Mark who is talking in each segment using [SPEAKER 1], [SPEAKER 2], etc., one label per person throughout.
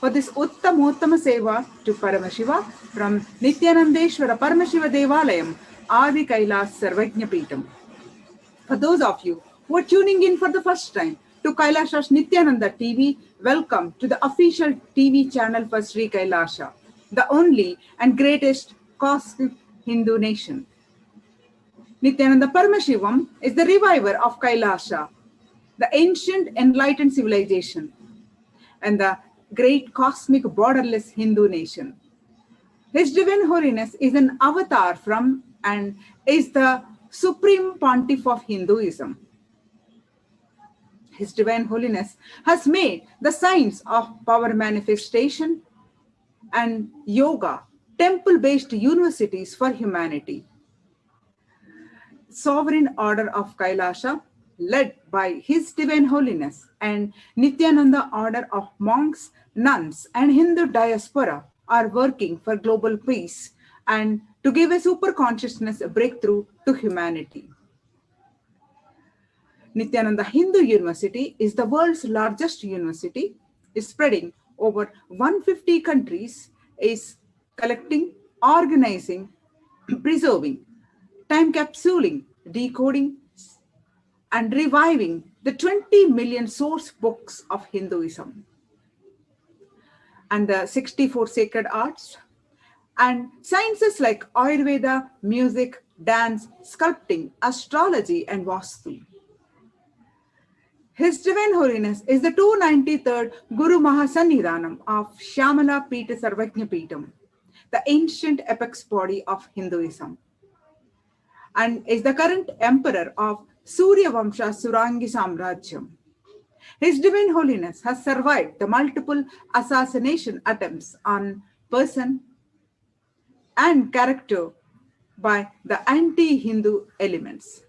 [SPEAKER 1] for this Uttamottama Seva to Paramashiva from Nithyanandeshwara Paramashiva Devalayam, Adi Kailas Sarvajna Peetam. For those of you who are tuning in for the first time to KAILASA's Nithyananda TV, welcome to the official TV channel for Sri Kailasa, the only and greatest cosmic Hindu nation. Nithyananda Paramashivam is the reviver of Kailasa, the ancient enlightened civilization, and the great cosmic borderless Hindu nation. His Divine Holiness is an avatar from and is the Supreme Pontiff of Hinduism. His Divine Holiness has made the science of power manifestation and yoga temple-based universities for humanity. Sovereign Order of Kailasa, led by His Divine Holiness and Nithyananda Order of monks, nuns, and Hindu diaspora are working for global peace and to give a super consciousness breakthrough to humanity. Nithyananda Hindu University is the world's largest university, is spreading over 150 countries, is collecting, organizing, preserving, time capsuling, decoding, and reviving the 20 million source books of Hinduism and the 64 sacred arts and sciences like Ayurveda, music, dance, sculpting, astrology, and Vastu. His Divine Holiness is the 293rd Guru Mahasannidhanam of Shyamala Pita Sarvajna Peetam, the ancient apex body of Hinduism, and is the current emperor of Surya Vamsha Surangi Samrajyam. His Divine Holiness has survived the multiple assassination attempts on person and character by the anti-Hindu elements.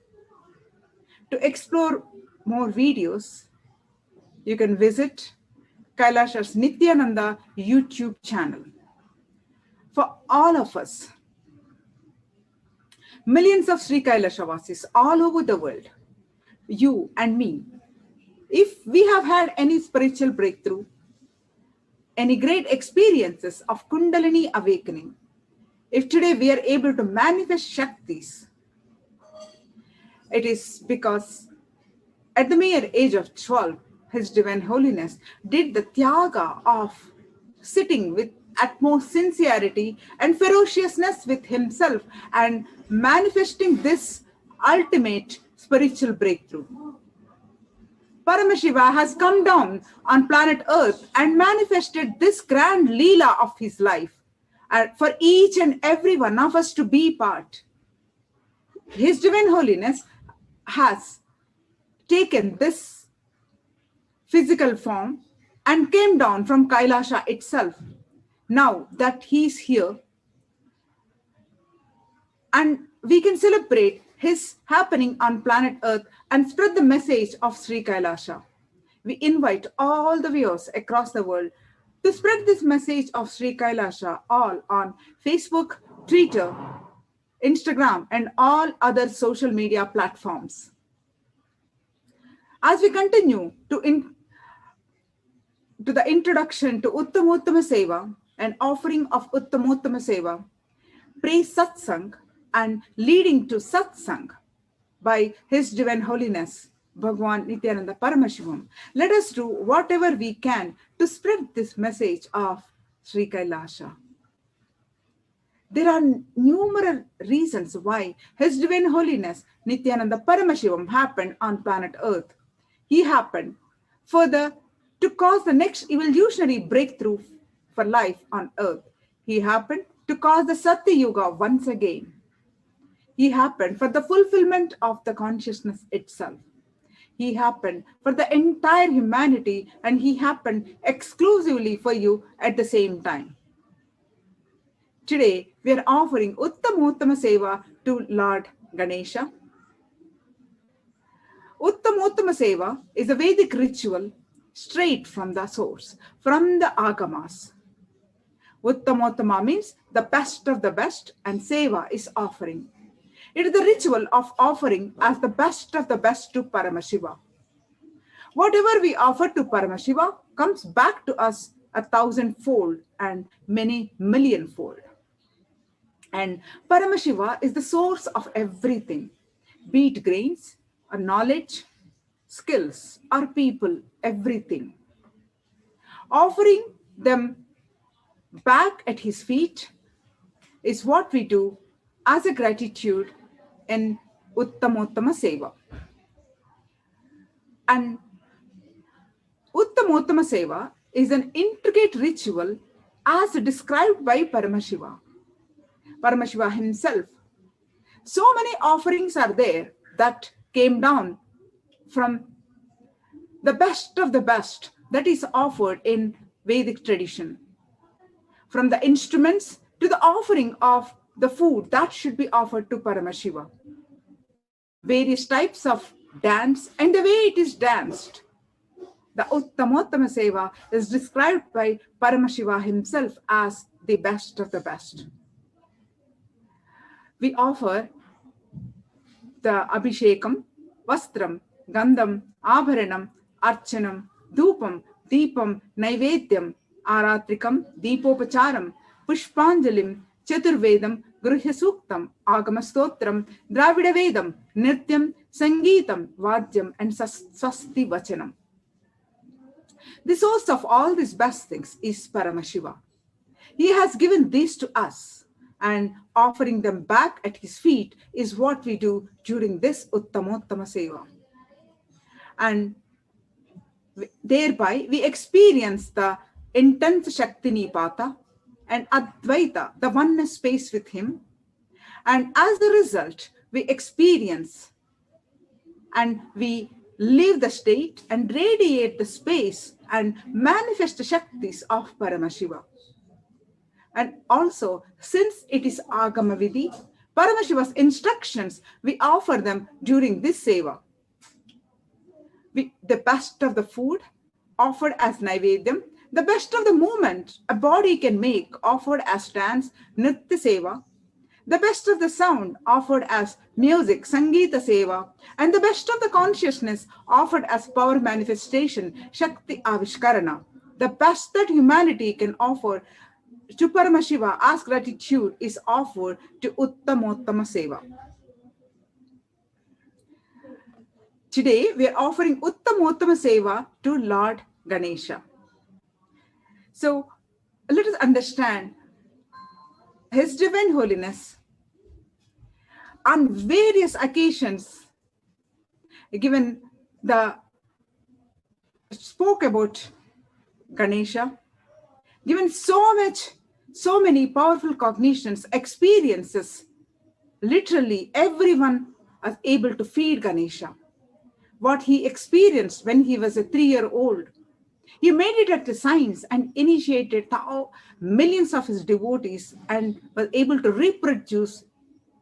[SPEAKER 1] To explore more videos, you can visit KAILASA's Nithyananda YouTube channel. For all of us, millions of Sri Kailasavasis all over the world, you and me, if we have had any spiritual breakthrough, any great experiences of Kundalini awakening, if today we are able to manifest Shaktis, it is because at the mere age of 12, His Divine Holiness did the Tyaga of sitting with utmost sincerity and ferociousness with himself and manifesting this ultimate spiritual breakthrough. Paramashiva has come down on planet Earth and manifested this grand Leela of his life for each and every one of us to be part. His Divine Holiness has taken this physical form and came down from Kailasa itself. Now that he's here, and we can celebrate his happening on planet Earth and spread the message of Sri Kailasa. We invite all the viewers across the world to spread this message of Sri Kailasa all on Facebook, Twitter, Instagram, and all other social media platforms. As we continue to the introduction to Uttamottama Seva and offering of Uttamottama Seva, praise satsangh and leading to satsangh by His Divine Holiness, Bhagavan Nithyananda Paramashivam, let us do whatever we can to spread this message of Sri Kailasa. There are numerous reasons why His Divine Holiness Nithyananda Paramashivam happened on planet Earth. He happened further to cause the next evolutionary breakthrough for life on Earth. He happened to cause the Satya Yuga once again. He happened for the fulfillment of the consciousness itself. He happened for the entire humanity, and he happened exclusively for you at the same time. Today, we are offering Uttamottama Seva to Lord Ganesha. Uttamottama Seva is a Vedic ritual straight from the source, from the Agamas. Uttamottama means the best of the best, and Seva is offering. It is the ritual of offering as the best of the best to Paramashiva. Whatever we offer to Paramashiva comes back to us 1,000-fold and many million-fold. And Paramashiva is the source of everything, be it grains or knowledge, skills or people, everything. Offering them back at his feet is what we do as a gratitude in Uttamottama Seva. And Uttamottama Seva is an intricate ritual as described by Paramashiva. Paramashiva himself. So many offerings are there that came down from the best of the best that is offered in Vedic tradition. From the instruments to the offering of the food that should be offered to Paramashiva. Various types of dance and the way it is danced. The Uttamottama Seva is described by Paramashiva himself as the best of the best. We offer the Abhishekam, Vastram, Gandham, Abharanam, Archanam, Dhupam, Deepam, Naivedyam, Aratrikam, Deepopacharam, Pushpanjalim, Chaturvedam, Gruhya Suktam, Agamastotram, Dravida Vedam, Nrityam, Sangeetam, Vadyam, and Swasti Vachanam. The source of all these best things is Paramashiva. He has given these to us, and offering them back at his feet is what we do during this Uttamottama Seva. And thereby we experience the intense Shakti Nipata and Advaita, the oneness space with him. And as a result, we experience and we leave the state and radiate the space and manifest the Shaktis of Paramashiva. And also, since it is Agama Vidhi, Paramashiva's instructions, we offer them during this Seva. The best of the food offered as Naivedyam, the best of the movement a body can make offered as dance, Nritya Seva, the best of the sound offered as music, Sangeeta Seva, and the best of the consciousness offered as power manifestation, Shakti Avishkarana. The best that humanity can offer to Paramashiva as gratitude is offered to Uttamottama Seva. Today, we are offering Uttamottama Seva to Lord Ganesha. So, let us understand His Divine Holiness on various occasions given spoke about Ganesha, given so many powerful cognitions, experiences. Literally everyone was able to feel Ganesha. What he experienced when he was a 3-year-old. He made it at the science and initiated millions of his devotees and was able to reproduce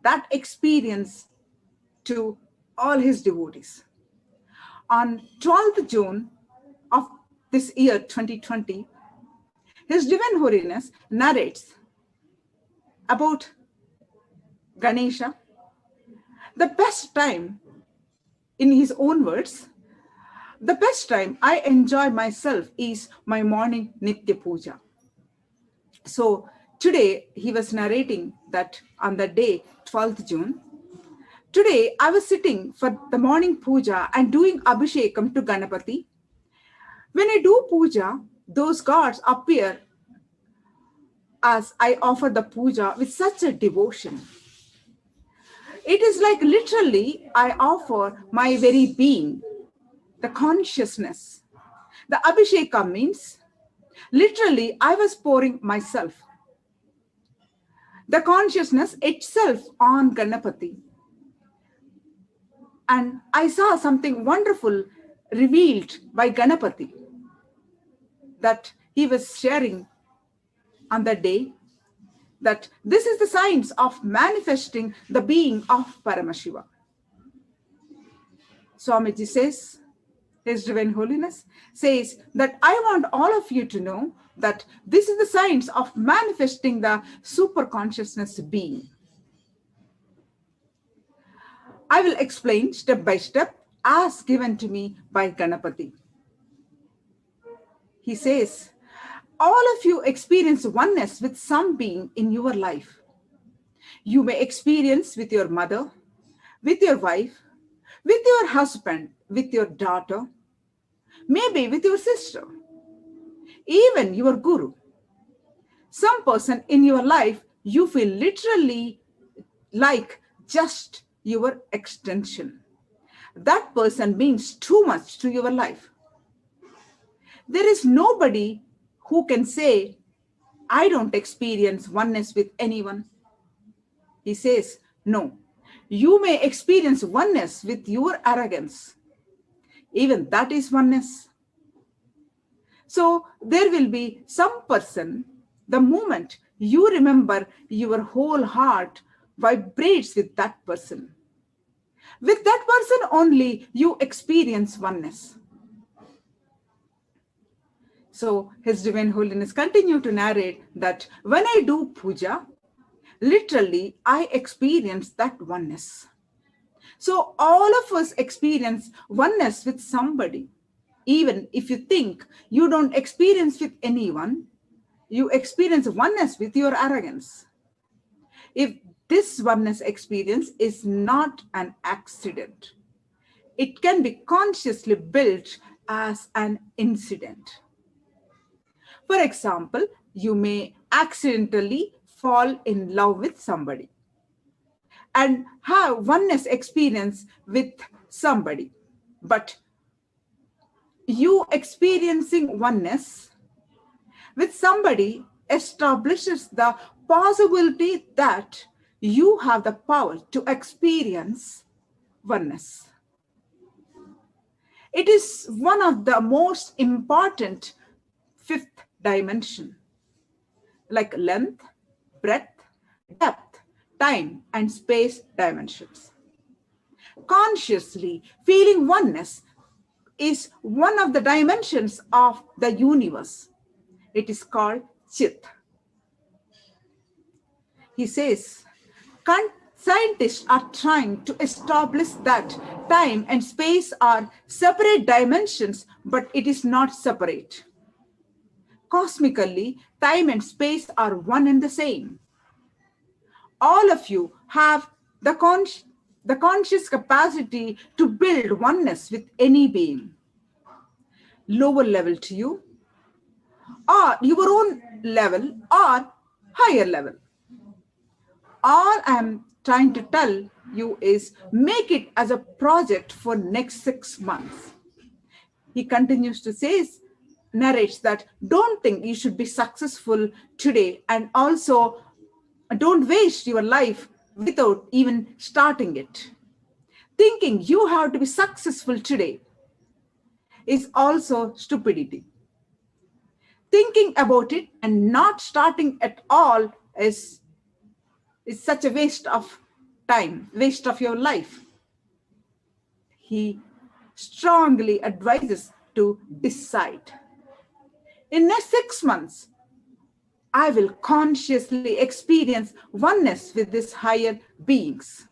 [SPEAKER 1] that experience to all his devotees. On 12th June of this year, 2020, His Divine Holiness narrates about Ganesha. The best time, in his own words, the best time I enjoy myself is my morning Nitya Puja. So today he was narrating that on the day, 12th June, today I was sitting for the morning puja and doing Abhishekam to Ganapati. When I do puja, those gods appear as I offer the puja with such a devotion. It is like literally I offer my very being, the consciousness. The Abhisheka means literally I was pouring myself, the consciousness itself on Ganapati. And I saw something wonderful revealed by Ganapati that he was sharing on that day, that this is the science of manifesting the being of Paramashiva. Swamiji says, His Divine Holiness says that I want all of you to know that this is the science of manifesting the super consciousness being. I will explain step by step as given to me by Ganapati. He says, all of you experience oneness with some being in your life. You may experience with your mother, with your wife, with your husband, with your daughter, maybe with your sister, even your guru. Some person in your life you feel literally like just your extension. That person means too much to your life. There is nobody who can say, I don't experience oneness with anyone. He says, no, you may experience oneness with your arrogance. Even that is oneness. So there will be some person, the moment you remember, your whole heart vibrates with that person. With that person only you experience oneness. So His Divine Holiness continue to narrate that when I do puja, literally I experience that oneness. So all of us experience oneness with somebody. Even if you think you don't experience with anyone, you experience oneness with your arrogance. If this oneness experience is not an accident, it can be consciously built as an incident. For example, you may accidentally fall in love with somebody and have oneness experience with somebody. But you experiencing oneness with somebody establishes the possibility that you have the power to experience oneness. It is one of the most important fifth dimension, like length, breadth, depth, time, and space dimensions. Consciously feeling oneness is one of the dimensions of the universe. It is called Chit. He says, scientists are trying to establish that time and space are separate dimensions, but it is not separate. Cosmically, time and space are one and the same. All of you have the conscious capacity to build oneness with any being, lower level to you, or your own level, or higher level. All I'm trying to tell you is make it as a project for next 6 months. He continues to say, narrates that don't think you should be successful today, and also don't waste your life without even starting it. Thinking you have to be successful today is also stupidity. Thinking about it and not starting at all is such a waste of time, waste of your life. He strongly advises to decide. In next 6 months, I will consciously experience oneness with these higher beings.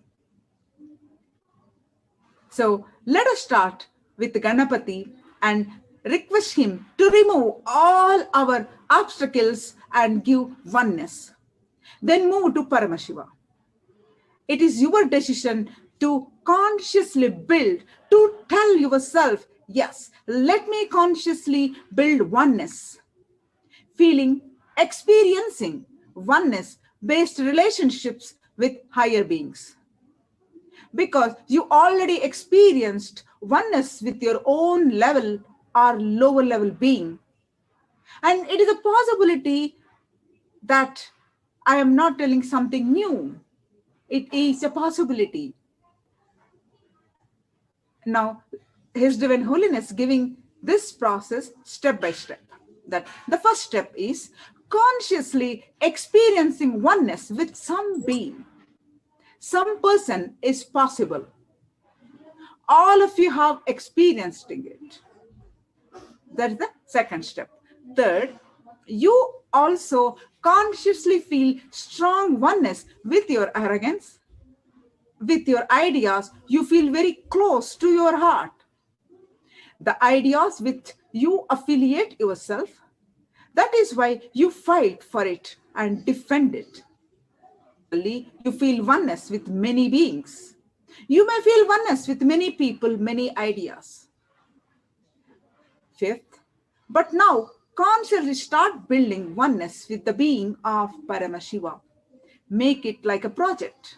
[SPEAKER 1] So let us start with Ganapati and request him to remove all our obstacles and give oneness. Then move to Paramashiva. It is your decision to consciously build, to tell yourself, yes, let me consciously build oneness. Feeling, experiencing oneness-based relationships with higher beings. Because you already experienced oneness with your own level or lower level being. And it is a possibility that I am not telling something new. It is a possibility. Now, His Divine Holiness giving this process step by step. That the first step is consciously experiencing oneness with some being. Some person is possible. All of you have experienced it. That is the second step. Third, you also consciously feel strong oneness with your arrogance, with your ideas. You feel very close to your heart. The ideas with you affiliate yourself, That is why you fight for it and defend it. You feel oneness with many beings. You may feel oneness with many people, many ideas. Fifth, but now consciously start building oneness with the being of Paramashiva. Make it like a project.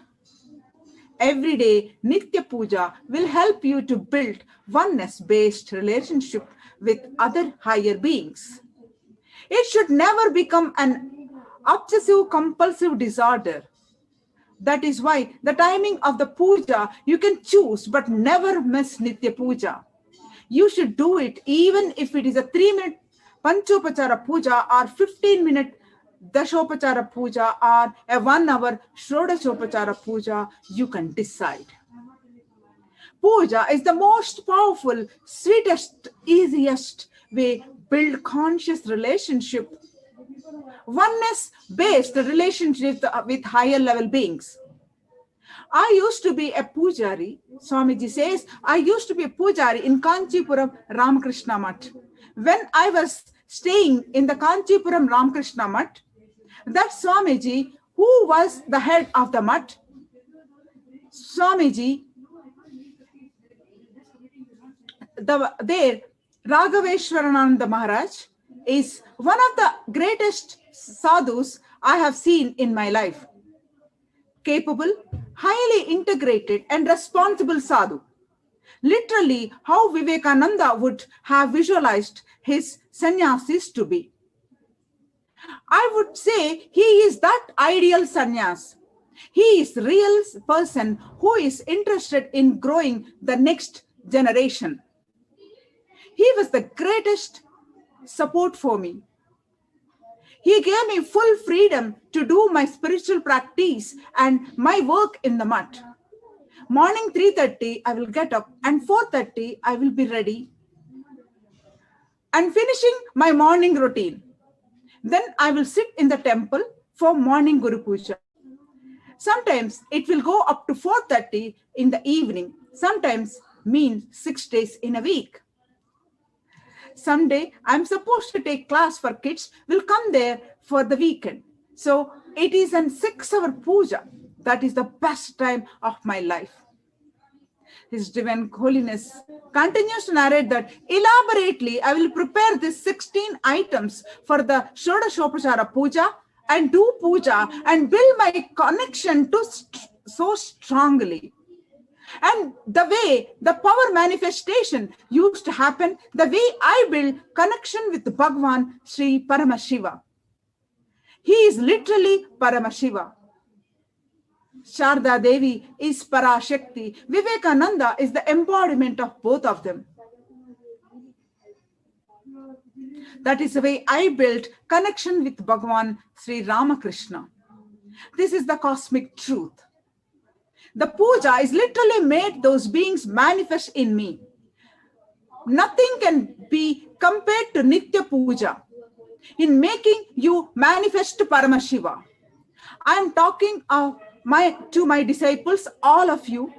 [SPEAKER 1] Every day, Nitya Puja will help you to build oneness-based relationship with other higher beings. It should never become an obsessive compulsive disorder. That is why the timing of the puja you can choose, but never miss Nitya Puja. You should do it even if it is a 3-minute Panchopachara Puja or 15-minute Dashopachara Puja or a 1-hour Shodashopachara Puja. You can decide. Puja is the most powerful, sweetest, easiest way build conscious relationship, oneness-based relationship with higher level beings. I used to be a pujari, Swamiji says, I used to be a pujari in Kanchipuram Ramakrishna Math. When I was staying in the Kanchipuram Ramakrishna Math, that Swamiji, who was the head of the Math, Swamiji, there, Raghaveshwarananda Maharaj is one of the greatest sadhus I have seen in my life. Capable, highly integrated and responsible sadhu. Literally how Vivekananda would have visualized his sannyasis to be. I would say he is that ideal sannyas. He is real person who is interested in growing the next generation. He was the greatest support for me. He gave me full freedom to do my spiritual practice and my work in the Math. Morning 3:30, I will get up and 4:30, I will be ready and finishing my morning routine. Then I will sit in the temple for morning Guru Puja. Sometimes it will go up to 4:30 in the evening. Sometimes mean 6 days in a week. Someday I'm supposed to take class for kids, will come there for the weekend. So it is a 6-hour puja. That is the best time of my life. His Divine Holiness continues to narrate that elaborately I will prepare these 16 items for the Shodashopachara puja and do puja and build my connection to so strongly. And the way the power manifestation used to happen, the way I build connection with Bhagavan, Sri Paramashiva. He is literally Paramashiva. Sharda Devi is Parashakti. Vivekananda is the embodiment of both of them. That is the way I built connection with Bhagavan, Sri Ramakrishna. This is the cosmic truth. The puja is literally made those beings manifest in me. Nothing can be compared to Nitya Puja in making you manifest Paramashiva. I am talking to my disciples, all of you.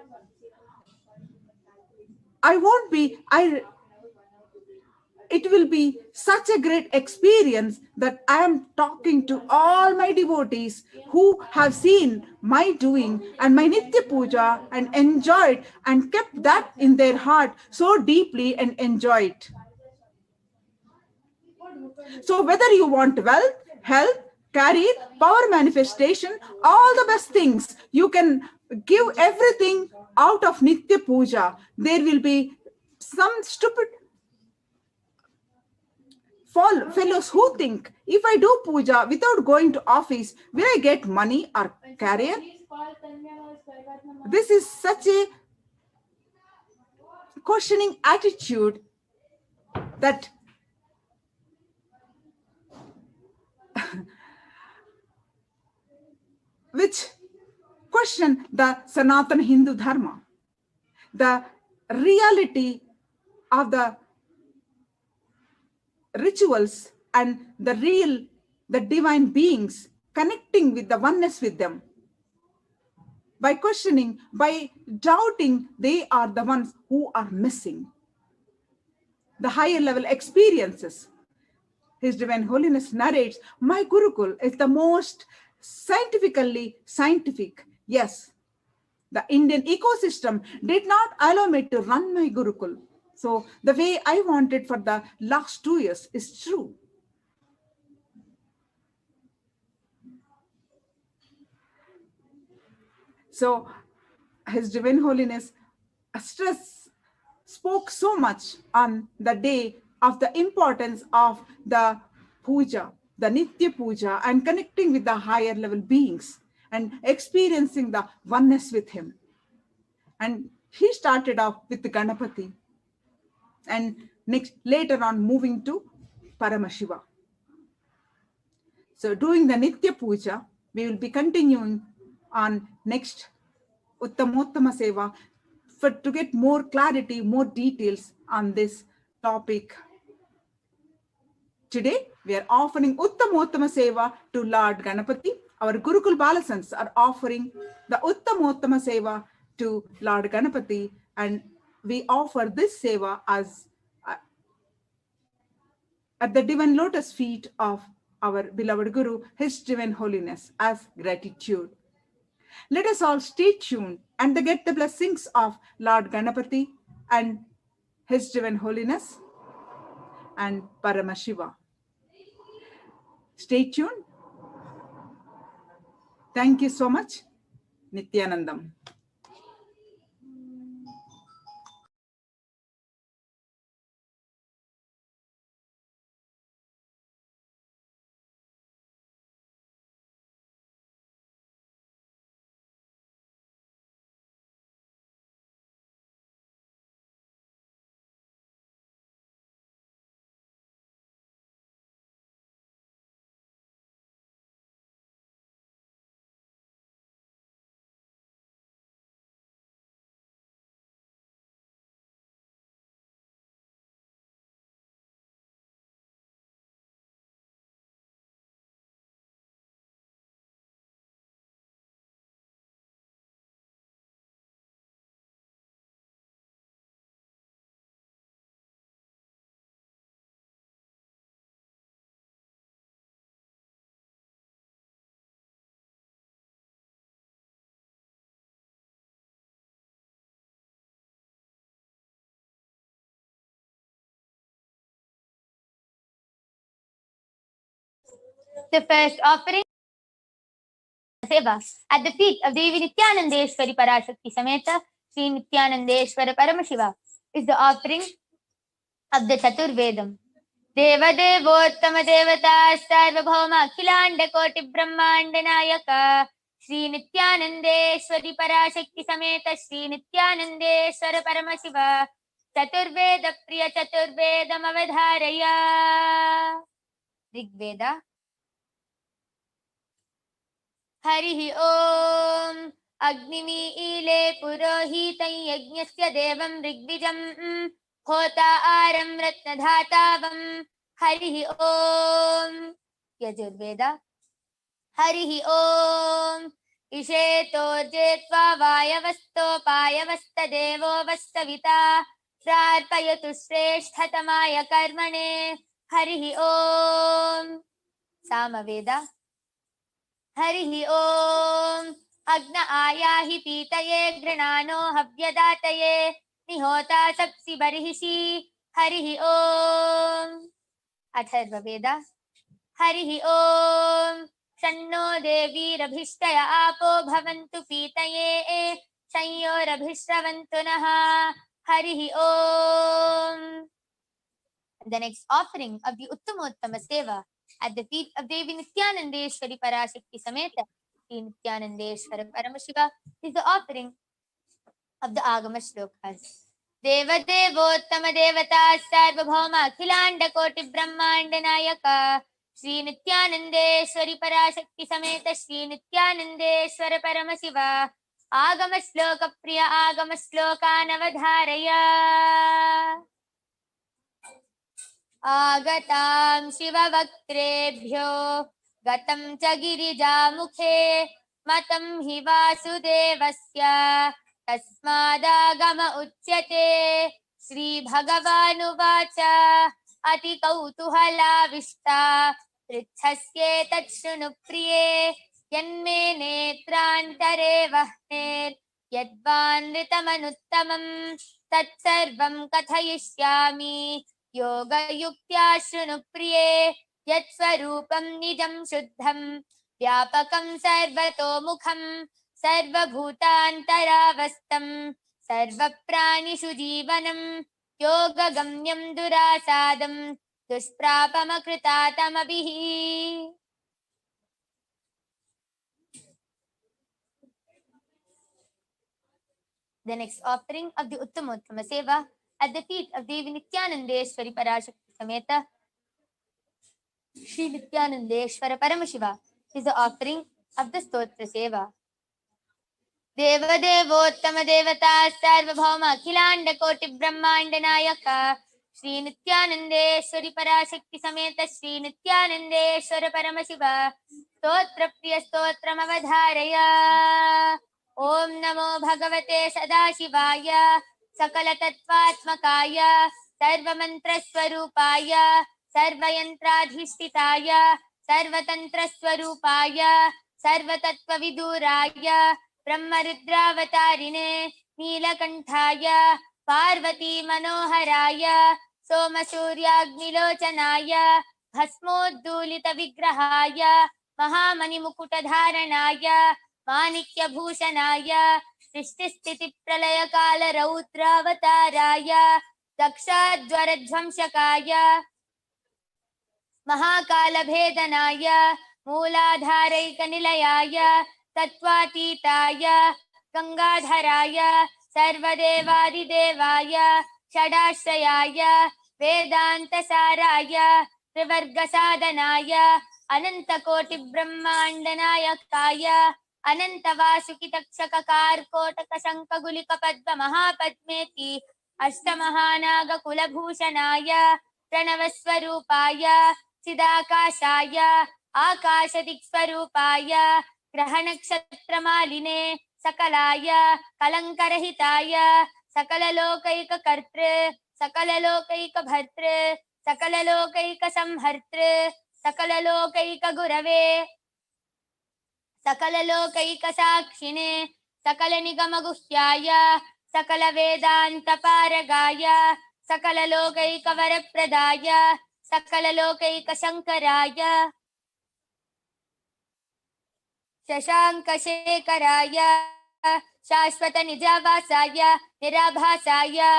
[SPEAKER 1] It will be such a great experience that I am talking to all my devotees who have seen my doing and my Nitya Puja and enjoyed and kept that in their heart so deeply and enjoyed. So whether you want wealth, health, career, power manifestation, all the best things, you can give everything out of Nitya Puja. There will be some stupid fellows who think, if I do puja without going to office, will I get money or career? This is such a questioning attitude that which question the Sanatana Hindu Dharma, the reality of the rituals and the divine beings, connecting with the oneness with them. By questioning, by doubting, they are the ones who are missing the higher level experiences. His Divine Holiness narrates, my Gurukul is the most scientifically scientific. Yes, the Indian ecosystem did not allow me to run my Gurukul. So the way I wanted for the last 2 years is true. So His Divine Holiness spoke so much on the day of the importance of the puja, the Nitya puja, and connecting with the higher level beings and experiencing the oneness with him. And he started off with the Ganapati and later on moving to Paramashiva. So doing the Nitya puja, we will be continuing on next Uttamottama Seva to get more clarity, more details on this topic. Today, we are offering Uttamottama Seva to Lord Ganapati. Our Gurukul Balasans are offering the Uttamottama Seva to Lord Ganapati, and we offer this Seva as at the divine lotus feet of our beloved Guru, His Divine Holiness, as gratitude. Let us all stay tuned and get the blessings of Lord Ganapati and His Divine Holiness and Paramashiva. Stay tuned. Thank you so much. Nithyanandam.
[SPEAKER 2] The first offering Seva at the feet of Devi Nithyanandeshwari Parashakti Sameta Sri Nithyanandeshwara Paramashiva is the offering of the Chaturvedam. Devadevottama Devata Sarvabhauma Akhilanda Koti Brahmanda Nayaka Sri Nithyanandeshwari Parashakti Sameta Sri Nithyanandeshwara Paramashiva Chaturveda Priya Chaturvedam Avadharaya. Rigveda. Harihi Om Agnimiile Purohitam Yajnasya Devam Rigvijam Hota Aram Ratnadhatavam Harihi Om Yajurveda. Harihi Om Isheto Jetva Vayavasto Payavasta Devo Vastavita Prarpayatu Shreshtatamaya Karmane Harihi Om Samaveda. Harihi Om Agna Ayahi Pitaye Granano Havyadataye Nihota Sapsi Barihishi Harihi Om Atharva Veda. Harihi Om Shanno Devi Rabhishtaya Apo Bhavantu Pitaye Shanyo Rabhishravantu Naha Harihi Om. The next offering of the Uttamottama Seva at the feet of Devi Nithyanandeshwari Parashakti Sameta Sri Nithyanandeshwara Paramashiva is the offering of the Agama Shlokas. Deva Devottama Devata Sarvabhauma Akhilanda Koti Brahmanda Nayaka Sri Nithyanandeshwari Parashakti Sameta Sri Nithyanandeshwara Paramashiva Agama Shloka Priya Agama Shloka Navadharaya. Agatam Shivavaktrebhyo Gatam cha Girijamukhe Matam hi Vasudevasya Tasmadagama Uchyate Sri Bhagavan Uvacha अति कौतूहलाविष्टा पृच्छस्येतत् शृणु प्रिये यन्मे नेत्रान्तरे वह्नेर् यद्वान्नृतमनुत्तमं तत्सर्वं कथयिष्यामि योगयुक्त्या शृणु प्रिये यत्स्वरूपं निजं शुद्धं व्यापकं सर्वतोमुखं सर्वभूतान्तरावस्थं सर्वप्राणिषु जीवनं योगगम्यं दुरासादं दुष्प्रापमकृतातमभिः. The next offering of the Uttamottama Seva at the feet of Devi Nithyanandeshwari Parashakti Sameta Shri Nithyanandeshwara Paramashiva is the offering of the Stotra Seva. Deva Devottama Devata Sarvabhauma Akhilanda Koti Brahmanda Nayaka Shri Nithyanandeshwari Parashakti Sameta Shri Nithyanandeshwara Paramashiva Stotra Priya Stotram Avadharaya. Om Namo Bhagavate Sadashivaya Sakala Tattvatmakaya Sarvamantra Swarupaya Sarvayantradhisthitaya Sarvatantra Swarupaya Sarvatattva Viduraya Brahmarudravatarinne Neelakanthaya Parvati Manoharaya Somasuryagnilochanaya Bhasmoddulita Vigrahaya Mahamani Mukutadharanaya Manikya Bhushanaya Srishtisthiti Pralaya Kala Raudravataraya Dakshadwaradvamshakaya Mahakala Bhedanaya Mooladharaika Nilayaya Tatvatitaya Gangadharaya Sarvadevadidevaya Shadashrayaya Vedanta Saraya Trivargasadhanaya Anantakoti Brahmandanayakaya Anantavasukitakshakakarkotakasankagulika Padma Mahapadmeti Ashtamahanaga Kulabhushanaya Pranavaswarupaya Sidakashaya Akashadikswarupaya Grahanakshatramaline Sakalaya Kalankarahitaya Sakalalokaika Kartre Sakalalokaika Bhatre Sakalalokaika Samhartre Sakalalokaika Gurave Sakalalokaika Sakshine Sakalanigamaguhyaya Sakala Vedanta Paragaya Sakalalokaika Varapradaya Sakalalokaika Shankaraya Shashankashekaraya Shashvata Nijavasaya Nirabhasaya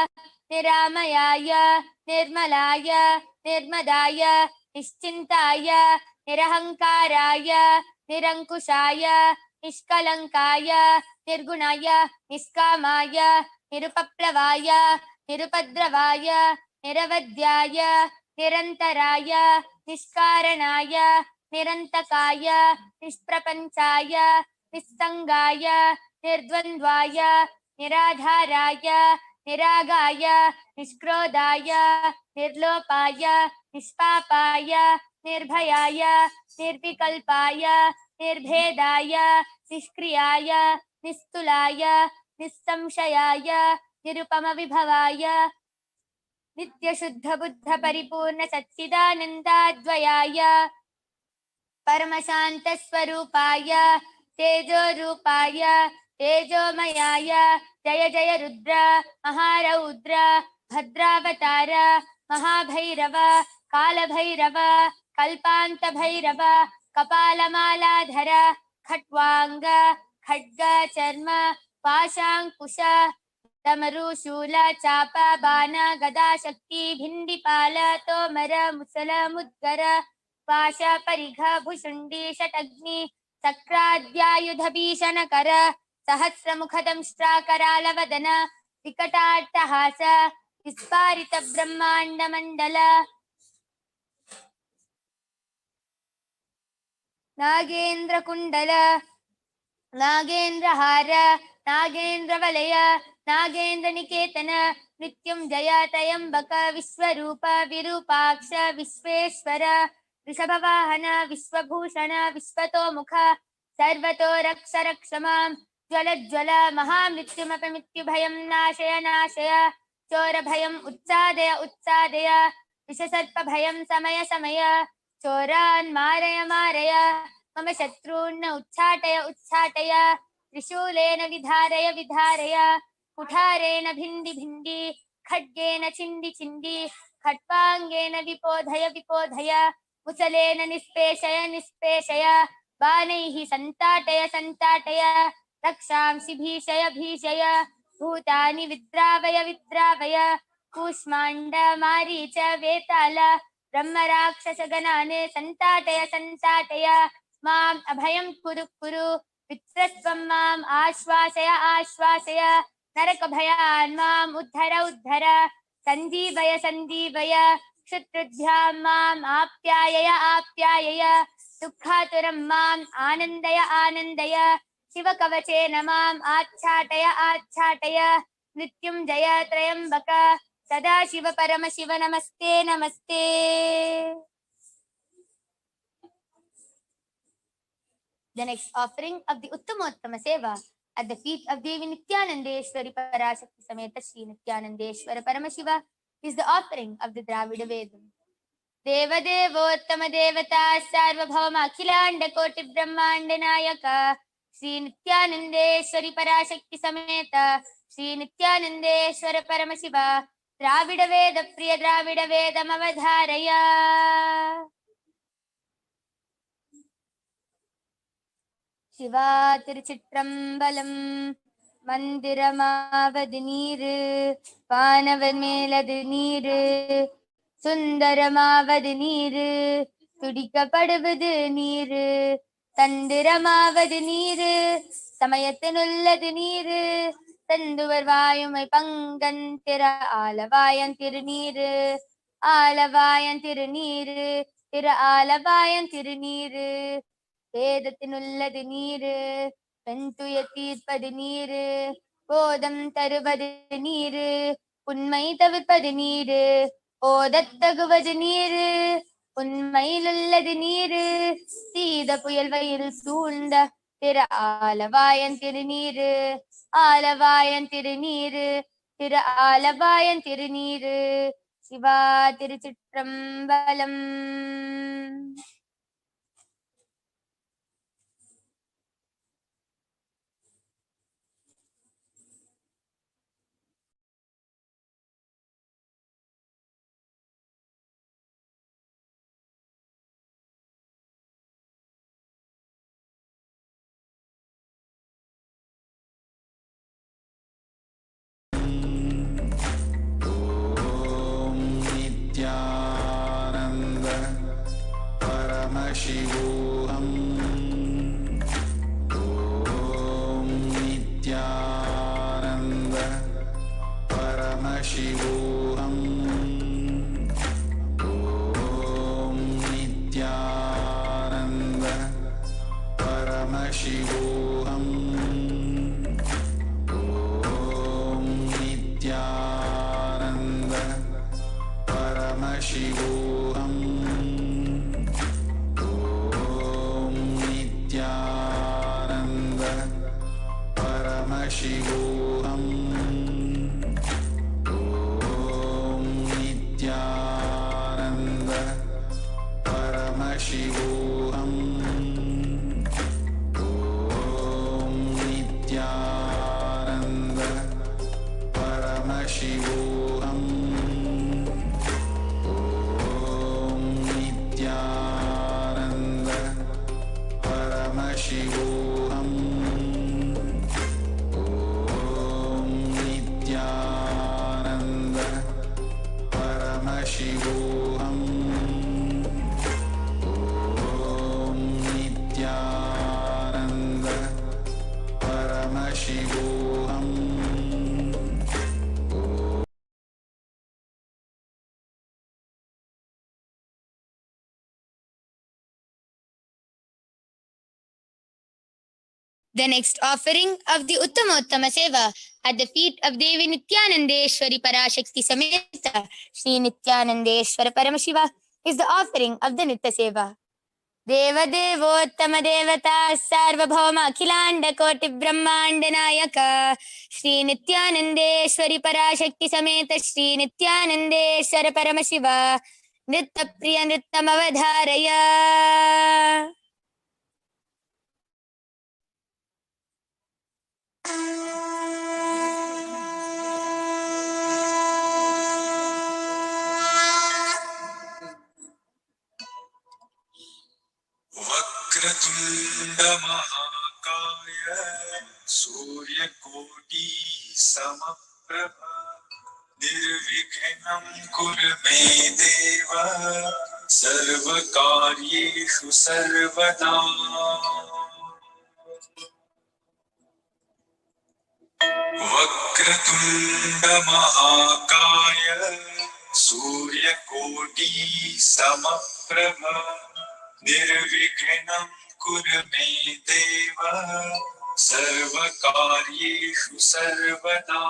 [SPEAKER 2] Niramayaya Nirmalaya Nirmadaya Nischintaya Nirahankaraya Nirankushaya Nishkalankaya Nirgunaya Niskamaya Nirupaplavaya Nirupadravaya Niravadyaya Nirantaraya Nishkaranaya Nirantakaya Nishprapanchaya Nissangaya Nirdvandvaya Niradharaya Niragaya Nishkrodaya Nirlopaya Nishpapaya Nirbhayaya Nirvikalpaya Nirbhedaya Nishkriyaya Nistulaya Nissamshayaya Nirupamavibhavaya Nitya Shuddha Buddha Paripurna Satchidanandadvayaya Paramashanta Swarupaya Tejo Rupaya Tejomayaya Jaya Jaya Rudra Maharaudra Bhadravatara Mahabhairava Kalabhairava Kalpanta Bhairava Kapalamaladhara Khatwanga Khadga Charma Pashankusha Tamaru Shula Chapa Bana Gada Shakti Bhindipala Tomara Musala Mudgara Pasha Parigha Bhushundi Shatagni Sakradhyayudha Bhishanakara Sahasramukhadam Shtrakarala Vikatattahasa Visparita Brahmanda Mandala Nagendra Kundala Nagendra Hara Nagendra Valaya Nagendra Niketana Nityam Jaya Tayambaka Viswarupa Virupaksha Visveshwara Vishabhavahana Visvabhushana Visvato Mukha Sarvato Raksha Rakshamam Jvala Jvala Mahamrityumapamityubhayam Nashaya Nashaya Chora Bhayam Utsadaya Utsadaya विषसर्पभयं समय समय चोरान् मारय मारय मम शत्रून् उच्चाटय उच्चाटय त्रिशूलेन विधारय विधारय कुठारेण भिण्डि भिण्डि खड्गेन छिण्डि छिण्डि खट्वाङ्गेन विपोधय विपोधय मुसलेन निष्पेषय निष्पेषय बाणैः सन्ताटय सन्ताटय रक्षांसि भीषय भीषय भूतानि विद्रावय विद्रावय कूष्माण्ड मारीच वेताल ब्रह्मराक्षसगणान् सन्ताटय सन्ताटय माम् अभयं कुरु कुरु वित्रस्त्वं माम् आश्वासय आश्वासय नरकभयान् माम् उद्धर उद्धर सञ्जीवय सञ्जीवय शत्रुभ्यां माम् आप्यायय आप्यायय दुःखातुरं माम् आनन्दय आनन्दय शिवकवचेन माम् आच्छाटय आच्छाटय मृत्युञ्जय त्र्यम्बक सदाशिव परमशिव नमस्ते नमस्ते. The next offering of the Uttamottama Seva at the feet of Devi Nithyanandeshwari Parashakti Sameta Shri Nithyanandeshwara Paramashiva is the offering of the Dravida Vedam. Deva Devottama Devata Sarvabhauma Akhilanda Koti Brahmanda Nayaka Shri Nithyanandeshwari Parashakti Sameta Shri Nithyanandeshwara Paramashiva Dravida Veda Priya Dravida Vedam Avadharaya. Shiva Tiruchitrambalam Mandiramavadu Neeru Vaanavad Meladu Neeru Sundaramavadu Neeru Tudikapaduvathu Neeru Tandiramavadu Neeru Samayathinulladu Neeru Tanduvar Vayumai Pangan Tira Alavayan Tiruneeru Alavayan Tiruneeru Tira Alavayan Tiruneeru வேதத்தினுள்ளது நீரு வெண்துய தீர்ப்பது நீரு போதம் தருவது நீரு உண்மை தவிர்ப்பது நீரு ஓதத்தகுவது நீரு உண்மையிலுள்ளது நீரு சீத புயல் வயில் சூழ்ந்த திரு ஆலவாயன் திருநீரு ஆலவாயன் திருநீரு திரு ஆலவாயன் திருநீரு சிவா திருச்சிற்றம்பலம்.
[SPEAKER 3] Paramashivoham. Om Nithyananda Paramashivoham. Om Nithyananda Paramashivoham. Om Nithyananda Paramashivoham. Paramashivoham. Om Nithyananda Paramashivoham. Om Nithyananda Paramashivoham. Om Nithyananda Paramashivoham. Paramashivoham. Om Nithyananda Paramashivoham.
[SPEAKER 2] The next offering of the Uttamottama Seva at the feet of Devi Nithyanandeshwari Parashakti Sameta Shri Nithyanandeshwara Paramashiva is the offering of the Nitya Seva. Deva Devottama Devata Sarvabhauma Akhilanda Koti Brahmanda Nayaka Shri Nithyanandeshwari Parashakti Sameta Shri Nithyanandeshwara Paramashiva नृत्यप्रिय नृत्यमवधारय।
[SPEAKER 3] Vakratunda महाकाय सूर्यकोटि समप्रभ निर्विघ्नं कुरु मे देव सर्वकार्येषु सर्वदा। वक्रतुंड महाकाय सूर्यकोटि समप्रभ निर्विघ्नं कुरु मे देव सर्वकार्येषु सर्वदा।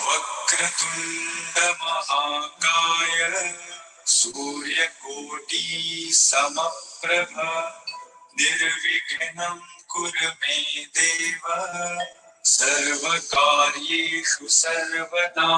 [SPEAKER 3] वक्रतुंड महाकाय सूर्यकोटि समप्रभ निर्विघ्नं कुरु मे देव सर्वकार्येषु सर्वदा।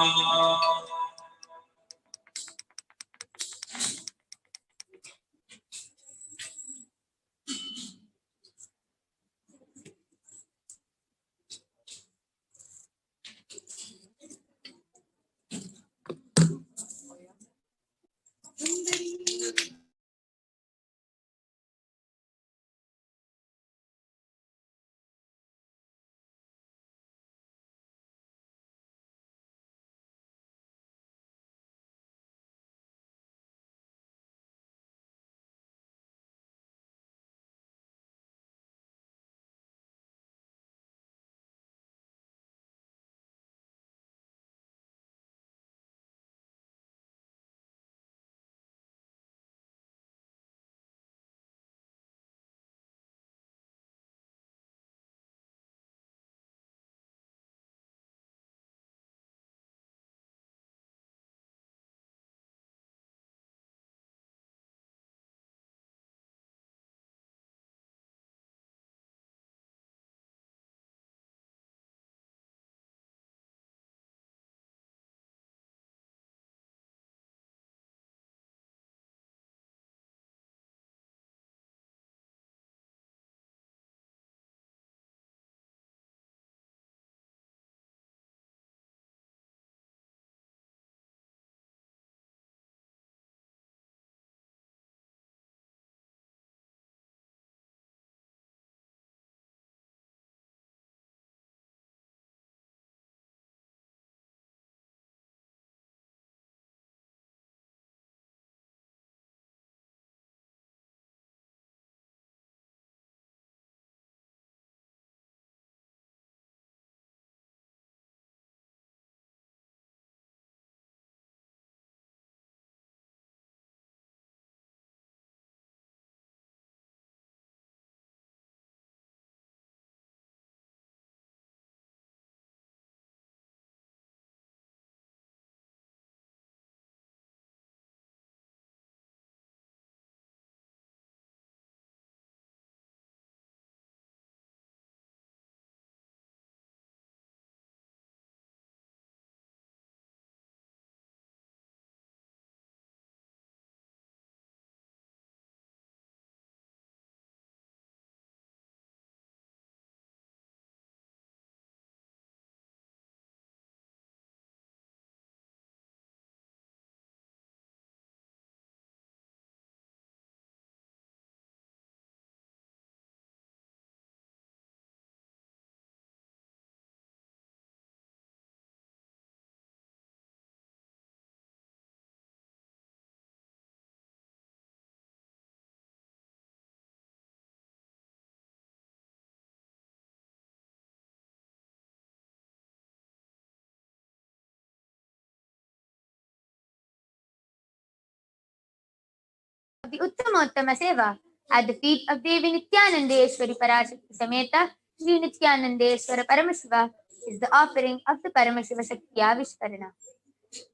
[SPEAKER 2] The Uttama Seva at the feet of Devi Nithyanandeshwari Parashakti Sameta Sri Nithyanandeshwara Paramashiva is the offering of the Paramashiva Shaktiya Vishkarana.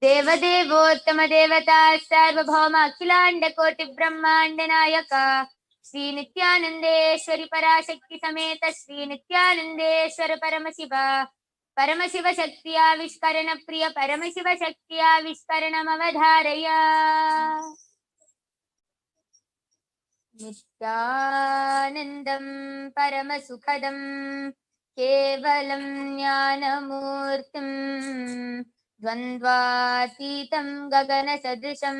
[SPEAKER 2] Deva Devottama Devata Sarvabhauma Akhilanda Koti Brahmanda Nayaka Sri Nithyanandeshwari Parashakti Sameta Sri Nithyanandeshwara Paramashiva Paramashiva Shaktiya Vishkarana Priya Paramashiva Shaktiya Vishkaranam Avadharaya Nityanandam Paramasukhadam Kevalam Jnanamurtim Dvandvatitam Gagana Sadrisham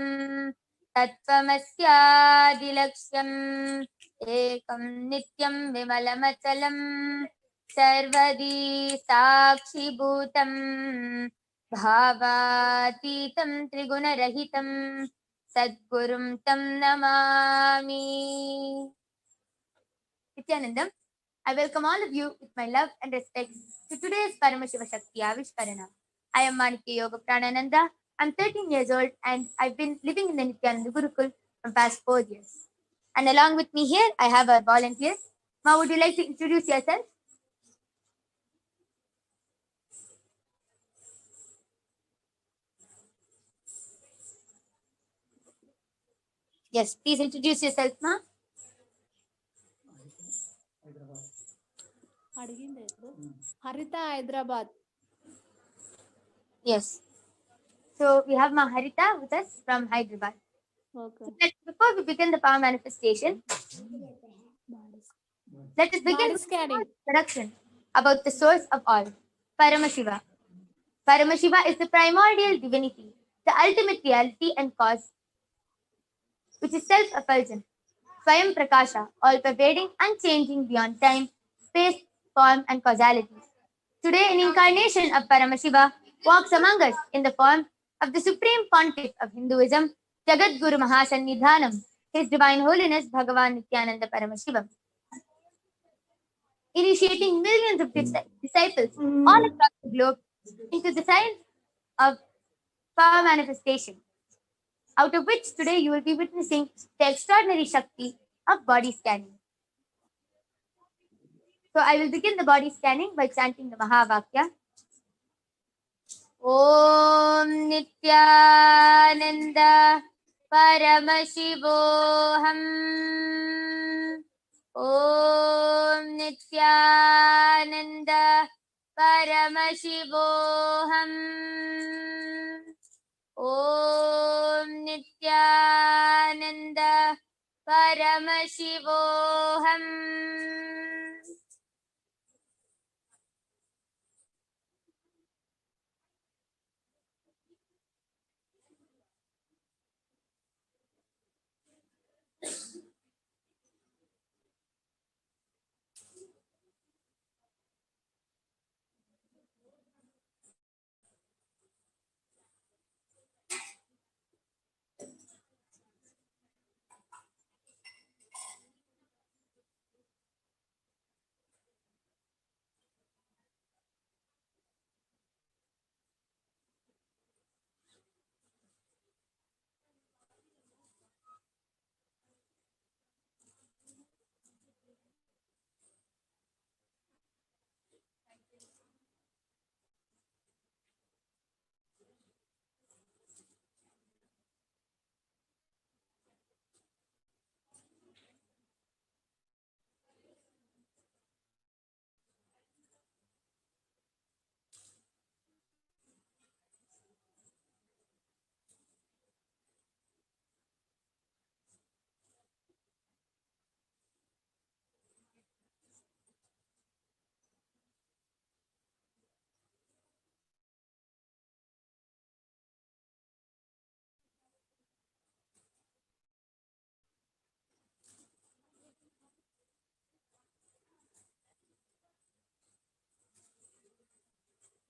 [SPEAKER 2] Tattvamasyadilaksham Ekam Nityam Vimalamachalam Sarvadi Sakshi Bhutam Bhavatitam Trigunarahitam Sadgurum Tam Namami. Nityanandam, I welcome all of you with my love and respect to today's Paramashiva Shakti Avishkarana. I am Manikya Yoga Pranananda. I'm 13 years old and I've been living in the Nityananda Gurukul for past 4 years. And along with me here, I have our volunteers. Ma, would you like to introduce yourself? Yes, please introduce yourself, Ma.
[SPEAKER 4] Harita, Hyderabad.
[SPEAKER 2] Yes. So we have Ma Harita with us from Hyderabad.
[SPEAKER 4] Okay.
[SPEAKER 2] Before we begin the power manifestation, let us begin
[SPEAKER 4] Body
[SPEAKER 2] with
[SPEAKER 4] scanning.
[SPEAKER 2] an introduction about the source of all, Paramashiva. Paramashiva is the primordial divinity, the ultimate reality and cause, which is self-effulgent, Swayam Prakasha, all-pervading, unchanging beyond time, space, form, and causality. Today, an incarnation of Paramashiva walks among us in the form of the Supreme Pontiff of Hinduism, Jagatguru Mahasannidhanam, His Divine Holiness Bhagavan Nithyananda Paramashivam, initiating millions of disciples all across the globe into the science of power manifestation, out of which today you will be witnessing the extraordinary Shakti of body scanning. So I will begin the body scanning by chanting the Mahavakya. Om Nithyananda Paramashivoham. Om Nithyananda Paramashivoham. Om Nithyananda Paramashivoham.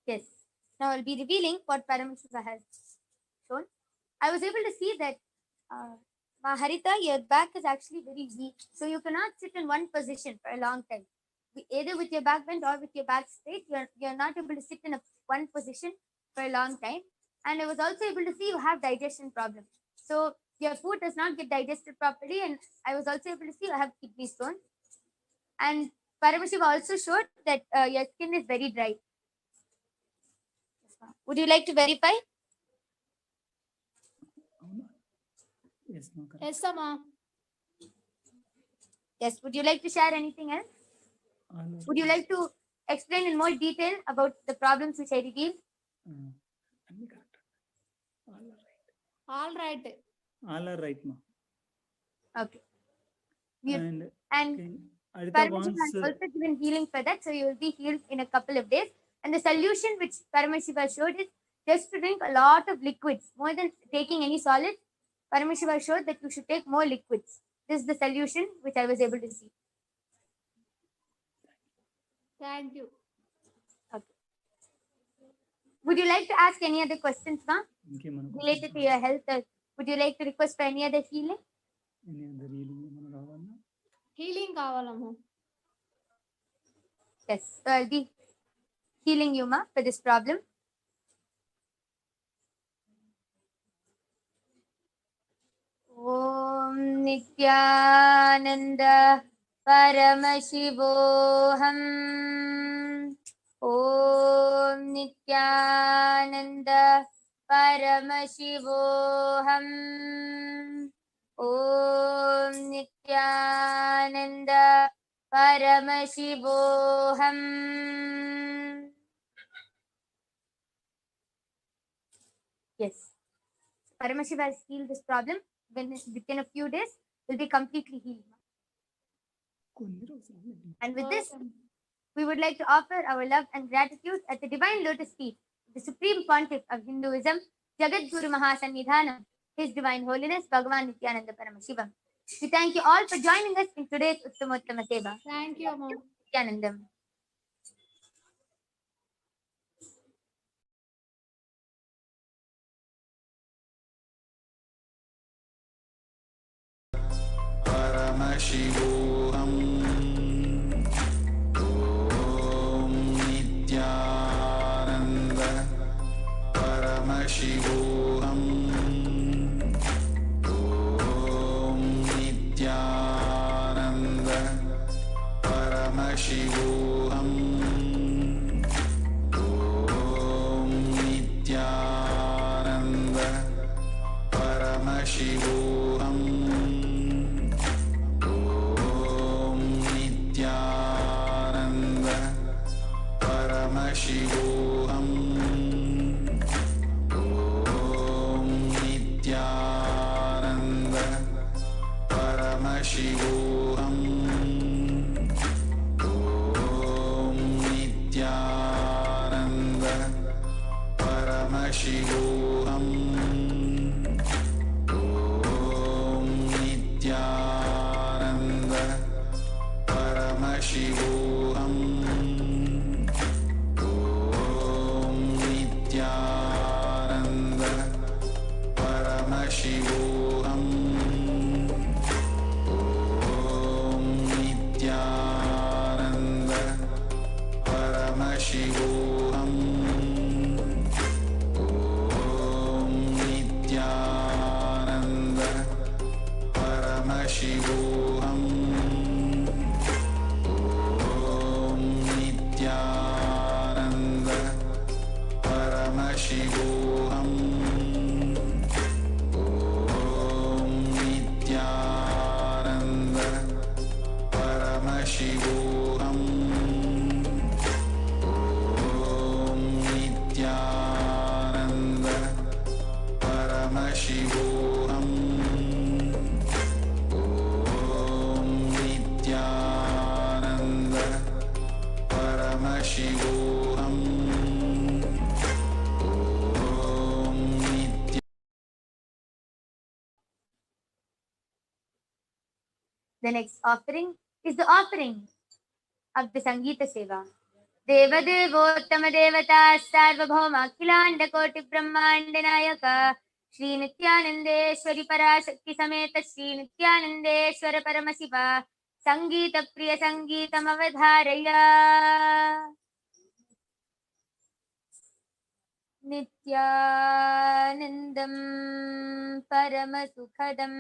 [SPEAKER 2] Yes. Now I'll be revealing what Paramashiva has shown. I was able to see that Maharita, your back is actually very weak. So you cannot sit in one position for a long time. Either with your back bent or with your back straight, you're not able to sit in one position for a long time. And I was also able to see you have digestion problems. So your food does not get digested properly. And I was also able to see you have kidney stones. And Paramashiva also showed that your skin is very dry. Would you like to verify?
[SPEAKER 4] Yes, Amma.
[SPEAKER 2] Yes. Would you like to share anything else? Would you like to explain in more detail about the problems which I revealed?
[SPEAKER 5] అన్ని correct.
[SPEAKER 4] All right.
[SPEAKER 5] All are right, ma.
[SPEAKER 2] Okay. We-
[SPEAKER 5] And
[SPEAKER 2] and
[SPEAKER 5] Adita
[SPEAKER 2] Paramashiva
[SPEAKER 5] wants
[SPEAKER 2] has also given healing for that, so you will be healed in a couple of days. And the solution which Paramashiva showed is just to drink a lot of liquids, more than taking any solids. Paramashiva showed that you should take more liquids. This is the solution which I was able to see.
[SPEAKER 4] Thank you.
[SPEAKER 2] Okay. Would you like to ask any other questions, ma?
[SPEAKER 5] ఇంకేమన్నా
[SPEAKER 2] Related to your health, or would you like to request for any other healing?
[SPEAKER 5] ఏమైనా కావాలన్నా
[SPEAKER 4] Healing kavalama.
[SPEAKER 2] Yes. So I'll be healing you, ma, for this problem. Om Nithyananda Paramashivoham. Om Nithyananda Paramashivoham. Om Nithyananda Paramashivoham. Yes. Paramashiva has healed this problem. Within a few days, will be completely healed.
[SPEAKER 5] కొన్ని రోజులు
[SPEAKER 2] And with this, we would like to offer our love and gratitude at the divine lotus feet of the Supreme Pontiff of Hinduism, Jagatguru Mahasannidhanam, His Divine Holiness, Bhagavan Nithyananda Paramashivam. We thank you all for joining us in today's Uttamottama Seva.
[SPEAKER 4] Thank you, Amma.
[SPEAKER 2] Nithyanandam.
[SPEAKER 3] Paramashivoham. Om Nithyananda Paramashivoham. Om Nithyananda Paramashivoham. Om Nithyananda Paramashivoham. Paramashivoham. Om Nithyananda Paramashivoham. Om Nithyananda Paramashivoham. Om Nithyananda Paramashivoham. Paramashivoham. Om Nithyananda Paramashivoham. Om Nithyananda Paramashivoham. Om Nithyananda Paramashivoham. Paramashivoham. Om Nithyananda Paramashivoham. Om Nithyananda Paramashivoham. Om Nithyananda.
[SPEAKER 2] The next offering is the offering of the Sangeeta Seva. Deva Devottama Devata Sarvabhauma Akhilanda Koti Brahmanda Nayaka Shri Nithyanandeshwari Parashakti Sameta Shri Nithyanandeshwara Paramashiva Sangeeta Priya Sangeetam Avadharaya Nithyanandam Paramasukhadam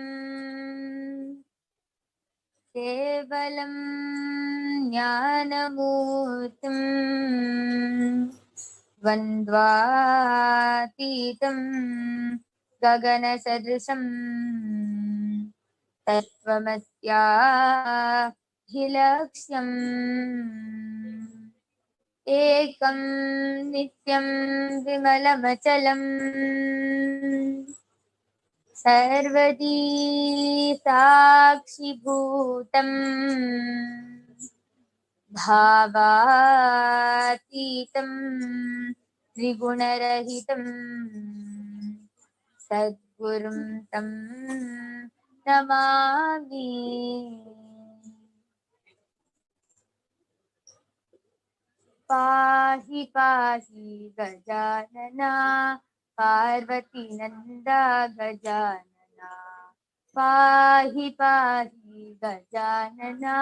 [SPEAKER 2] Kevalam Jnanamurtim Vandvatitam Gaganasadrisam Tattvamasya Hilaksyam एकं नित्यं विमलमचलम् सर्वदी साक्षिभूतम् भावातीतं त्रिगुणरहितं सद्गुरुं तं नमामि। पाहि पाहि गजानना पार्वती नंदा गजानना पाहि पाहि गजानना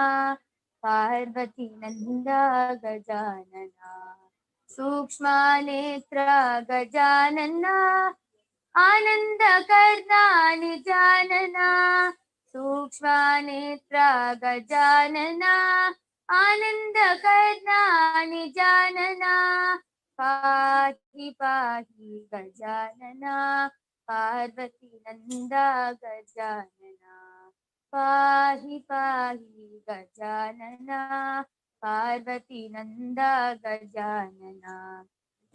[SPEAKER 2] पार्वती नंदा गजानना सूक्ष्मनेत्रा गजानना आनन्दकर्णानि जानना सूक्ष्मनेत्रा गजानना आनन्दकर्णानि जानना पाहि पाहि गजानना पार्वती नंदा गजानना पाहि पाहि गजानना पार्वती नंदा गजानना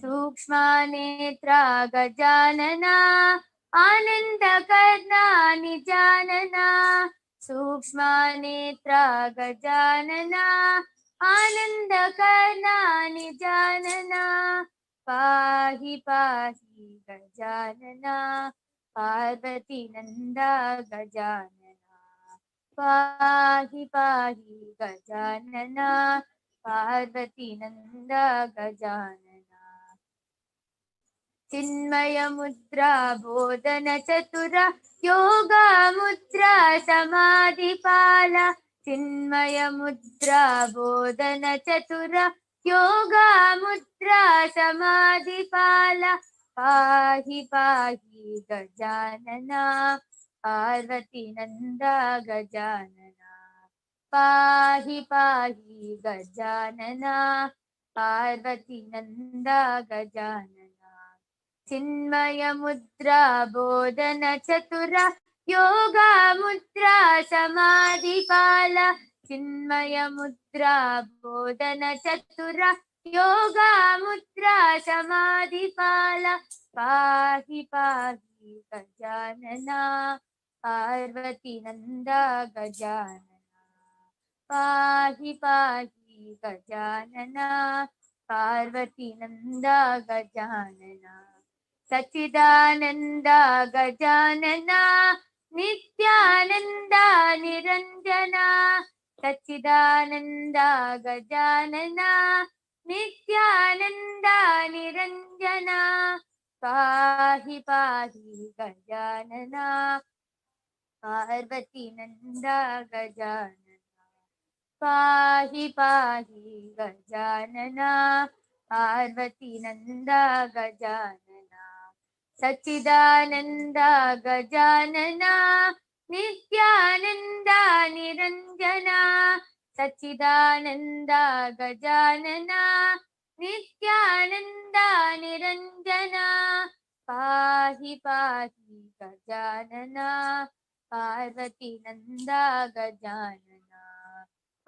[SPEAKER 2] सूक्ष्मनेत्रा गजानना आनन्दकर्णानि जानना सूक्ष्मनेत्रा गजानना आनन्दकर्णानि जानना पाहि पाहि गजानना पार्वती नंदा गजानना पाहि पाहि गजानना पार्वती नंदा गजानना चिन्मय मुद्रा बोधन चतुरा योगा मुद्रा समाधिपाला चिन्मय मुद्रा बोधन चतुरा योगा मुद्रा समाधिपाला पाहि पाहि गजानना पार्वती नंदा गजानना पाहि पाहि गजानना पार्वती नंदा गजानना चिन्मय मुद्रा बोधन चतुरा योगा मुद्रा समाधिपाला चिन्मय मुद्रा बोधन चतुरा योगा मुद्रा समाधिपाला पाहि पाहि गजानना पार्वती नंदा गजानना पाहि पाहि गजानना पार्वती नंदा गजानना सच्चिदानंद गजानना नित्यानंद निरंजना सच्चिदानंद गजानना नित्यानंद निरंजना पाहि पाहि गजानना पार्वती नंदा गजानना पाहि पाहि गजानना पार्वती नंदा गजानना सच्चिदानंद गजानना नित्यानंद निरंजना सच्चिदानंद गजानना नित्यानंद निरंजना पाहि पाहि गजानना पार्वती नंदा गजानना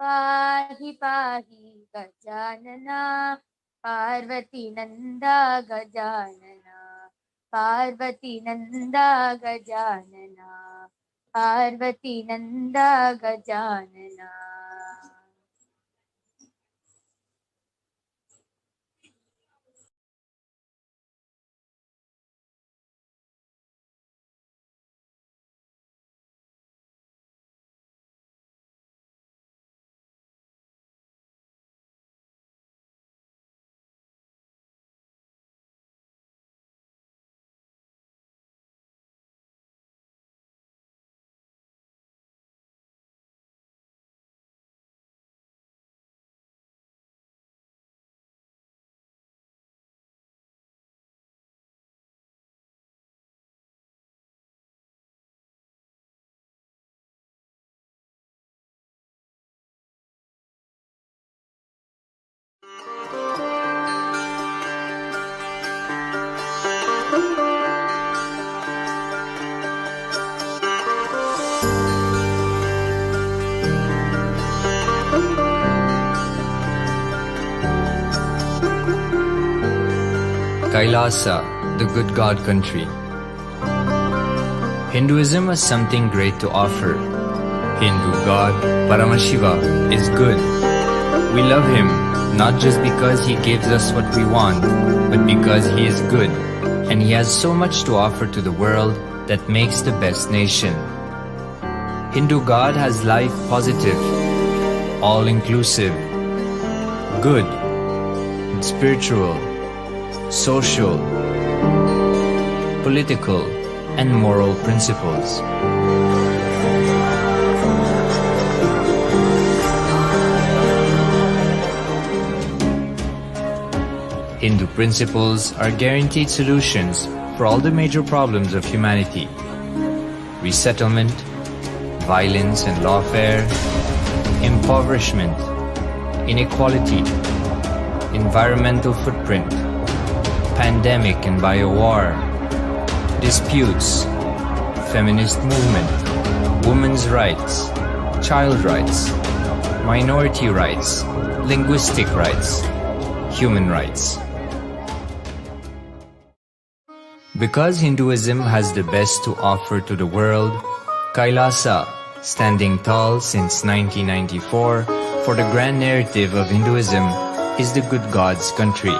[SPEAKER 2] पाहि पाहि Gajanana Parvati Nanda Gajanana Parvati Nanda Gajanana Parvati Nanda Gajanana.
[SPEAKER 6] KAILASA, the good God country. Hinduism has something great to offer. Hindu God, Paramashiva, is good. We love him, not just because he gives us what we want, but because he is good, and he has so much to offer to the world that makes the best nation. Hindu God has life positive, all-inclusive, good, spiritual, social, political, and moral principles. Hindu principles are guaranteed solutions for all the major problems of humanity: resettlement, violence and lawfare, impoverishment, inequality, environmental footprint, pandemic and biowar, disputes, feminist movement, women's rights, child rights, minority rights, linguistic rights, human rights. Because Hinduism has the best to offer to the world, KAILASA, standing tall since 1994 for the grand narrative of Hinduism, is the good God's country.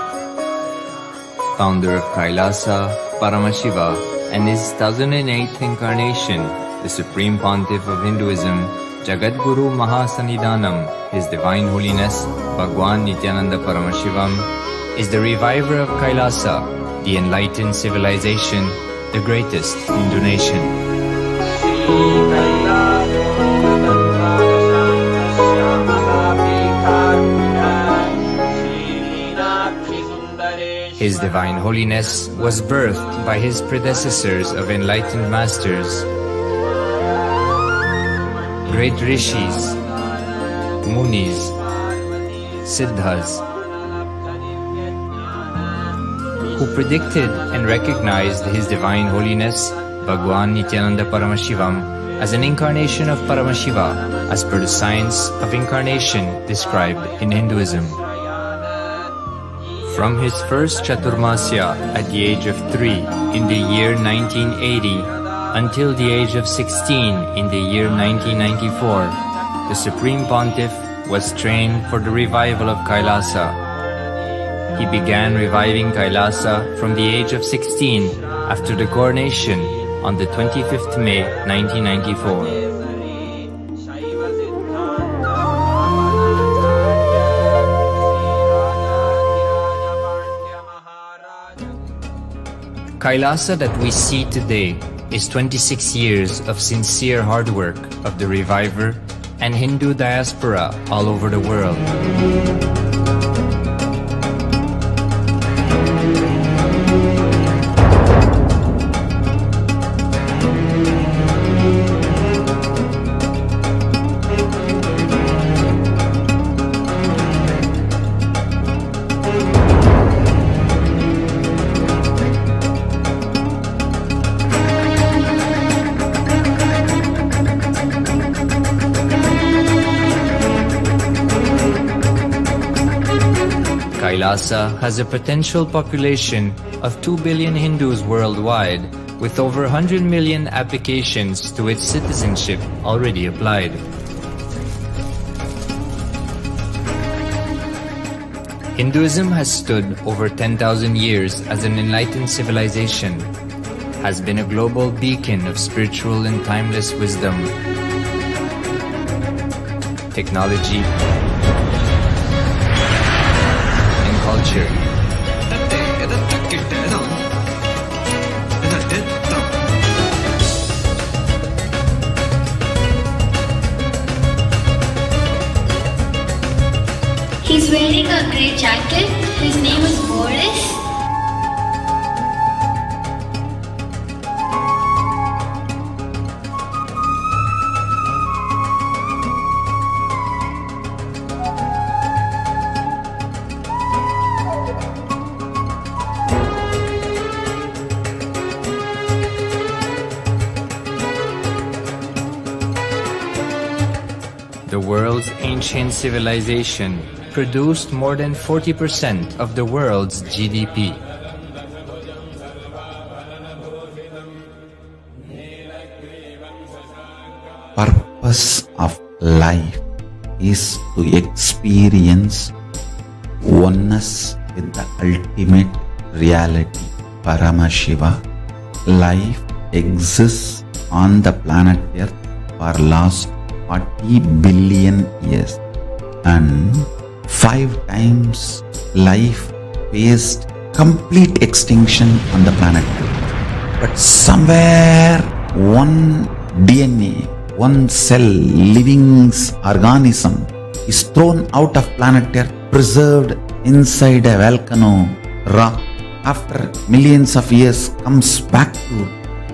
[SPEAKER 6] Founder of KAILASA, Paramashiva, and his 1008th incarnation, the Supreme Pontiff of Hinduism, Jagatguru Mahasannidhanam, His Divine Holiness, Bhagavan Nithyananda Paramashivam, is the reviver of KAILASA, the enlightened civilization, the greatest Hindu nation. His Divine Holiness was birthed by his predecessors of enlightened masters, great rishis, munis, siddhas, who predicted and recognized His Divine Holiness, Bhagavan Nithyananda Paramashivam, as an incarnation of Paramashiva, as per the science of incarnation described in Hinduism. From his first Chaturmasya at the age of 3 in the year 1980 until the age of 16 in the year 1994, the Supreme Pontiff was trained for the revival of KAILASA. He began reviving KAILASA from the age of 16 after the coronation on the 25th May 1994. KAILASA that we see today is 26 years of sincere hard work of the reviver and Hindu diaspora all over the world. KAILASA has a potential population of 2 billion Hindus worldwide, with over 100 million applications to its citizenship already applied. Hinduism has stood over 10,000 years as an enlightened civilization, has been a global beacon of spiritual and timeless wisdom, technology, culture.
[SPEAKER 7] He's wearing a grey jacket. His name is Boris.
[SPEAKER 6] The world's ancient civilization produced more than 40% of the world's GDP.
[SPEAKER 8] purpose of life is to experience oneness with the ultimate reality, Paramashiva. Life exists on the planet Earth for last 40 billion years, and 5 times life faced complete extinction on the planet Earth. But somewhere one DNA, one cell, living organism is thrown out of planet Earth, preserved inside a volcano rock. After millions of years comes back to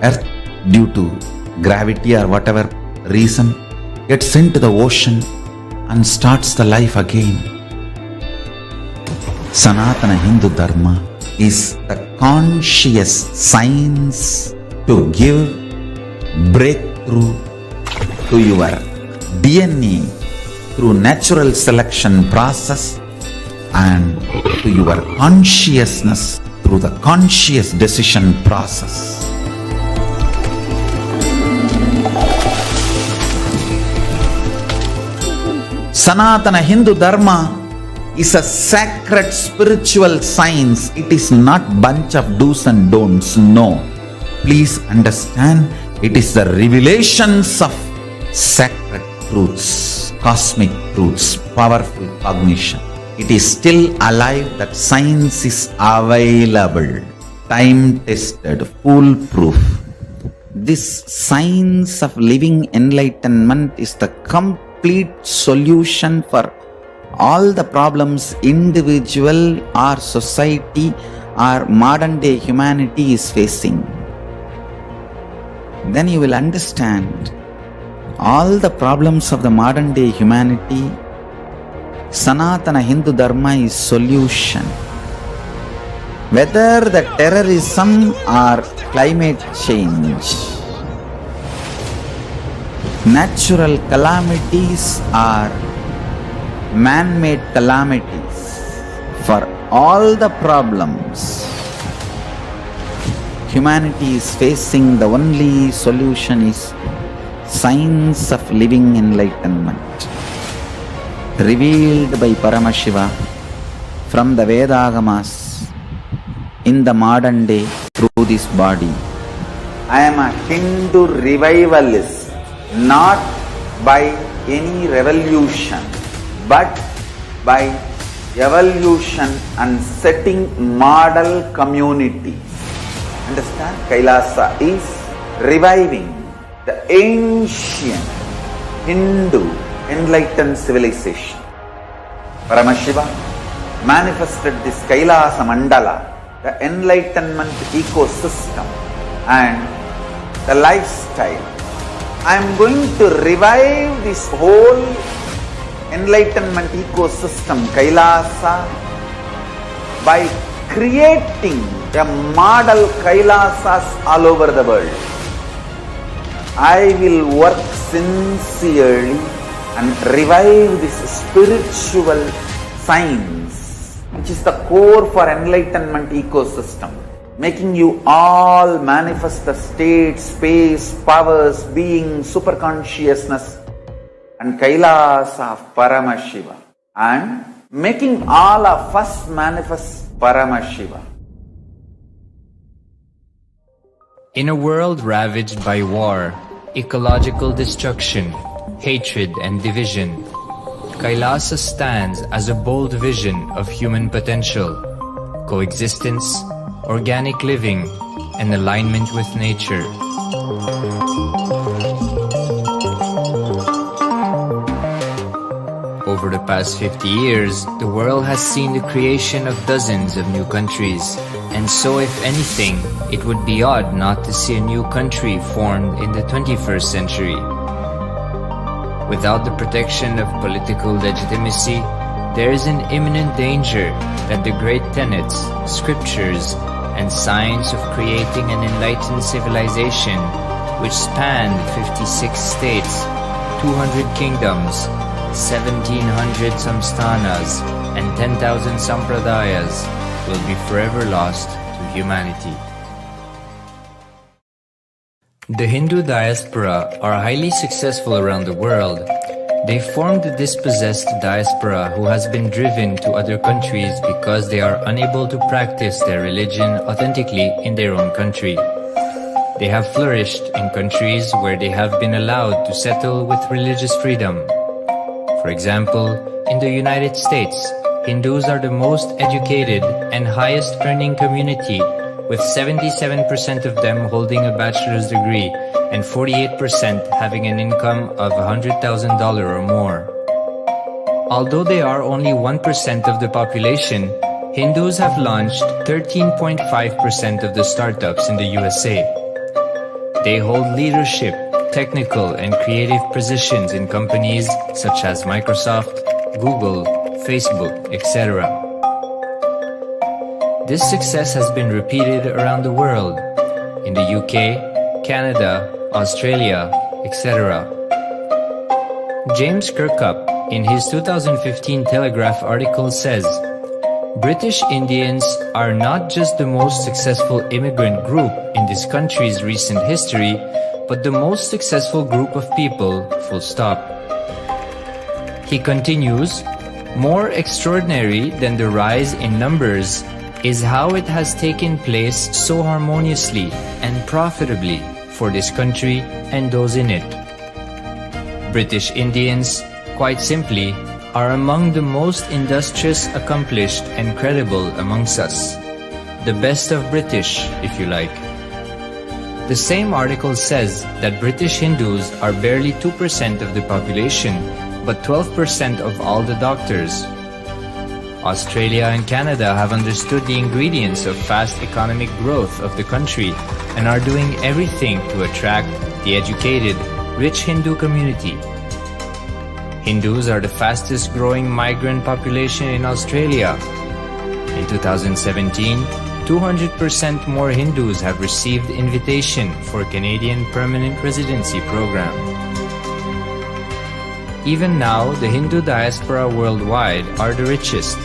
[SPEAKER 8] Earth due to gravity or whatever reason, gets into the ocean and starts the life again. Sanatana Hindu Dharma is the conscious science to give breakthrough to your DNA through natural selection process and to your consciousness through the conscious decision process. Sanatana Hindu Dharma is a sacred spiritual science. It is not bunch of do's and don'ts. No. Please understand, it is the revelations of sacred truths, cosmic truths, powerful cognition. It is still alive, that science is available, time-tested, foolproof. This science of living enlightenment is the complete solution for all the problems individual or society or modern day humanity is facing. Then you will understand all the problems of the modern day humanity. Sanatana Hindu Dharma is solution. Whether the terrorism or climate change, natural calamities or man-made calamities, for all the problems humanity is facing, the only solution is science of living enlightenment, revealed by Paramashiva from the Vedagamas in the modern day through this body. I am a Hindu revivalist, not by any revolution, but by evolution and setting model communities. Understand? KAILASA is reviving the ancient Hindu enlightened civilization. Paramashiva manifested this KAILASA mandala, the enlightenment ecosystem and the lifestyle. I am going to revive this whole enlightenment ecosystem, KAILASA, by creating a model KAILASAs all over the world. I will work sincerely and revive this spiritual science, which is the core for enlightenment ecosystem, making you all manifest the state, space, powers, being, superconsciousness and KAILASA of Paramashiva, and making all of us manifest Paramashiva.
[SPEAKER 6] In a world ravaged by war, ecological destruction, hatred and division, KAILASA stands as a bold vision of human potential, coexistence, organic living, and alignment with nature. Over the past 50 years, the world has seen the creation of dozens of new countries, and so if anything, it would be odd not to see a new country formed in the 21st century. Without the protection of political legitimacy, there is an imminent danger that the great tenets, scriptures, and science of creating an enlightened civilization, which spanned 56 states, 200 kingdoms, 1700 samsthanas, and 10,000 sampradayas, will be forever lost to humanity. The Hindu diaspora are highly successful around the world. They formed the dispossessed diaspora who has been driven to other countries because they are unable to practice their religion authentically in their own country. They have flourished in countries where they have been allowed to settle with religious freedom. For example, in the United States, Hindus are the most educated and highest earning community, with 77% of them holding a bachelor's degree and 48% having an income of $100,000 or more. Although they are only 1% of the population, Hindus have launched 13.5% of the startups in the USA. They hold leadership, technical and creative positions in companies such as Microsoft, Google, Facebook, etc. This success has been repeated around the world, in the UK, Canada, Australia, etc. James Kirkup, in his 2015 Telegraph article says, British Indians are not just the most successful immigrant group in this country's recent history, but the most successful group of people, full stop. He continues, more extraordinary than the rise in numbers is how it has taken place so harmoniously and profitably for this country and those in it. British Indians, quite simply, are among the most industrious, accomplished and credible amongst us. The best of British, if you like. The same article says that British Hindus are barely 2% of the population, but 12% of all the doctors. Australia and Canada have understood the ingredients of fast economic growth of the country and are doing everything to attract the educated, rich Hindu community. Hindus are the fastest growing migrant population in Australia. In 2017, 200% more Hindus have received invitation for Canadian Permanent Residency Program. Even now, the Hindu diaspora worldwide are the richest.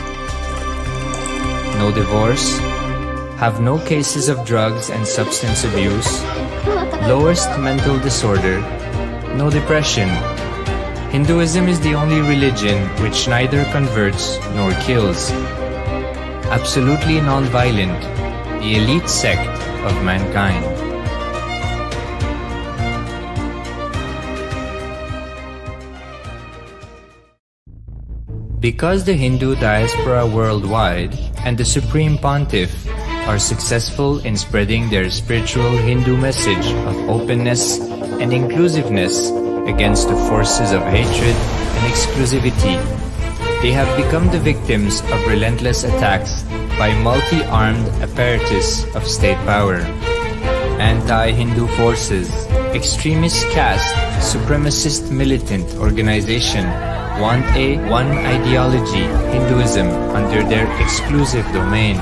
[SPEAKER 6] No divorce, have no cases of drugs and substance abuse, lowest mental disorder, no depression. Hinduism is the only religion which neither converts nor kills. Absolutely non-violent, the elite sect of mankind. Because the Hindu diaspora worldwide and the Supreme Pontiff are successful in spreading their spiritual Hindu message of openness and inclusiveness against the forces of hatred and exclusivity, they have become the victims of relentless attacks by multi-armed apparatus of state power. Anti-Hindu forces, extremist caste, supremacist militant organization want a one ideology, Hinduism, under their exclusive domain.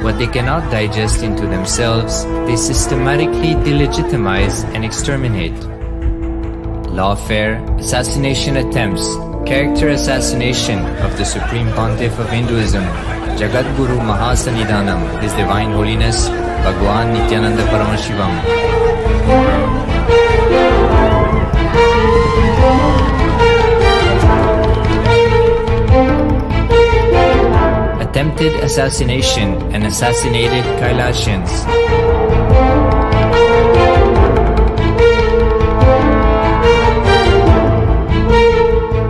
[SPEAKER 6] What they cannot digest into themselves, they systematically delegitimize and exterminate. Lawfare, assassination attempts, character assassination of the Supreme Pontiff of Hinduism, Jagatguru Mahasannidhanam, His Divine Holiness, Bhagavan Nithyananda Paramashivam. Attempted assassination and assassinated Kailasians.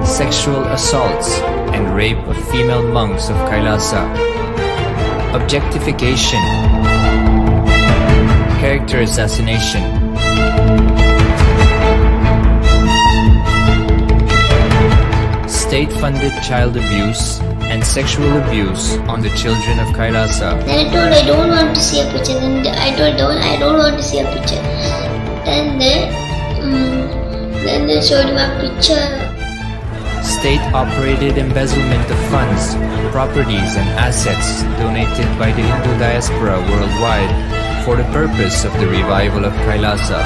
[SPEAKER 6] Sexual assaults and rape of female monks of Kailasa. Objectification. Character assassination. State-funded child abuse and sexual abuse on the children of Kailasa.
[SPEAKER 7] Then I told I don't want to see a picture. Then I don't want to see a picture. Then they showed me a picture.
[SPEAKER 6] State-operated embezzlement of funds, properties and assets donated by the Hindu diaspora worldwide for the purpose of the revival of Kailasa.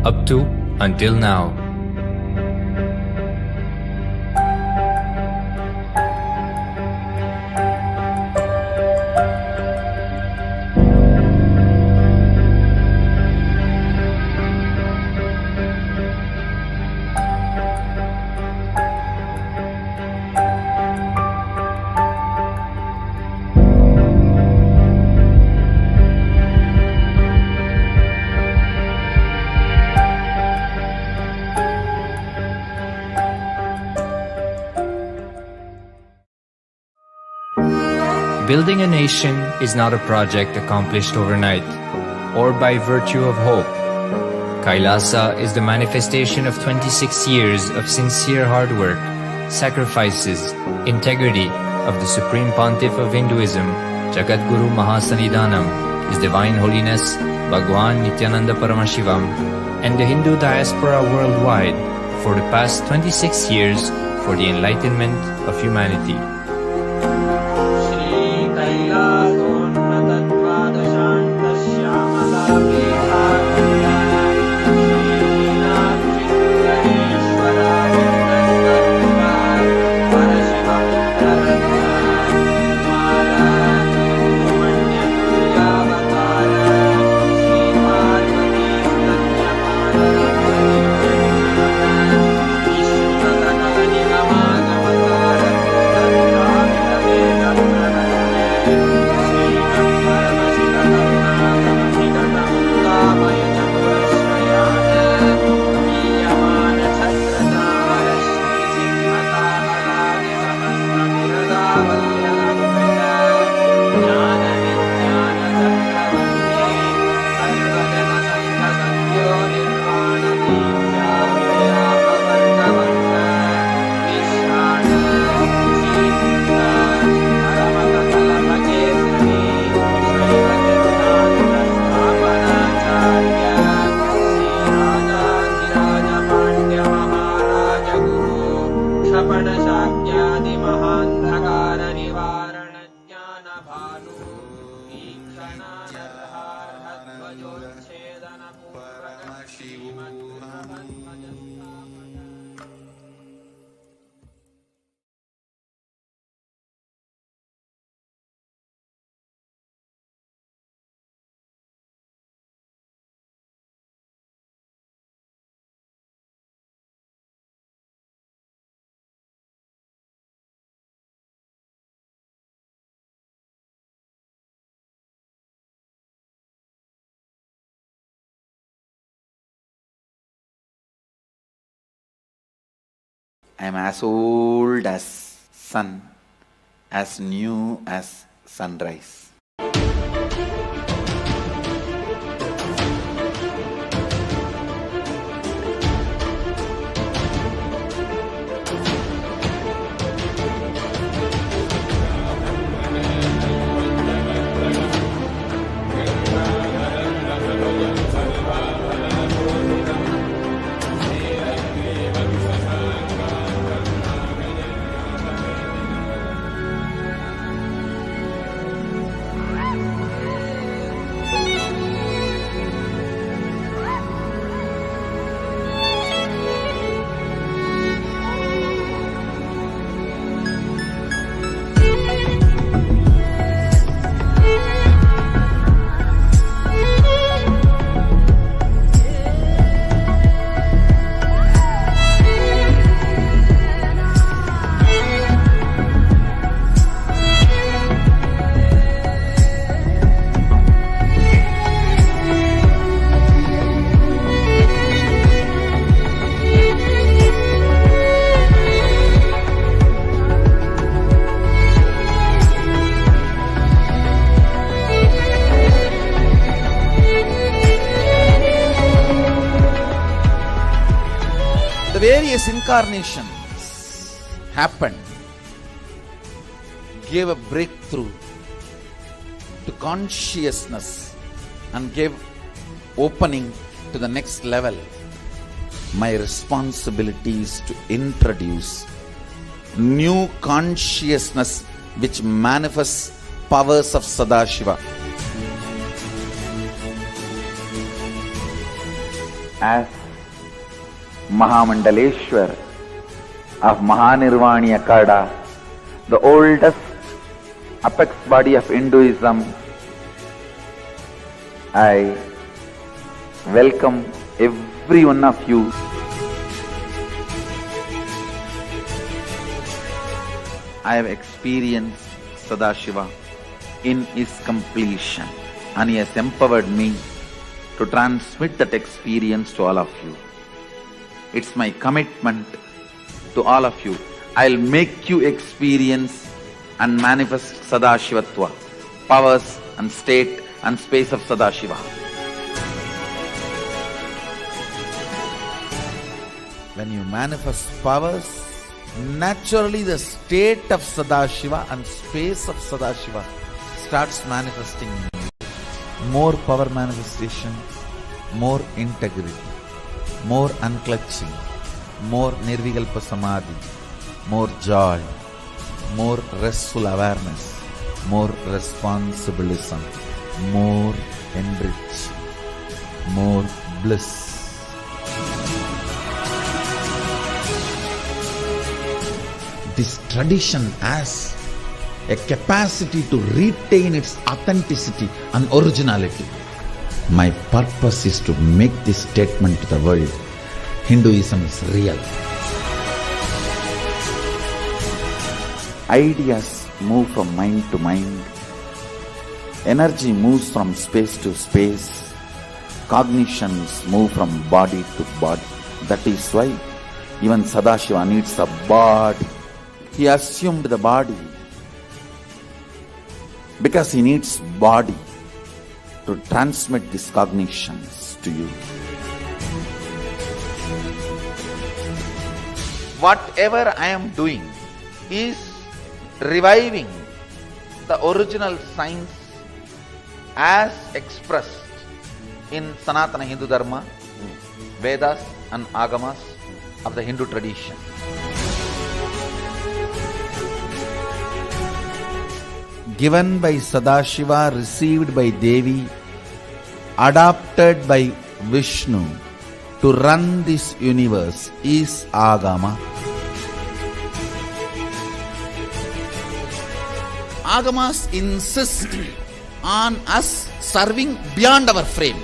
[SPEAKER 6] up to until now. Building a nation is not a project accomplished overnight or by virtue of hope. KAILASA is the manifestation of 26 years of sincere hard work, sacrifices, integrity of the Supreme Pontiff of Hinduism, Jagatguru Mahasannidhanam, His Divine Holiness, Bhagavan Nithyananda Paramashivam, and the Hindu diaspora worldwide for the past 26 years for the enlightenment of humanity.
[SPEAKER 8] I am as old as sun, as new as sunrise. The various incarnations happened, gave a breakthrough to consciousness and gave opening to the next level. My responsibility is to introduce new consciousness which manifests powers of Sadashiva. As Mahamandaleshwar of Mahanirvani Akada, the oldest apex body of Hinduism, I welcome every one of you. I have experienced Sadashiva in his completion, and he has empowered me to transmit that experience to all of you. It's my commitment to all of you. I'll make you experience and manifest Sadashivatva, powers and state and space of Sadashiva. When you manifest powers, naturally the state of Sadashiva and space of Sadashiva starts manifesting. More power manifestation, more integrity, more unclutching, more nirvikalpa samadhi, more joy, more restful awareness, more responsibilism, more enriching, more bliss. This tradition has a capacity to retain its authenticity and originality. My purpose is to make this statement to the world: Hinduism is real. Ideas move from mind to mind. Energy moves from space to space. Cognitions move from body to body. That is why even Sadashiva needs a body. He assumed the body because he needs body to transmit these cognitions to you. Whatever I am doing is reviving the original science as expressed in Sanatana Hindu Dharma, Vedas and Agamas of the Hindu tradition. Given by Sadashiva, received by Devi, adopted by Vishnu to run this universe is Agama. Agamas insist on us serving beyond our frame.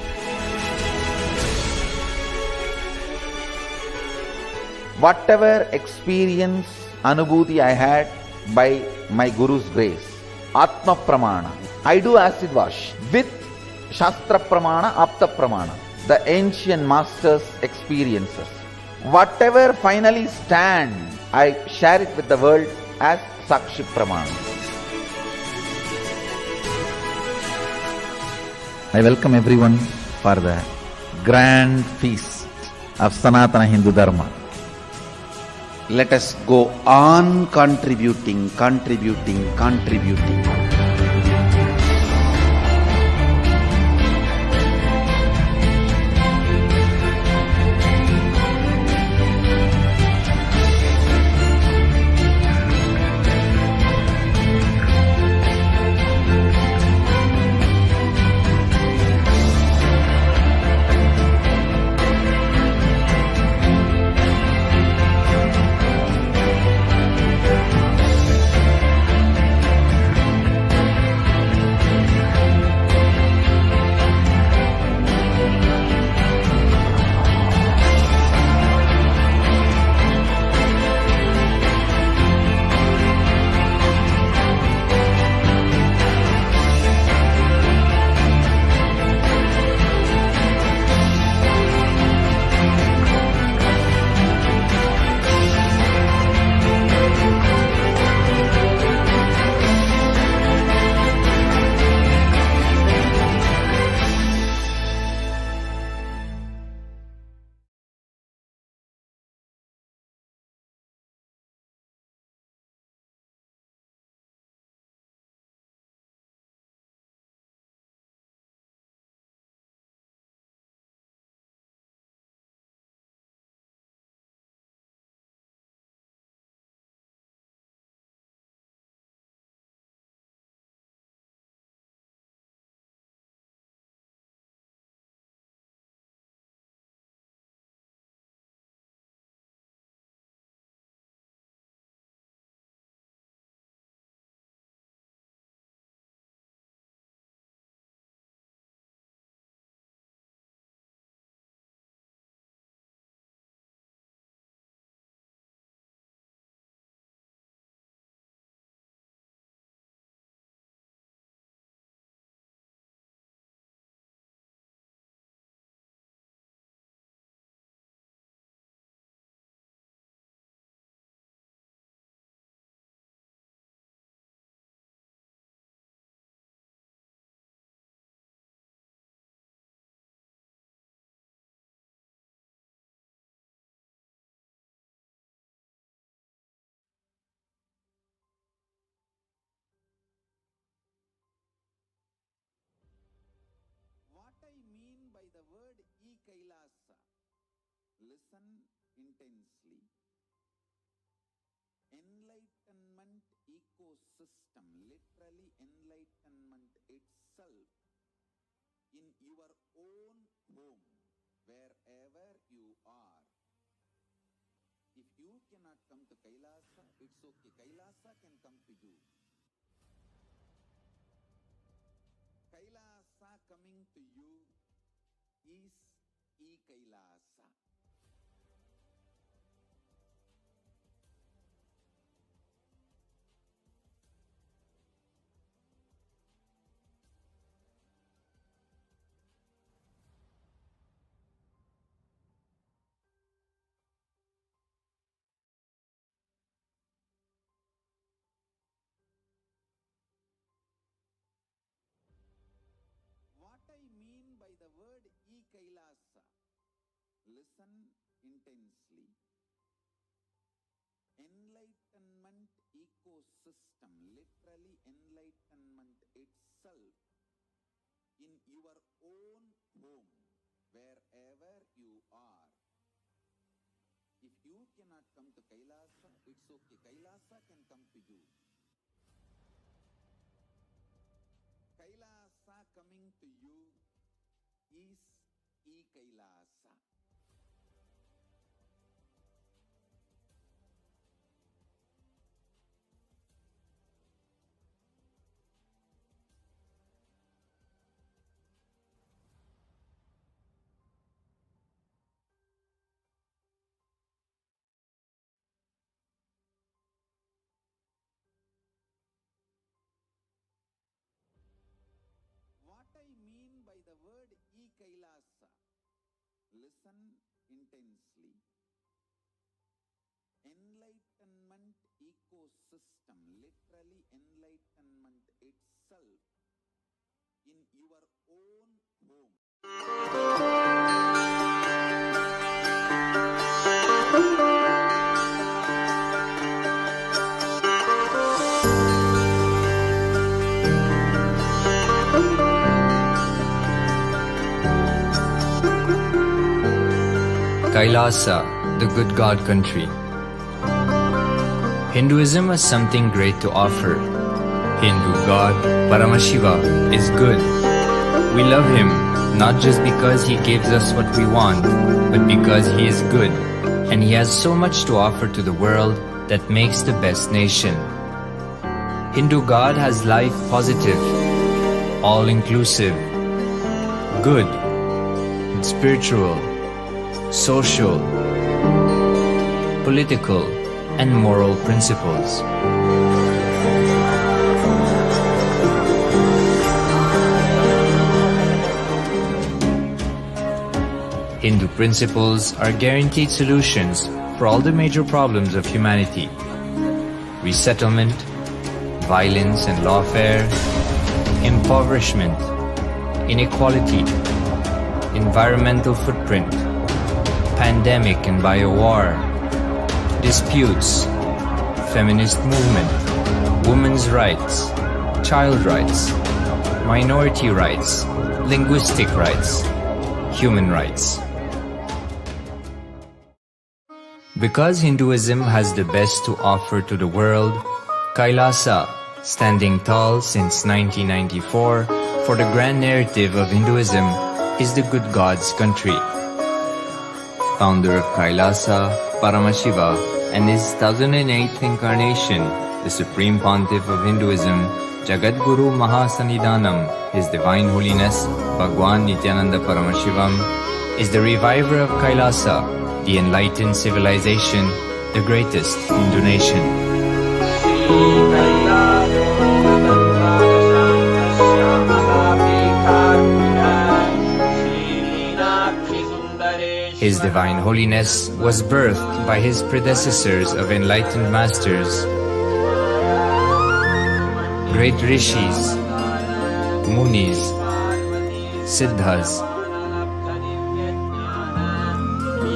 [SPEAKER 8] Whatever experience, anubhuti I had by my Guru's grace, Atma Pramana, I do acid wash with Shastra Pramana, Apta Pramana, the ancient masters' experiences. Whatever finally stand, I share it with the world as Sakshi Pramana. I welcome everyone for the grand feast of Sanatana Hindu Dharma. Let us go on contributing. KAILASA. Listen intensely. Enlightenment ecosystem, literally enlightenment itself, in your own home, wherever you are. If you cannot come to KAILASA, it's okay. KAILASA can come to you. KAILASA coming to you is KAILASA. What I mean by the word KAILASA, listen intensely. Enlightenment ecosystem, literally enlightenment itself, in your own home, wherever you are. If you cannot come to KAILASA, it's okay. KAILASA can come to you. KAILASA coming to you is KAILASA. What I mean by the word KAILASA, listen intensely. Enlightenment ecosystem, literally enlightenment itself, in your own home.
[SPEAKER 6] KAILASA, the good God country. Hinduism has something great to offer. Hindu God, Paramashiva, is good. We love him, not just because he gives us what we want, but because he is good, and he has so much to offer to the world that makes the best nation. Hindu God has life positive, all-inclusive, good, spiritual, social, political, and moral principles. Hindu principles are guaranteed solutions for all the major problems of humanity: resettlement, violence and lawfare, impoverishment, inequality, environmental footprint, pandemic and biowar, disputes, feminist movement, women's rights, child rights, minority rights, linguistic rights, human rights. Because Hinduism has the best to offer to the world, KAILASA, standing tall since 1994 for the grand narrative of Hinduism, is the good God's country. Founder of KAILASA, Paramashiva, and his 1008th incarnation, the Supreme Pontiff of Hinduism, Jagatguru Mahasannidhanam, His Divine Holiness, Bhagavan Nithyananda Paramashivam, is the reviver of KAILASA, the enlightened civilization, the greatest Hindu nation. His Divine Holiness was birthed by his predecessors of enlightened masters, great rishis, munis, siddhas,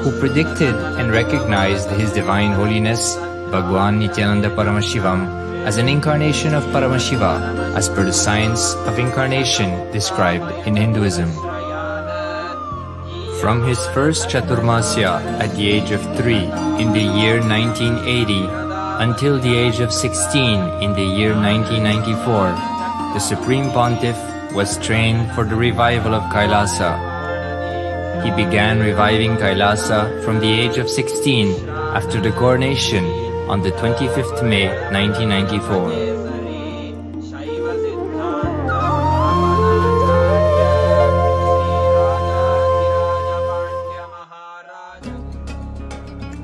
[SPEAKER 6] who predicted and recognized His Divine Holiness, Bhagavan Nithyananda Paramashivam, as an incarnation of Paramashiva, as per the science of incarnation described in Hinduism. From his first Chaturmasya at the age of 3 in the year 1980 until the age of 16 in the year 1994, the Supreme Pontiff was trained for the revival of KAILASA. He began reviving KAILASA from the age of 16 after the coronation on the 25th May 1994.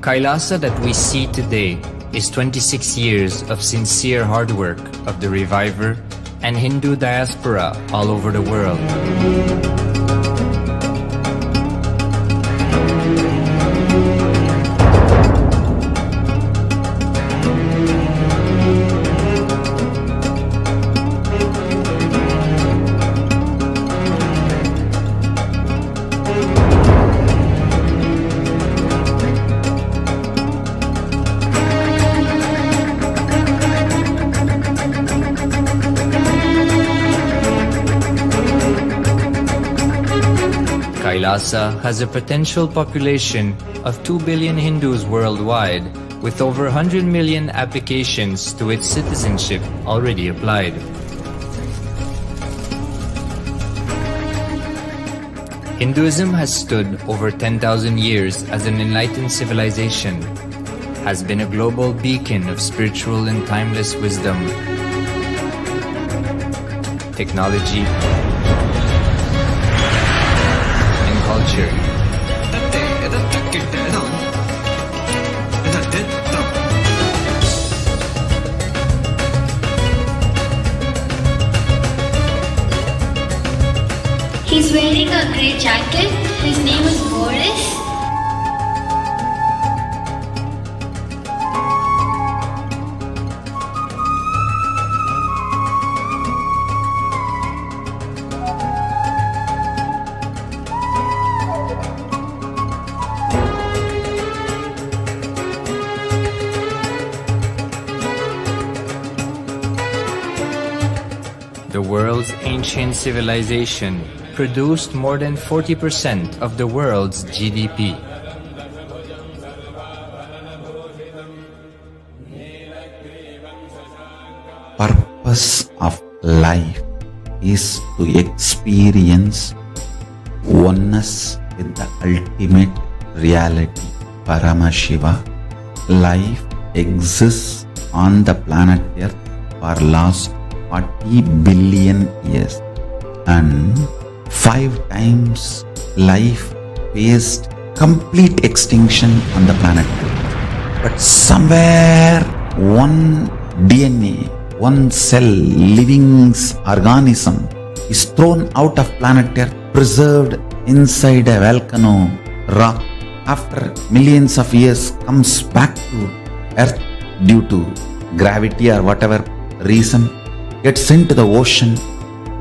[SPEAKER 6] KAILASA that we see today is 26 years of sincere hard work of the reviver and Hindu diaspora all over the world. KAILASA has a potential population of 2 billion Hindus worldwide, with over 100 million applications to its citizenship already applied. Hinduism has stood over 10,000 years as an enlightened civilization, has been a global beacon of spiritual and timeless wisdom, technology, culture.
[SPEAKER 7] He's wearing a grey jacket. His name is Boris.
[SPEAKER 6] The world's ancient civilization produced more than 40% of the world's GDP.
[SPEAKER 8] Purpose of life is to experience oneness with the ultimate reality, Paramashiva. Life exists on the planet Earth for last 40 billion years, and 5 times life faced complete extinction on the planet Earth. But somewhere one DNA, one cell, living organism is thrown out of planet Earth, preserved inside a volcano rock. After millions of years comes back to Earth due to gravity or whatever reason, gets into the ocean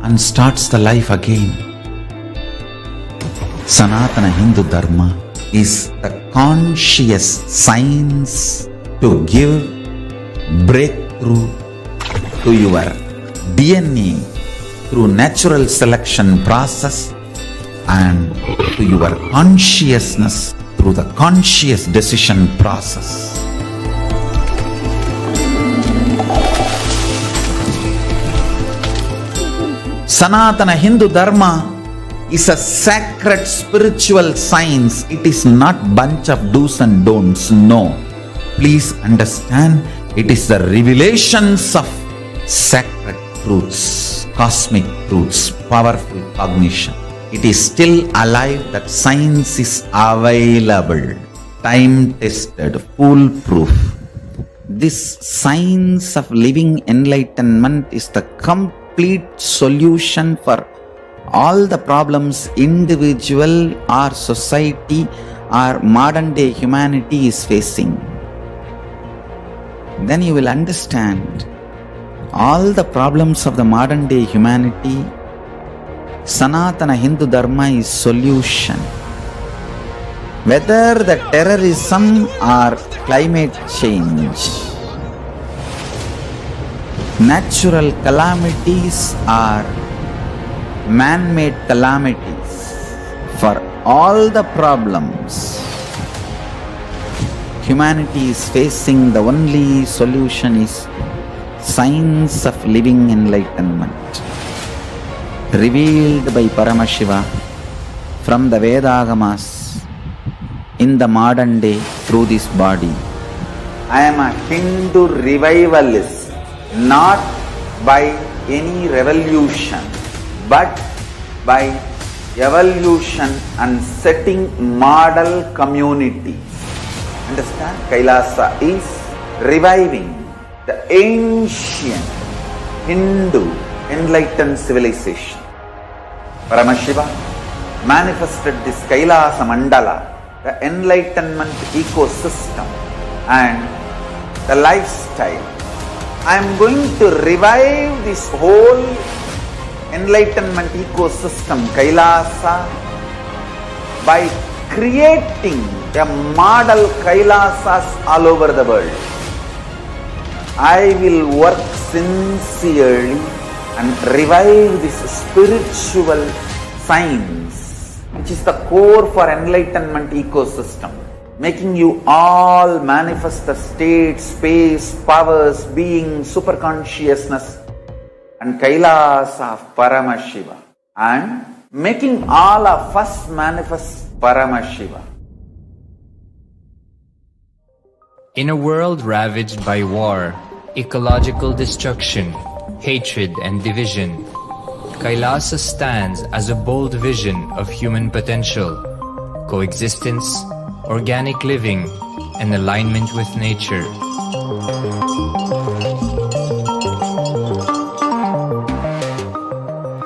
[SPEAKER 8] and starts the life again. Sanatana Hindu Dharma is the conscious science to give breakthrough to your DNA through natural selection process and to your consciousness through the conscious decision process. Sanatana Hindu Dharma is a sacred spiritual science. It is not bunch of do's and don'ts. No. Please understand, it is the revelations of sacred truths, cosmic truths, powerful cognition. It is still alive. That science is available, time-tested, foolproof. This science of living enlightenment is the complete solution for all the problems individual or society or modern day humanity is facing. Then you will understand all the problems of the modern day humanity. Sanatana Hindu Dharma is solution. Whether the terrorism or climate change, natural calamities or man-made calamities, for all the problems humanity is facing, the only solution is science of living enlightenment, revealed by Paramashiva from the Vedagamas in the modern day through this body. I am a Hindu revivalist, not by any revolution, but by evolution and setting model communities. Understand? Kailasa is reviving the ancient Hindu enlightened civilization. Paramashiva manifested this Kailasa Mandala, the enlightenment ecosystem and the lifestyle. I am going to revive this whole enlightenment ecosystem, Kailasa, by creating a model Kailasas all over the world. I will work sincerely and revive this spiritual science, which is the core for enlightenment ecosystem, making you all manifest the state, space, powers, being, superconsciousness and Kailasa of Paramashiva, and making all of us manifest Paramashiva.
[SPEAKER 6] In a world ravaged by war, ecological destruction, hatred and division, Kailasa stands as a bold vision of human potential, coexistence, organic living, and alignment with nature.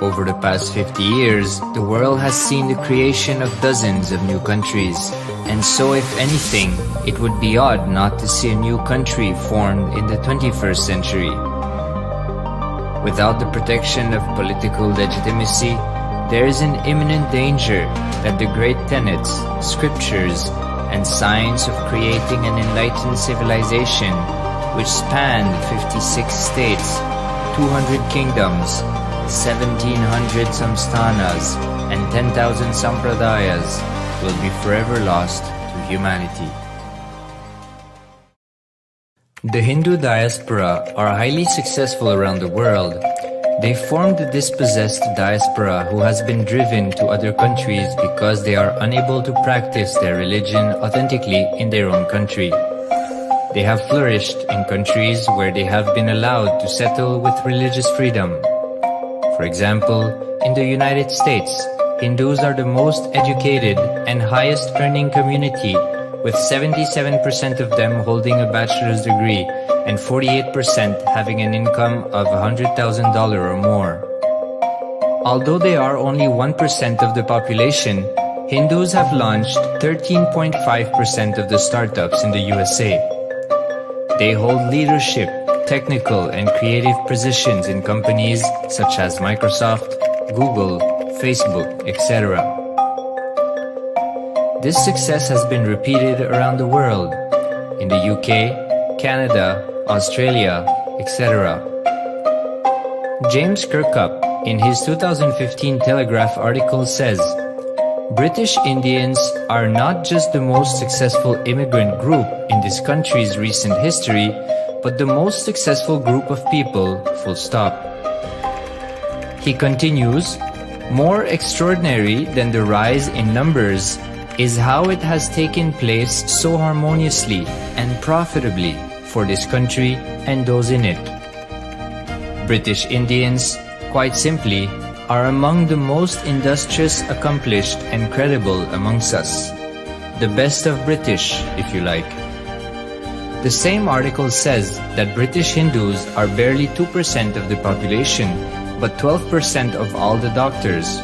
[SPEAKER 6] Over the past 50 years, the world has seen the creation of dozens of new countries, and so if anything, it would be odd not to see a new country formed in the 21st century. Without the protection of political legitimacy, there is an imminent danger that the great tenets, scriptures, and science of creating an enlightened civilization, which spanned 56 states, 200 kingdoms, 1700 samsthanas, and 10,000 sampradayas, will be forever lost to humanity. The Hindu diaspora are highly successful around the world. They formed the dispossessed diaspora who has been driven to other countries because they are unable to practice their religion authentically in their own country. They have flourished in countries where they have been allowed to settle with religious freedom. For example, in the United States, Hindus are the most educated and highest earning community, with 77% of them holding a bachelor's degree and 48% having an income of $100,000 or more. Although they are only 1% of the population, Hindus have launched 13.5% of the startups in the USA. They hold leadership, technical and creative positions in companies such as Microsoft, Google, Facebook, etc. This success has been repeated around the world, in the UK, Canada, Australia, etc. James Kirkup, in his 2015 Telegraph article says, British Indians are not just the most successful immigrant group in this country's recent history, but the most successful group of people, full stop. He continues, more extraordinary than the rise in numbers is how it has taken place so harmoniously and profitably for this country and those in it. British Indians, quite simply, are among the most industrious, accomplished and credible amongst us. The best of British, if you like. The same article says that British Hindus are barely 2% of the population, but 12% of all the doctors.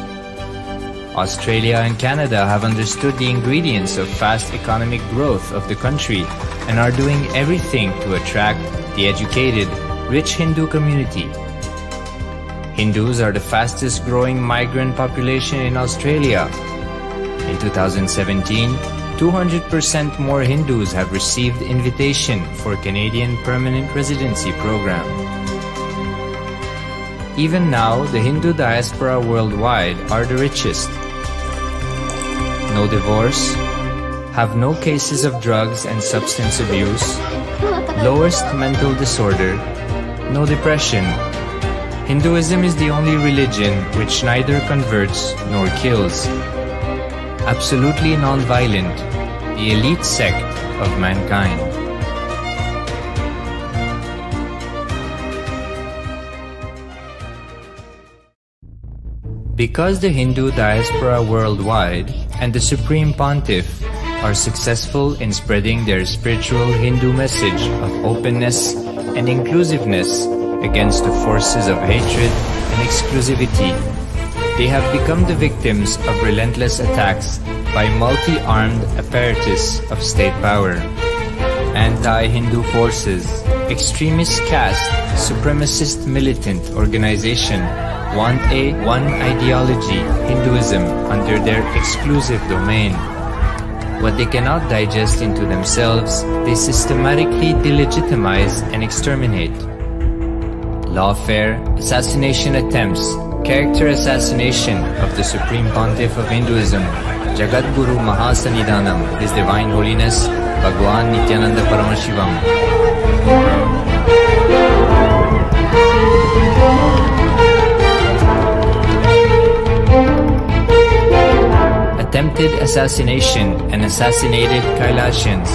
[SPEAKER 6] Australia and Canada have understood the ingredients of fast economic growth of the country and are doing everything to attract the educated, rich Hindu community. Hindus are the fastest growing migrant population in Australia. In 2017, 200% more Hindus have received invitation for Canadian Permanent Residency Program. Even now, the Hindu diaspora worldwide are the richest. no divorce, have no cases of drugs and substance abuse, lowest mental disorder, no depression. Hinduism is the only religion which neither converts nor kills. Absolutely non-violent, the elite sect of mankind. Because the Hindu diaspora worldwide and the Supreme Pontiff are successful in spreading their spiritual Hindu message of openness and inclusiveness against the forces of hatred and exclusivity, they have become the victims of relentless attacks by multi-armed apparatus of state power. Anti-Hindu forces, extremist caste, supremacist militant organization want a one ideology, Hinduism, under their exclusive domain. What they cannot digest into themselves, they systematically delegitimize and exterminate. Lawfare, assassination attempts, character assassination of the Supreme Pontiff of Hinduism, Jagatguru Mahasannidhanam, His Divine Holiness, Bhagavan Nithyananda Paramashivam. Attempted assassination and assassinated Kailasians.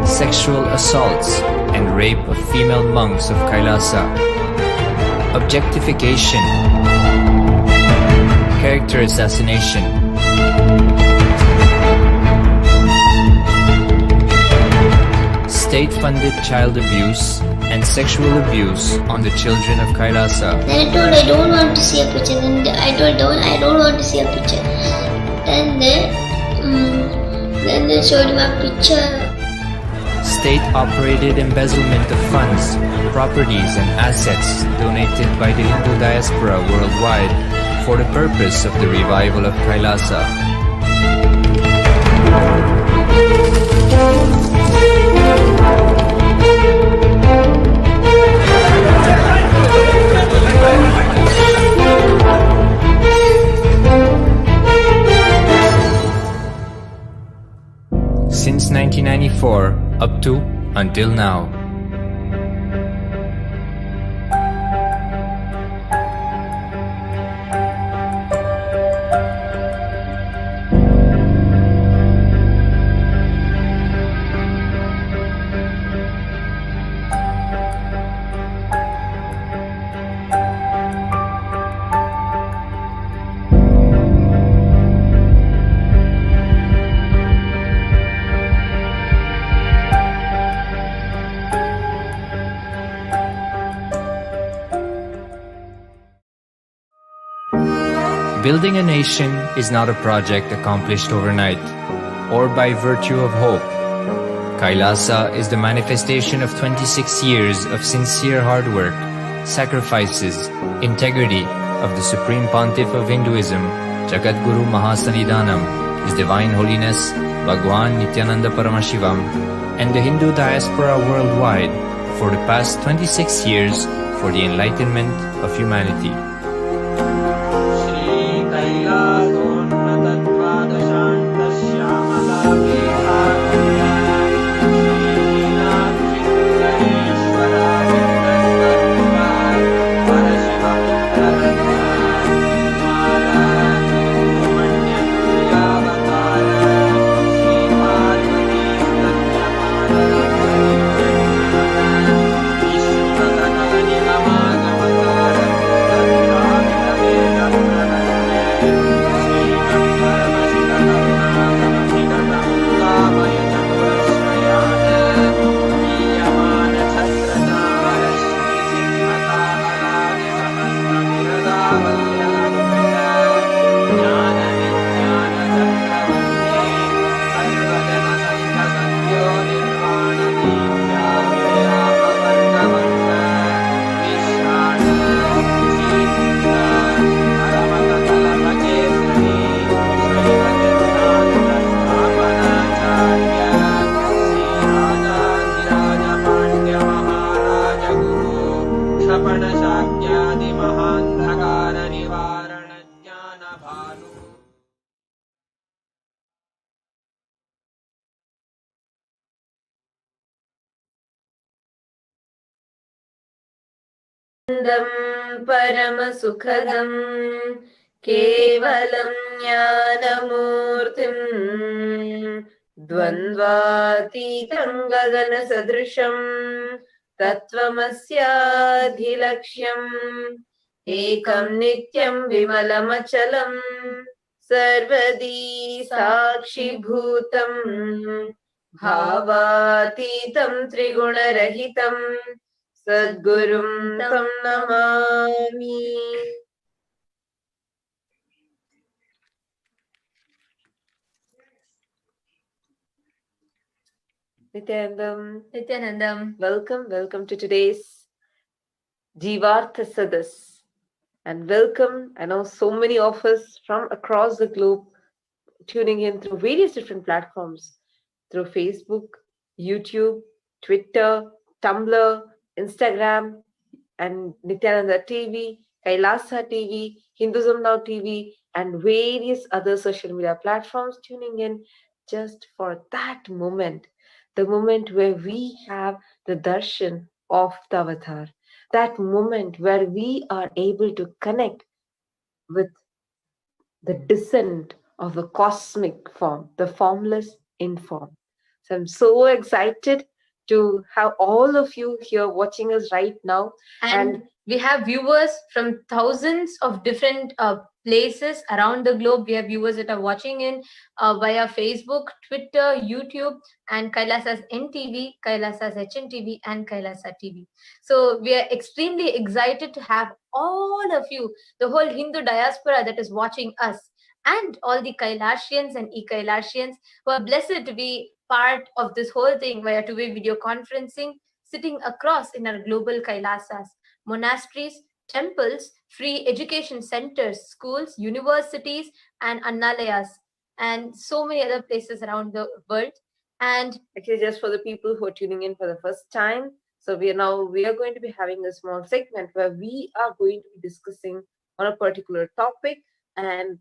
[SPEAKER 6] Sexual assaults and rape of female monks of KAILASA. Objectification. Character assassination. State-funded child abuse and sexual abuse on the children of KAILASA.
[SPEAKER 7] Then I told I don't want to see a picture. Then I told I don't want to see a picture. Then they showed me a picture.
[SPEAKER 6] State-operated embezzlement of funds, properties and assets donated by the Hindu diaspora worldwide for the purpose of the revival of KAILASA. Since 1994, up to until now. Building a nation is not a project accomplished overnight or by virtue of hope. KAILASA is the manifestation of 26 years of sincere hard work, sacrifices, integrity of the Supreme Pontiff of Hinduism, Jagatguru Mahasannidhanam, His Divine Holiness, Bhagavan Nithyananda Paramashivam, and the Hindu diaspora worldwide for the past 26 years for the enlightenment of humanity.
[SPEAKER 9] परमसुखदं केवलं ज्ञानमूर्तिं द्वन्द्वातीतं गगनसदृशं तत्त्वमस्याधिलक्ष्यम् एकं नित्यं विमलमचलं सर्वदी साक्षिभूतं भावातीतं त्रिगुणरहितं सद्गुरुं तं Namami. Nithyanandam, welcome to today's Jivartha Sadas. And welcome, I know so many of us from across the globe tuning in through various different platforms, through Facebook, YouTube, Twitter, Tumblr, Instagram, and Nithyananda TV, KAILASA TV, Hinduism Now TV, and various other social media platforms, tuning in just for that moment, the moment where we have the darshan of the avatar, that moment where we are able to connect with the descent of the cosmic form, the formless in form. So I'm so excited to have all of you here watching us right now. And we have viewers from thousands of different places around the globe. We have viewers that are watching in via Facebook, Twitter, YouTube, and KAILASA's NTV, KAILASA's HNTV, and KAILASA TV. So we are extremely excited to have all of you, the whole Hindu diaspora that is watching us, and all the Kailasians and e-Kailasians who are blessed to be part of this whole thing via two-way video conferencing, sitting across in our global Kailasas, monasteries, temples, free education centers, schools, universities, and annalayas, and so many other places around the world. And actually, just for the people who are tuning in for the first time, so we are going to be having a small segment where we are going to be discussing on a particular topic, and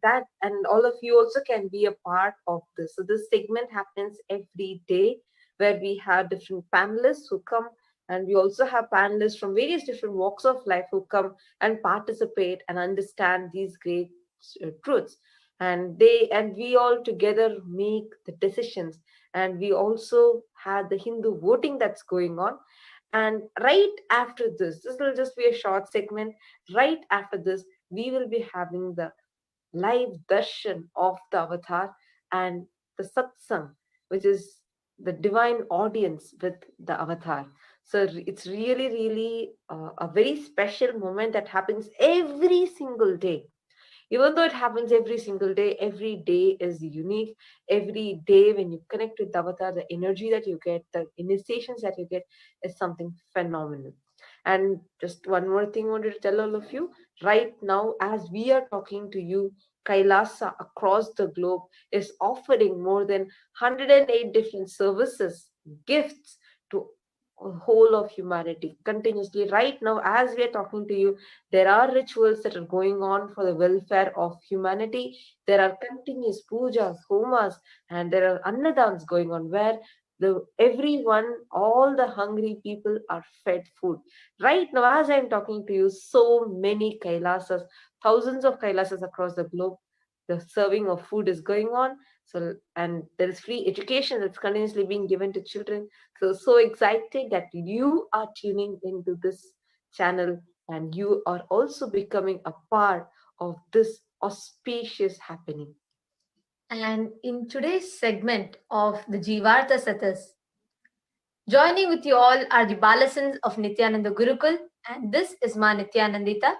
[SPEAKER 9] all of you also can be a part of this. So this segment happens every day where we have different panelists who come, and we also have panelists from various different walks of life who come and participate and understand these great truths. And we all together make the decisions. And we also have the Hindu voting that's going on. And right after this will just be a short segment. Right after this, we will be having the live darshan of the avatar and the satsangh, which is the divine audience with the avatar. So it's really a very special moment that happens every single day. Even though it happens every single day is unique. Every day when you connect with the avatar, the energy that you get, the initiations that you get is something phenomenal. And just one more thing I wanted to tell all of you. Right now, as we are talking to you, KAILASA across the globe is offering more than 108 different services, gifts to a whole of humanity continuously. Right now, as we are talking to you, there are rituals that are going on for the welfare of humanity. There are continuous pujas, homas, and there are annadans going on where everyone, all the hungry people are fed food. Right now, as I'm talking to you, so many Kailasas, thousands of Kailasas across the globe, the serving of food is going on. So, and there is free education that's continuously being given to children. So excited that you are tuning into this channel and you are also becoming a part of this auspicious happening. And in today's segment of the Jivartha Satas, joining with you all are the Balasans of Nithyananda Gurukul, and this is Ma Nithyanandita.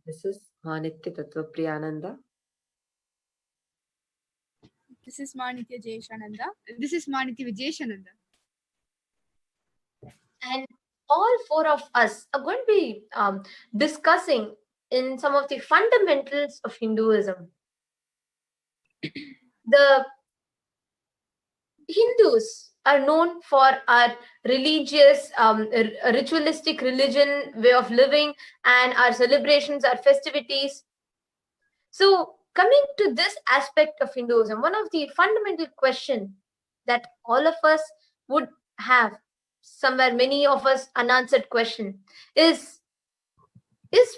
[SPEAKER 9] This is Ma Nithya Priyananda.
[SPEAKER 10] This is Manitya Jayeshananda. This is Manitya Vijayeshananda.
[SPEAKER 9] And all four of us are going to be discussing in some of the fundamentals of Hinduism. The Hindus are known for our religious, ritualistic religion, way of living, and our celebrations, our festivities. So coming to this aspect of Hinduism, one of the fundamental questions that all of us would have, somewhere many of us unanswered question, is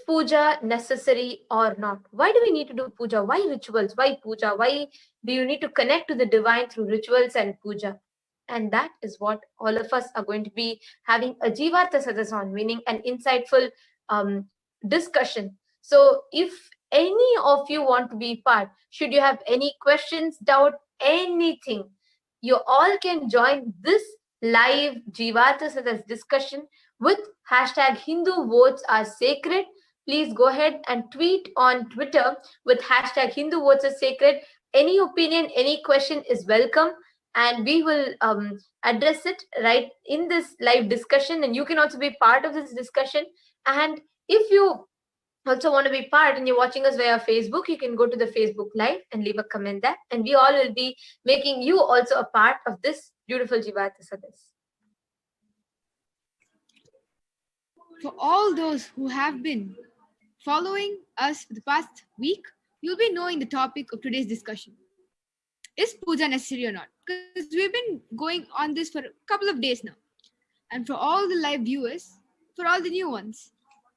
[SPEAKER 9] puja necessary or not? Why do we need to do puja? Why rituals? Why puja? Why do you need to connect to the divine through rituals and puja? And that is what all of us are going to be having a Jivartha Sadas on, meaning an insightful discussion. So if any of you want to be part, should you have any questions, doubt, anything, you all can join this live Jivartha Sadas discussion with hashtag Hindu votes are sacred. Please go ahead and tweet on Twitter with hashtag Hindu votes are sacred. Any opinion, any question is welcome, and we will address it right in this live discussion, and you can also be part of this discussion. And if you also want to be part and you're watching us via Facebook, you can go to the Facebook Live and leave a comment there, and we all will be making you also a part of this beautiful Jivartha Sadas.
[SPEAKER 10] For all those who have been following us for the past week, you'll be knowing the topic of today's discussion. Is puja necessary or not? Because we've been going on this for a couple of days now. And for all the live viewers, for all the new ones,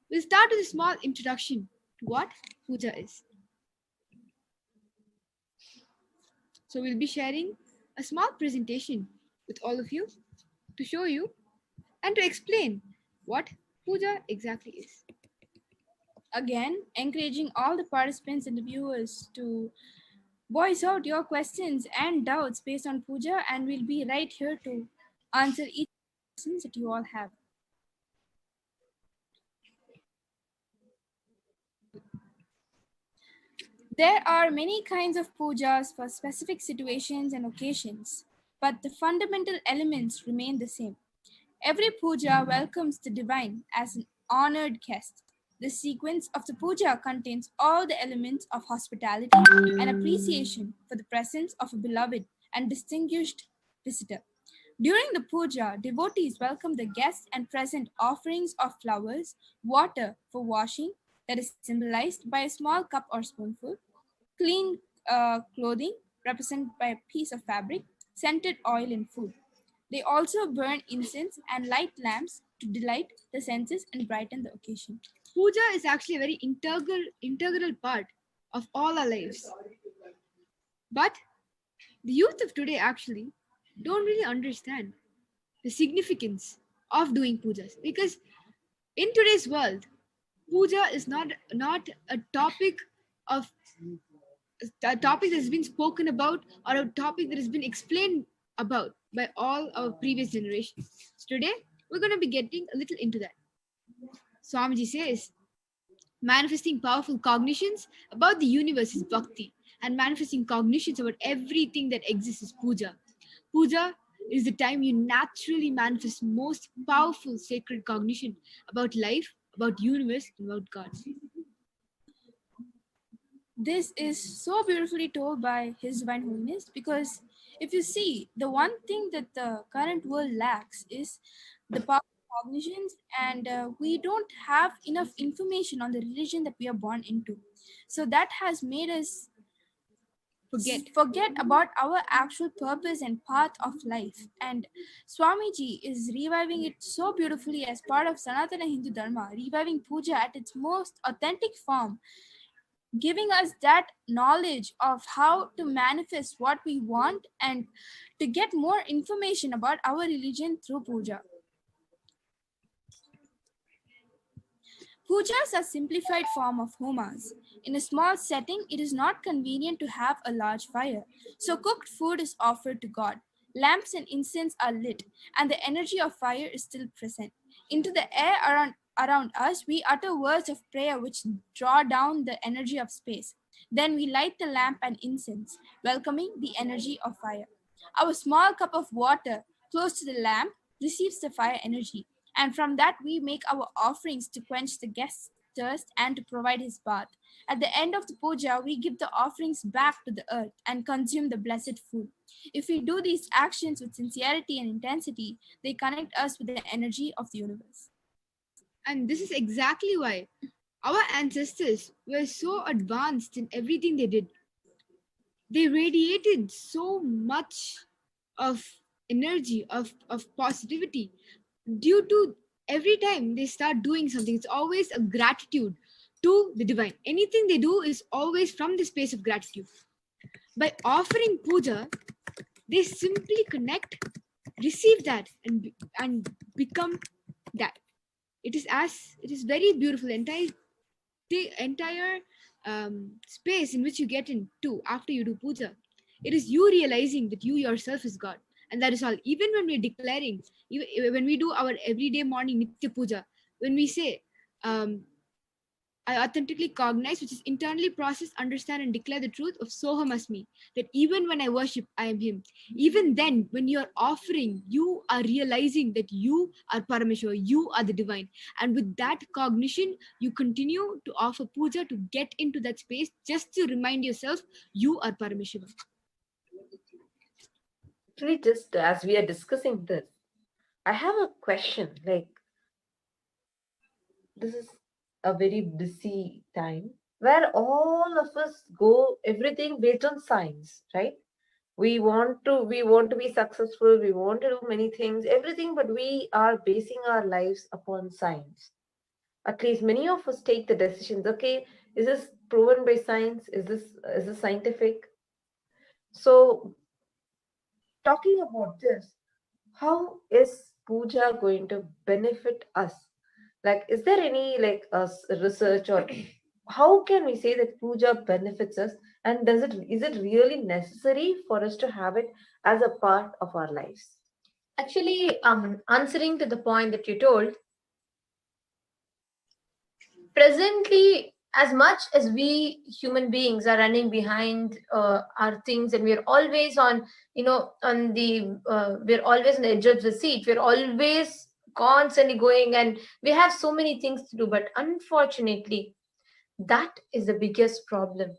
[SPEAKER 10] we'll start with a small introduction to what puja is. So we'll be sharing a small presentation with all of you to show you and to explain what puja exactly is. Again, encouraging all the participants and the viewers to voice out your questions and doubts based on puja, and we'll be right here to answer each questions that you all have. There are many kinds of pujas for specific situations and occasions, but the fundamental elements remain the same. Every puja welcomes the divine as an honored guest. The sequence of the puja contains all the elements of hospitality and appreciation for the presence of a beloved and distinguished visitor. During the puja, devotees welcome the guests and present offerings of flowers, water for washing, that is symbolized by a small cup or spoonful, clean clothing, represented by a piece of fabric, scented oil and food. They also burn incense and light lamps to delight the senses and brighten the occasion. Puja is actually a very integral part of all our lives. But the youth of today actually don't really understand the significance of doing pujas, because in today's world, puja is not a topic that has been spoken about, or a topic that has been explained about by all our previous generations. So today, we're going to be getting a little into that. Swamiji says, manifesting powerful cognitions about the universe is bhakti, and manifesting cognitions about everything that exists is puja. Puja is the time you naturally manifest most powerful sacred cognition about life, about universe, and about God. This is so beautifully told by His Divine Holiness, because if you see, the one thing that the current world lacks is the power of cognitions, and we don't have enough information on the religion that we are born into. So that has made us forget about our actual purpose and path of life. And Swamiji is reviving it so beautifully as part of Sanatana Hindu Dharma, reviving puja at its most authentic form, giving us that knowledge of how to manifest what we want and to get more information about our religion through puja. Pujas are a simplified form of homas. In a small setting, it is not convenient to have a large fire, so cooked food is offered to God. Lamps and incense are lit, and the energy of fire is still present. Into the air around us, we utter words of prayer which draw down the energy of space. Then we light the lamp and incense, welcoming the energy of fire. Our small cup of water close to the lamp receives the fire energy, and from that we make our offerings to quench the guest's thirst and to provide his bath. At the end of the puja, we give the offerings back to the earth and consume the blessed food. If we do these actions with sincerity and intensity, they connect us with the energy of the universe. And this is exactly why Our ancestors were so advanced in everything they did. They radiated so much of energy, of positivity, due to every time they start doing something, it's always a gratitude to the divine. Anything they do is always from the space of gratitude. By offering puja, they simply connect, receive that, and become that. It is very beautiful. The entire space in which you get into after you do puja, it is you realizing that you yourself is God, and that is all. Even when we're declaring, when we do our everyday morning nitya puja, when we say, I authentically cognize, which is internally process, understand, and declare the truth of Soham Asmi, that even when I worship, I am Him. Even then, when you are offering, you are realizing that you are Paramashiva, you are the divine. And with that cognition, you continue to offer puja to get into that space, just to remind yourself, you are Paramashiva.
[SPEAKER 9] Actually, just as we are discussing this, I have a question. Like, this is a very busy time where all of us go everything based on science, right? We want to be successful, we want to do many things, everything, but we are basing our lives upon science. At least many of us take the decisions, okay, is this proven by science? Is this scientific? So talking about this, how is puja going to benefit us? Like, is there any research, or how can we say that puja benefits us, and is it really necessary for us to have it as a part of our lives?
[SPEAKER 2] Actually, answering to the point that you told, presently, as much as we human beings are running behind our things, and we're always on, we're always on the edge of the seat, we're always constantly going, and we have so many things to do, but unfortunately, that is the biggest problem.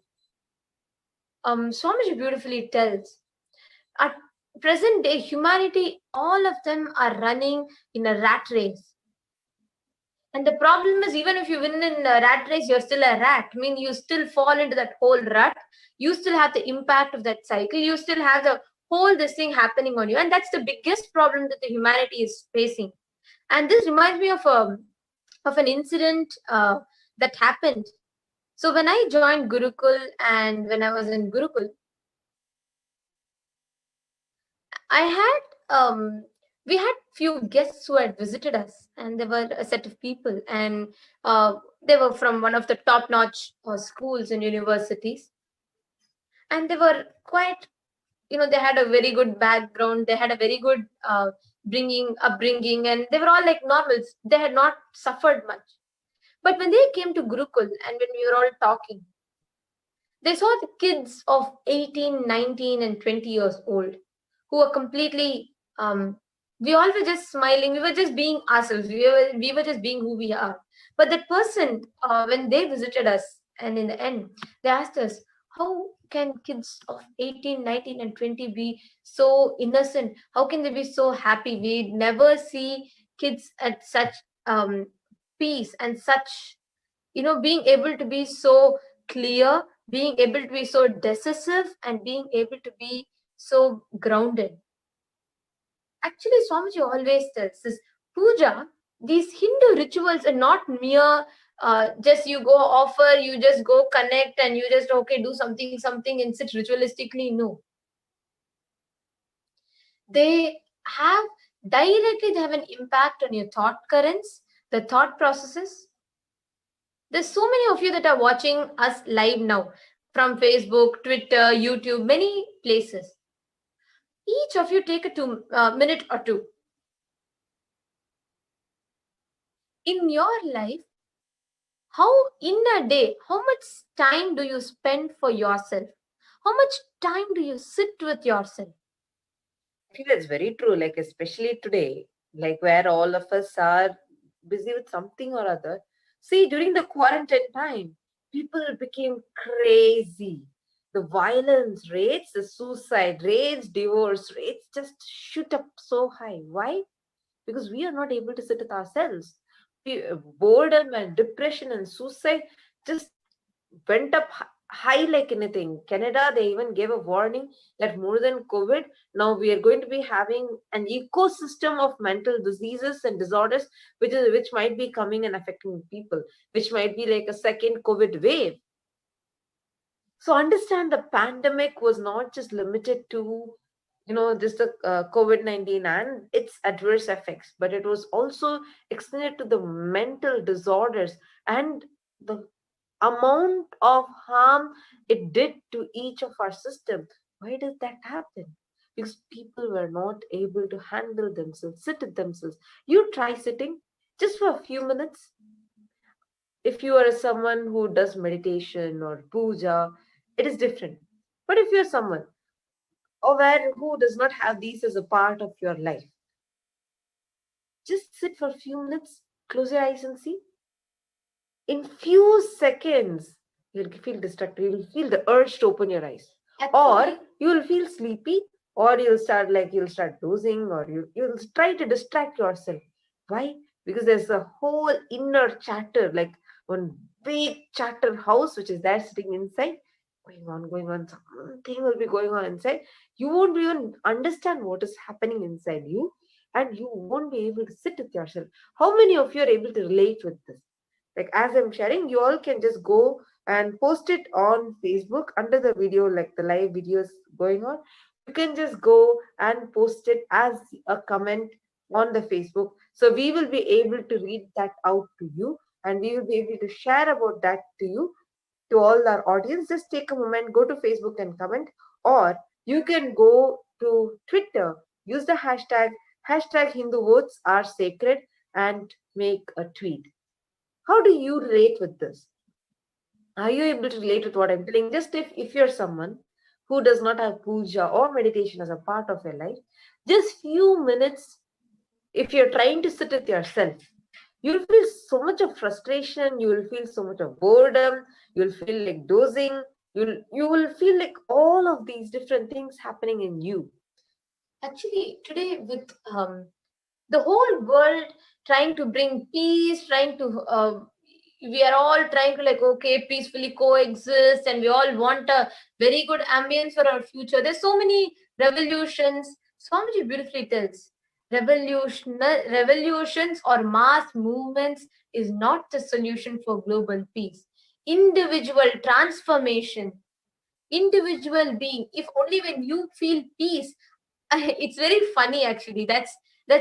[SPEAKER 2] Swamiji beautifully tells, at present day humanity, all of them are running in a rat race. And the problem is, even if you win in a rat race, you're still a rat. I mean, you still fall into that whole rut. You still have the impact of that cycle. You still have the whole this thing happening on you. And that's the biggest problem that the humanity is facing. And this reminds me of an incident that happened. So when I joined Gurukul, and when I was in Gurukul, we had few guests who had visited us, and there were a set of people, and they were from one of the top-notch schools and universities, and they were quite, they had a very good background, they had a very good upbringing, and they were all like normals. They had not suffered much. But when they came to Gurukul, and when we were all talking, they saw the kids of 18, 19, and 20 years old who were completely, we all were just smiling. We were just being ourselves. We were just being who we are. But that person, when they visited us, and in the end, they asked us, how can kids of 18, 19, and 20 be so innocent? How can they be so happy? We never see kids at such peace and such, being able to be so clear, being able to be so decisive, and being able to be so grounded. Actually, Swamiji always tells this puja, these Hindu rituals are not mere just you go offer, you just go connect, and you just, okay, do something and sit ritualistically. No. They have an impact on your thought currents, the thought processes. There's so many of you that are watching us live now from Facebook, Twitter, YouTube, many places. Each of you take a minute or two. In your life, in a day, how much time do you spend for yourself? How much time do you sit with yourself?
[SPEAKER 9] I think that's very true. Like, especially today, like where all of us are busy with something or other. See, during the quarantine time, people became crazy. The violence rates, the suicide rates, divorce rates just shoot up so high. Why? Because we are not able to sit with ourselves. boredom and depression and suicide just went up high like anything. Canada, they even gave a warning that more than COVID, now we are going to be having an ecosystem of mental diseases and disorders, which might be coming and affecting people, which might be like a second COVID wave. So understand the pandemic was not just limited to, just the COVID-19 and its adverse effects, but it was also extended to the mental disorders and the amount of harm it did to each of our system. Why did that happen? Because people were not able to handle themselves, sit with themselves. You try sitting just for a few minutes. If you are someone who does meditation or puja, it is different. But if you're someone who does not have these as a part of your life, just sit for a few minutes, close your eyes and see. In few seconds, you'll feel distracted. You'll feel the urge to open your eyes. Or you will feel sleepy, or you'll start dozing, or you'll try to distract yourself. Why? Because there's a whole inner chatter, like one big chatter house, which is there sitting inside, going on, something will be going on inside. You won't even understand what is happening inside you, and you won't be able to sit with yourself. How many of you are able to relate with this? Like as I'm sharing, you all can just go and post it on Facebook under the video, like the live videos going on. You can just go and post it as a comment on the Facebook. So we will be able to read that out to you, and we will be able to share about that to you, to all our audience. Just take a moment, go to Facebook and comment, or you can go to Twitter, use the hashtag Hindu votes are sacred, and make a tweet. How do you relate with this? Are you able to relate with what I'm telling? Just if you're someone who does not have puja or meditation as a part of your life, just few minutes, if you're trying to sit with yourself, you'll feel so much of frustration, you will feel so much of boredom, you'll feel like dozing, you will feel like all of these different things happening in you. Actually, today with the whole world trying to bring peace, we are all trying to peacefully coexist, and we all want a very good ambience for our future. There's so many revolutions. Swamiji beautifully tells, revolutions or mass movements is not the solution for global peace. Individual transformation, individual being, if only when you feel peace, it's very funny actually. That's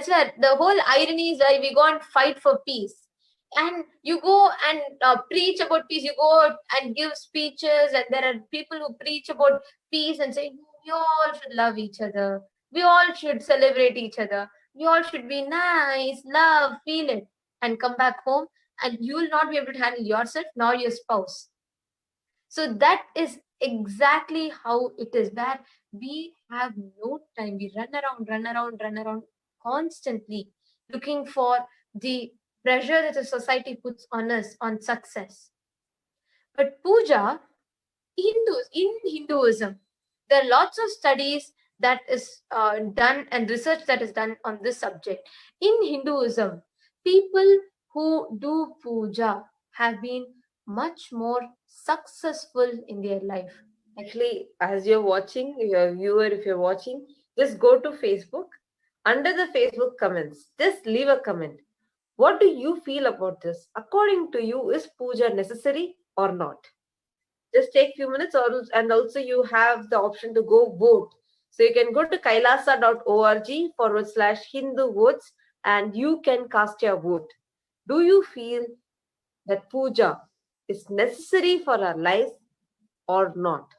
[SPEAKER 9] where the whole irony is, that we go and fight for peace, and you go and preach about peace. You go and give speeches, and there are people who preach about peace and say we all should love each other, we all should celebrate each other, we all should be nice, love, feel it, and come back home, and you will not be able to handle yourself nor your spouse. So that is exactly how it is, where we have no time. We run around constantly, looking for the pressure that the society puts on us on success. But puja, in Hinduism, there are lots of studies that is done and research that is done on this subject. In Hinduism, people who do puja have been much more successful in their life. Actually, as you're watching, your viewer, if you're watching, just go to Facebook. Under the Facebook comments, just leave a comment. What do you feel about this? According to you, is puja necessary or not? Just take a few minutes, and also you have the option to go vote. So you can go to kailasa.org/Hindu votes, and you can cast your vote. Do you feel that puja is necessary for our life or not?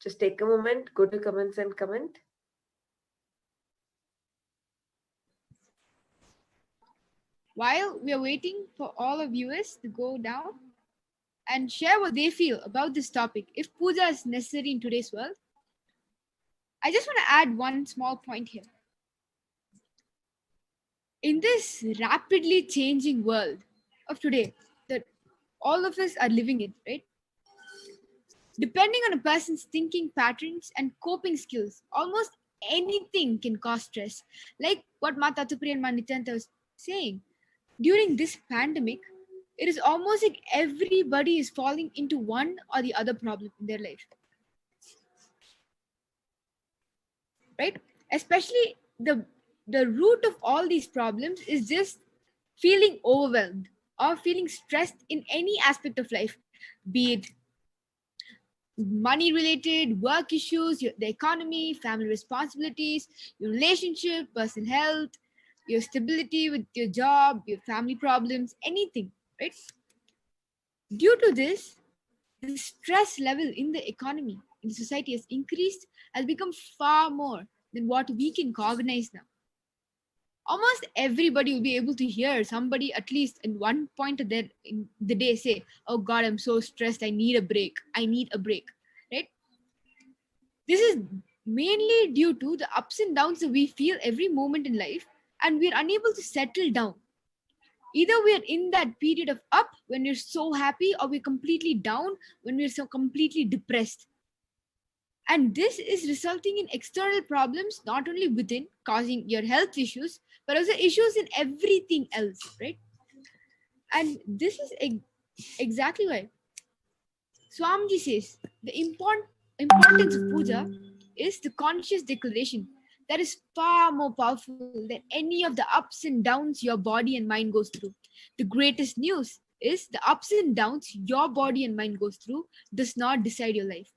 [SPEAKER 9] Just take a moment, go to comments and comment.
[SPEAKER 10] While we are waiting for all our viewers to go down and share what they feel about this topic, if puja is necessary in today's world, I just want to add one small point here. In this rapidly changing world of today that all of us are living in, right? Depending on a person's thinking patterns and coping skills, almost anything can cause stress. Like what Mata Tupri and Nithyananda was saying. During this pandemic, it is almost like everybody is falling into one or the other problem in their life. Right? Especially the root of all these problems is just feeling overwhelmed or feeling stressed in any aspect of life, be it money related, work issues, the economy, family responsibilities, your relationship, personal health, your stability with your job, your family problems, anything, right? Due to this, the stress level in the economy, in the society has increased, has become far more than what we can cognize now. Almost everybody will be able to hear somebody at least in one point of in the day say, "Oh God, I'm so stressed. I need a break. I need a break." Right? This is mainly due to the ups and downs that we feel every moment in life, and we're unable to settle down. Either we're in that period of up when we're so happy, or we're completely down when we're so completely depressed. And this is resulting in external problems, not only within, causing your health issues, but also issues in everything else, right? And this is exactly why Swamiji says the importance of puja is the conscious declaration that is far more powerful than any of the ups and downs your body and mind goes through. The greatest news is the ups and downs your body and mind goes through does not decide your life.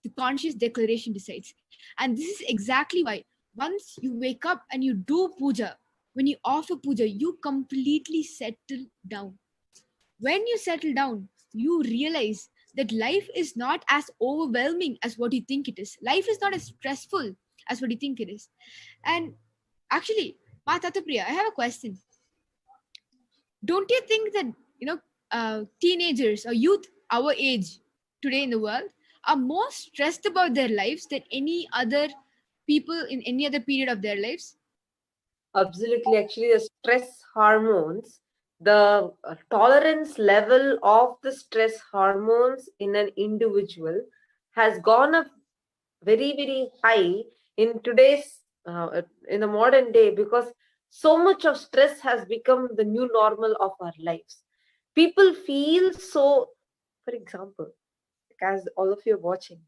[SPEAKER 10] The conscious declaration decides. And this is exactly why once you wake up and you do puja, when you offer puja, you completely settle down. When you settle down, you realize that life is not as overwhelming as what you think it is. Life is not as stressful as what you think it is. And actually, Ma Tatapriya, I have a question. Don't you think that, teenagers or youth our age today in the world are more stressed about their lives than any other people in any other period of their lives?
[SPEAKER 9] Absolutely. Actually, the stress hormones, the tolerance level of the stress hormones in an individual has gone up very, very high in today's, in the modern day, because so much of stress has become the new normal of our lives. People feel so, for example, as all of you are watching,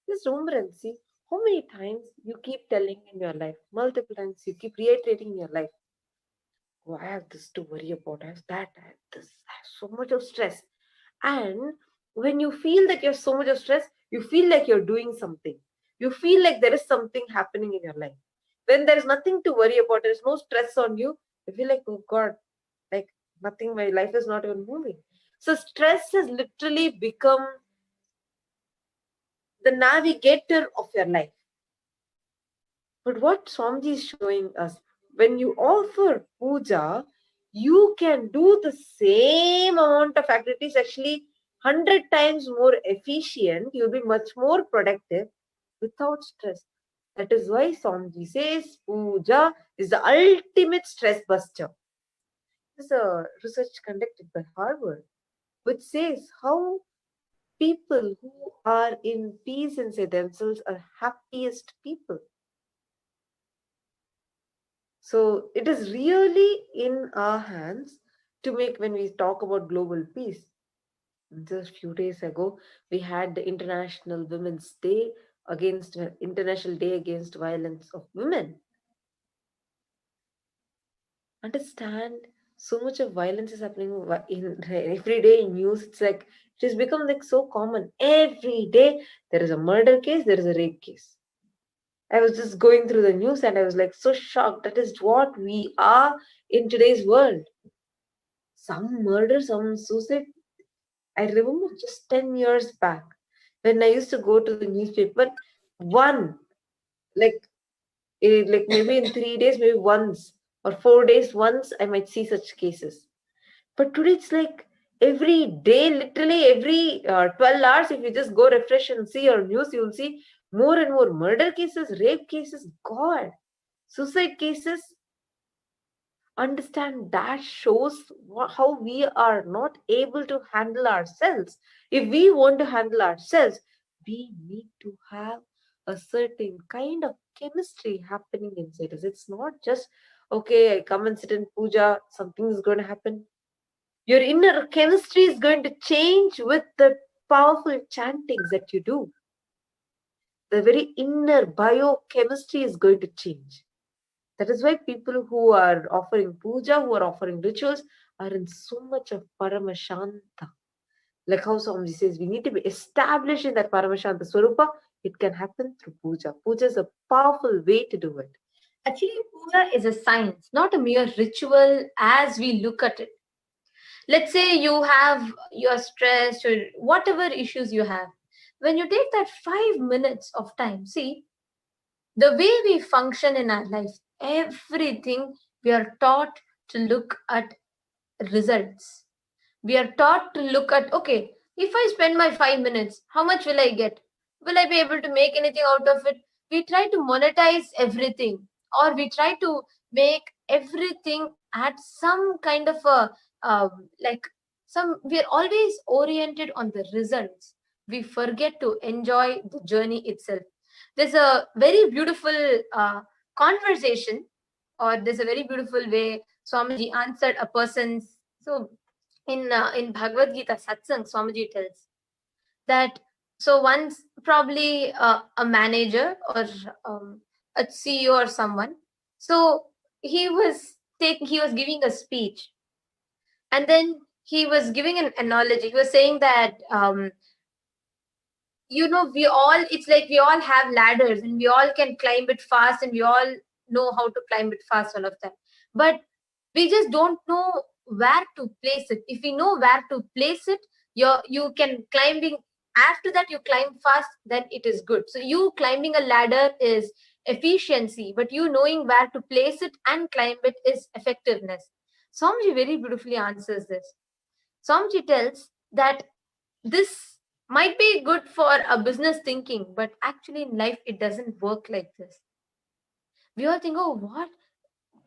[SPEAKER 9] just remember and see how many times you keep telling in your life, multiple times you keep reiterating in your life, oh, I have this to worry about, I have that, I have this, I have so much of stress. And when you feel that you have so much of stress, you feel like you're doing something. You feel like there is something happening in your life. When there is nothing to worry about, there is no stress on you, you feel like, oh God, like nothing, my life is not even moving. So stress has literally become the navigator of your life. But what Swamiji is showing us, when you offer puja, you can do the same amount of activities, actually 100 times more efficient. You'll be much more productive without stress. That is why Swamiji says puja is the ultimate stress buster. This is a research conducted by Harvard, which says how people who are in peace inside themselves are happiest people. So it is really in our hands to make, when we talk about global peace. Just a few days ago, we had the International Women's Day International Day Against Violence of Women. Understand, so much of violence is happening in every day in news. It's like, it has become like so common. Every day there is a murder case, there is a rape case. I was just going through the news and I was like so shocked. That is what we are in today's world. Some murder, some suicide. I remember just 10 years back when I used to go to the newspaper, like maybe in 3 days, maybe once, or 4 days once, I might see such cases. But today it's like every day, literally every 12 hours, if you just go refresh and see your news, you will see more and more murder cases, rape cases, God, suicide cases. understand that shows how we are not able to handle ourselves. If we want to handle ourselves, we need to have a certain kind of chemistry happening inside us. It's not just, okay, I come and sit in puja, something is going to happen. Your inner chemistry is going to change with the powerful chantings that you do. The very inner biochemistry is going to change. That is why people who are offering puja, who are offering rituals, are in so much of Paramashanta. Like how Swamiji says, we need to be established in that Paramashanta Swarupa. It can happen through puja. Puja is a powerful way to do it.
[SPEAKER 2] Actually, puja is a science, not a mere ritual as we look at it. Let's say you're stressed or whatever issues you have. When you take that 5 minutes of time, see, the way we function in our life, everything we are taught to look at results. We are taught to look at, okay, if I spend my 5 minutes, how much will I get? Will I be able to make anything out of it? We try to monetize everything, or we try to make everything at some kind of a, we are always oriented on the results. We forget to enjoy the journey itself. There's a very beautiful conversation, or there's a very beautiful way Swamiji answered a person's. So in Bhagavad Gita satsangh, Swamiji tells that, so once probably a manager or a CEO or someone, so he was giving a speech, and then he was giving an analogy. He was saying that it's like we all have ladders and we all can climb it fast, and we all know how to climb it fast, all of that, but we just don't know where to place it. If we know where to place it, you can climbing, after that you climb fast, then it is good. So you climbing a ladder is efficiency, but you knowing where to place it and climb it is effectiveness. Swamiji very beautifully answers this. Swamiji tells that this might be good for a business thinking, but actually in life it doesn't work like this. We all think, oh, what?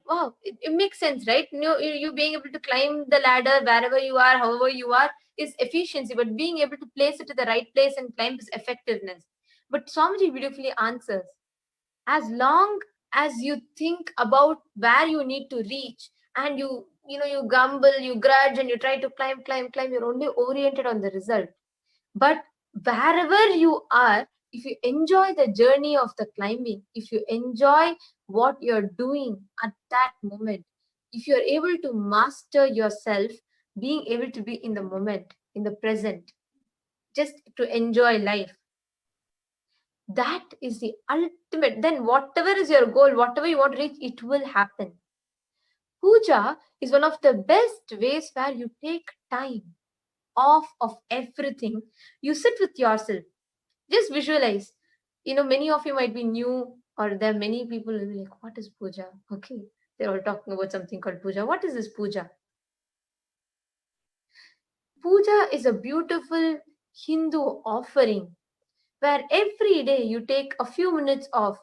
[SPEAKER 2] Wow, it makes sense, right? You being able to climb the ladder wherever you are, however you are, is efficiency, but being able to place it to the right place and climb is effectiveness. But Swamiji beautifully answers, as long as you think about where you need to reach, and you grumble, you grudge, and you try to climb, you're only oriented on the result. But wherever you are, if you enjoy the journey of the climbing, if you enjoy what you're doing at that moment, if you're able to master yourself, being able to be in the moment, in the present, just to enjoy life, that is the ultimate. Then whatever is your goal, whatever you want to reach, it will happen. Puja is one of the best ways where you take time off of everything. You sit with yourself. Just visualize. Many of you might be new, or there are many people who will be like, what is puja? Okay, they're all talking about something called puja. What is this puja? Puja is a beautiful Hindu offering where every day you take a few minutes of,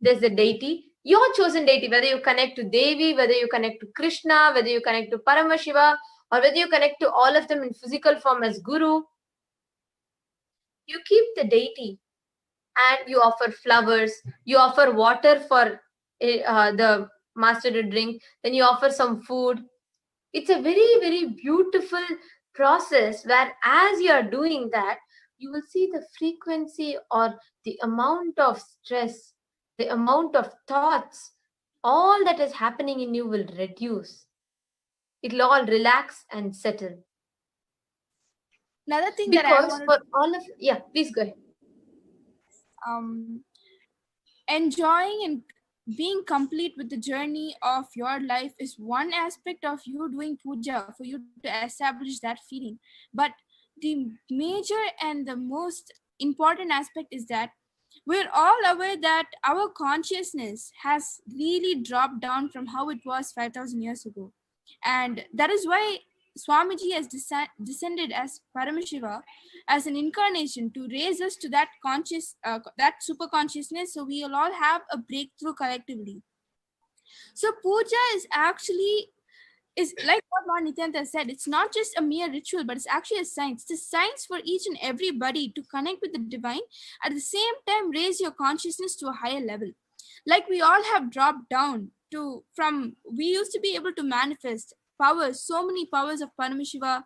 [SPEAKER 2] there's a deity, your chosen deity, whether you connect to Devi, whether you connect to Krishna, whether you connect to Paramashiva, or whether you connect to all of them in physical form as Guru. You keep the deity and you offer flowers, you offer water for the master to drink, then you offer some food. It's a very, very beautiful process where as you are doing that, you will see the frequency or the amount of stress, the amount of thoughts, all that is happening in you will reduce. It'll all relax and settle.
[SPEAKER 10] Another thing
[SPEAKER 2] Because
[SPEAKER 10] that I want
[SPEAKER 2] for all of, yeah, please go ahead.
[SPEAKER 10] Enjoying and being complete with the journey of your life is one aspect of you doing puja for you to establish that feeling. But the major and the most important aspect is that we're all aware that our consciousness has really dropped down from how it was 5,000 years ago. And that is why Swamiji has descended as Paramashiva, as an incarnation to raise us to that that super consciousness, so we will all have a breakthrough collectively. So puja is like what Lord Nityananda said, it's not just a mere ritual, but it's actually a science. It's a science for each and everybody to connect with the divine, at the same time raise your consciousness to a higher level. Like we all have dropped down we used to be able to manifest powers, so many powers of Paramashiva,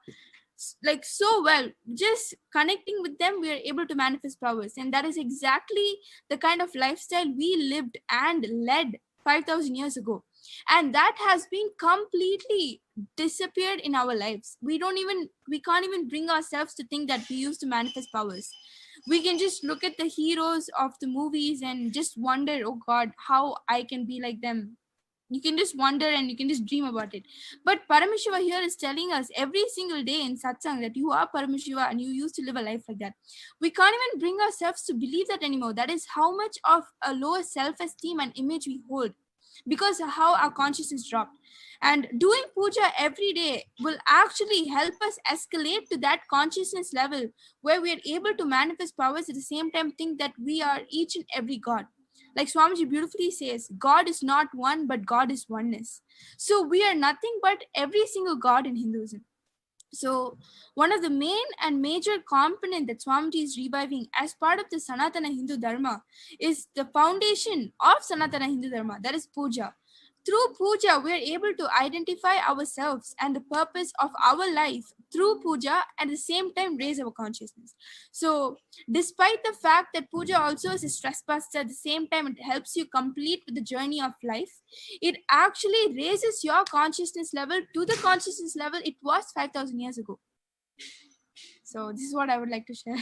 [SPEAKER 10] like so well. Just connecting with them, we are able to manifest powers. And that is exactly the kind of lifestyle we lived and led 5,000 years ago. And that has been completely disappeared in our lives. We can't even bring ourselves to think that we used to manifest powers. We can just look at the heroes of the movies and just wonder, oh God, how I can be like them. You can just wonder and you can just dream about it. But Paramashiva here is telling us every single day in satsang that you are Paramashiva and you used to live a life like that. We can't even bring ourselves to believe that anymore. That is how much of a lower self-esteem and image we hold, because of how our consciousness dropped. And doing puja every day will actually help us escalate to that consciousness level where we are able to manifest powers, at the same time think that we are each and every God. Like Swamiji beautifully says, God is not one, but God is oneness. So we are nothing but every single God in Hinduism. So one of the main and major component that Swamiji is reviving as part of the Sanatana Hindu Dharma is the foundation of Sanatana Hindu Dharma, that is puja. Through puja, we are able to identify ourselves and the purpose of our life through puja, and at the same time raise our consciousness. So despite the fact that puja also is a stress buster, at the same time it helps you complete with the journey of life, it actually raises your consciousness level to the consciousness level it was 5,000 years ago. So this is what I would like to share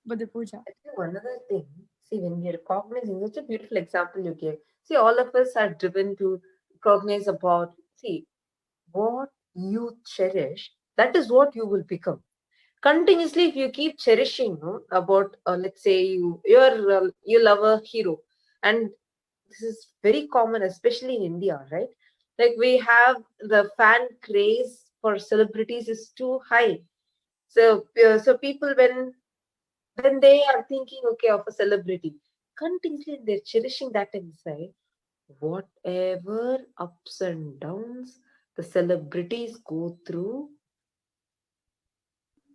[SPEAKER 10] about the puja.
[SPEAKER 9] One other thing, see, when we are recognizing, such a beautiful example you gave. See, all of us are driven to recognize about, see, what you cherish, that is what you will become. Continuously, if you keep cherishing about, let's say you love a hero, and this is very common, especially in India, right? Like we have the fan craze for celebrities is too high. So people when they are thinking, okay, of a celebrity, continuously they're cherishing that inside. Whatever ups and downs the celebrities go through,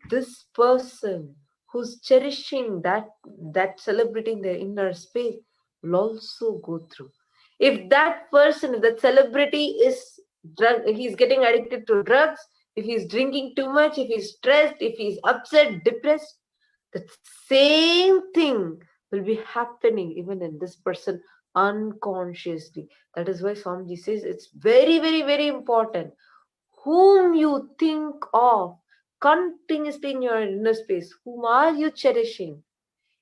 [SPEAKER 9] this person who's cherishing that celebrity in their inner space will also go through. If that person, if that celebrity is he's getting addicted to drugs, if he's drinking too much, if he's stressed, if he's upset, depressed, the same thing will be happening even in this person unconsciously. That is why Swamiji says it's very, very, very important. Whom you think of continuously in your inner space, whom are you cherishing?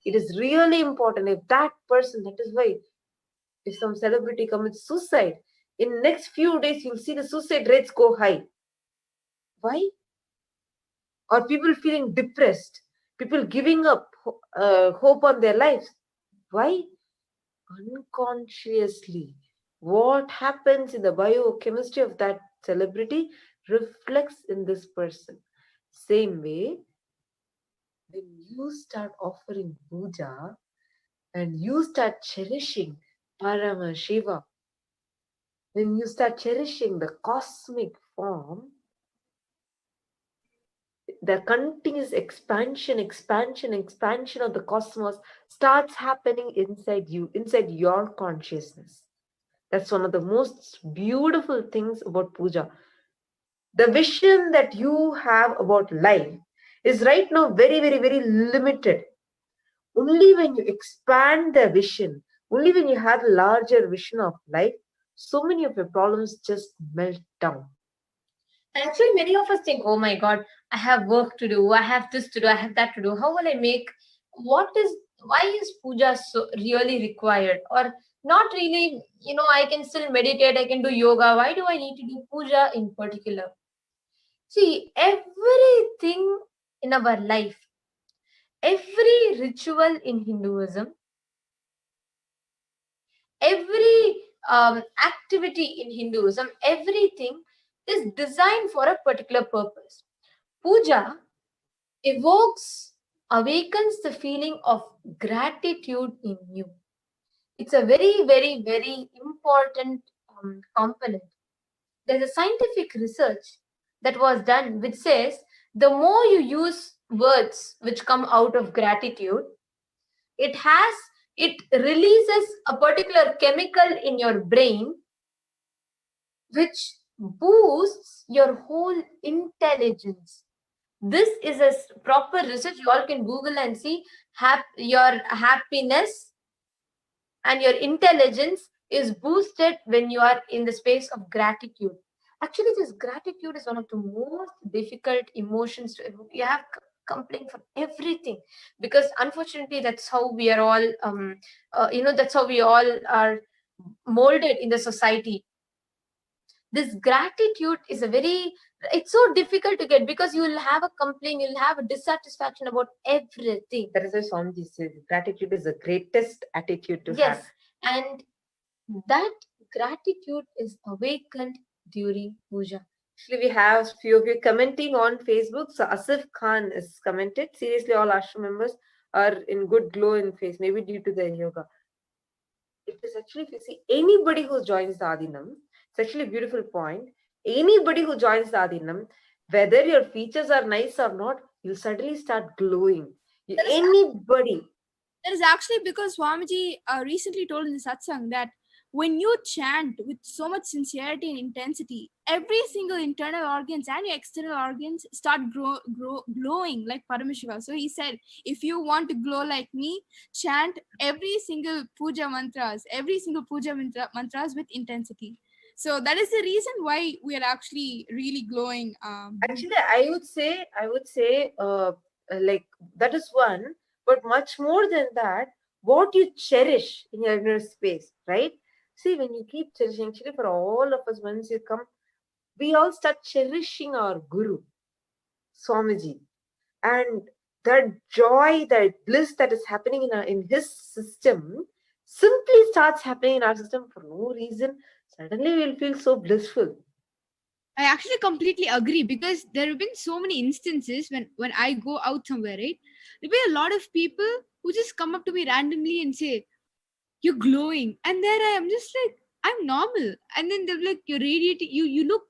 [SPEAKER 9] It is really important. If that person, that is why if some celebrity commits suicide, in next few days you'll see the suicide rates go high. Why? Or people feeling depressed, people giving up hope on their lives. Why? Unconsciously. What happens in the biochemistry of that celebrity reflects in this person. Same way, when you start offering puja and you start cherishing Paramashiva, when you start cherishing the cosmic form, the continuous expansion of the cosmos starts happening inside you, inside your consciousness. That's one of the most beautiful things about puja. The vision that you have about life is right now very, very, very limited. Only when you expand the vision, only when you have a larger vision of life, so many of your problems just melt down.
[SPEAKER 2] Actually, many of us think, oh my God, I have work to do, I have this to do, I have that to do. How will I make? Why is puja so really required? Or not really, I can still meditate, I can do yoga. Why do I need to do puja in particular? See, everything in our life, every ritual in Hinduism, every activity in Hinduism, everything is designed for a particular purpose. Puja awakens the feeling of gratitude in you. It's a very, very, very important component. There's a scientific research that was done which says the more you use words which come out of gratitude, it releases a particular chemical in your brain which boosts your whole intelligence. This is a proper research. You all can Google and see. Your happiness and your intelligence is boosted when you are in the space of gratitude. Actually, this gratitude is one of the most difficult emotions to evoke. You have complaint for everything, because unfortunately that's how we are all that's how we all are molded in the society. This gratitude is it's so difficult to get, because you will have a complaint, you'll have a dissatisfaction about everything.
[SPEAKER 9] That is why Swamiji says gratitude is the greatest attitude to have.
[SPEAKER 2] Yes, and that gratitude is awakened during puja.
[SPEAKER 9] Actually, we have few of you commenting on Facebook. So Asif Khan is commented. Seriously, all ashram members are in good glow in face, maybe due to the yoga. It is actually, if you see anybody who joins the Adinam, it's actually a beautiful point. Anybody who joins the Adinam, whether your features are nice or not, you'll suddenly start glowing. Anybody.
[SPEAKER 10] That is actually because Swamiji recently told in the satsang that when you chant with so much sincerity and intensity, every single internal organs and your external organs start glowing like Paramashiva. So he said, if you want to glow like me, chant every single puja mantras with intensity. So that is the reason why we are actually really glowing.
[SPEAKER 9] Actually, I would say, like, that is one, but much more than that, what you cherish in your inner space, right? See, when you keep cherishing, actually for all of us, once you come, we all start cherishing our Guru, Swamiji. And that joy, that bliss that is happening in his system, simply starts happening in our system for no reason. Suddenly we'll feel so blissful.
[SPEAKER 10] I actually completely agree, because there have been so many instances when I go out somewhere, right? There'll be a lot of people who just come up to me randomly and say, you're glowing. And there I am just like, I'm normal. And then they're like, you're radiating, you look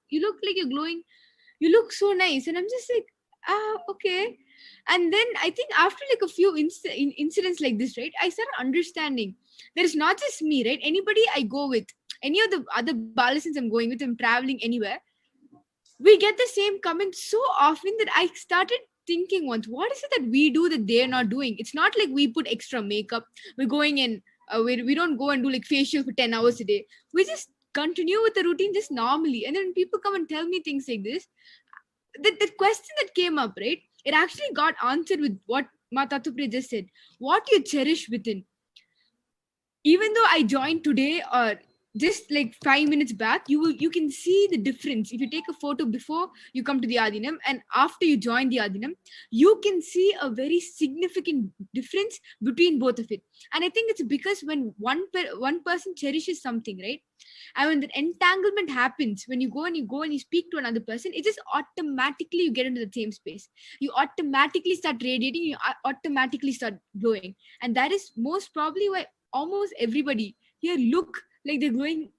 [SPEAKER 10] like you're glowing. You look so nice. And I'm just like, okay. And then I think after like a few incidents like this, right, I started understanding there is not just me, right? Anybody I go with, any of the other Balasins I'm going with, I'm traveling anywhere, we get the same comment so often that I started thinking once, what is it that we do that they're not doing? It's not like we put extra makeup. We're going in, we don't go and do like facial for 10 hours a day. We just continue with the routine just normally. And then when people come and tell me things like this, the question that came up, right, it actually got answered with what Matatupriya just said. What you cherish within. Even though I joined today or just like 5 minutes back, you can see the difference. If you take a photo before you come to the Adinam and after you join the Adinam, you can see a very significant difference between both of it. And I think it's because when one person cherishes something, right, and when the entanglement happens, when you go and you speak to another person, it just automatically you get into the same space. You automatically start radiating, you automatically start glowing. And that is most probably why almost everybody here look like they're glowing,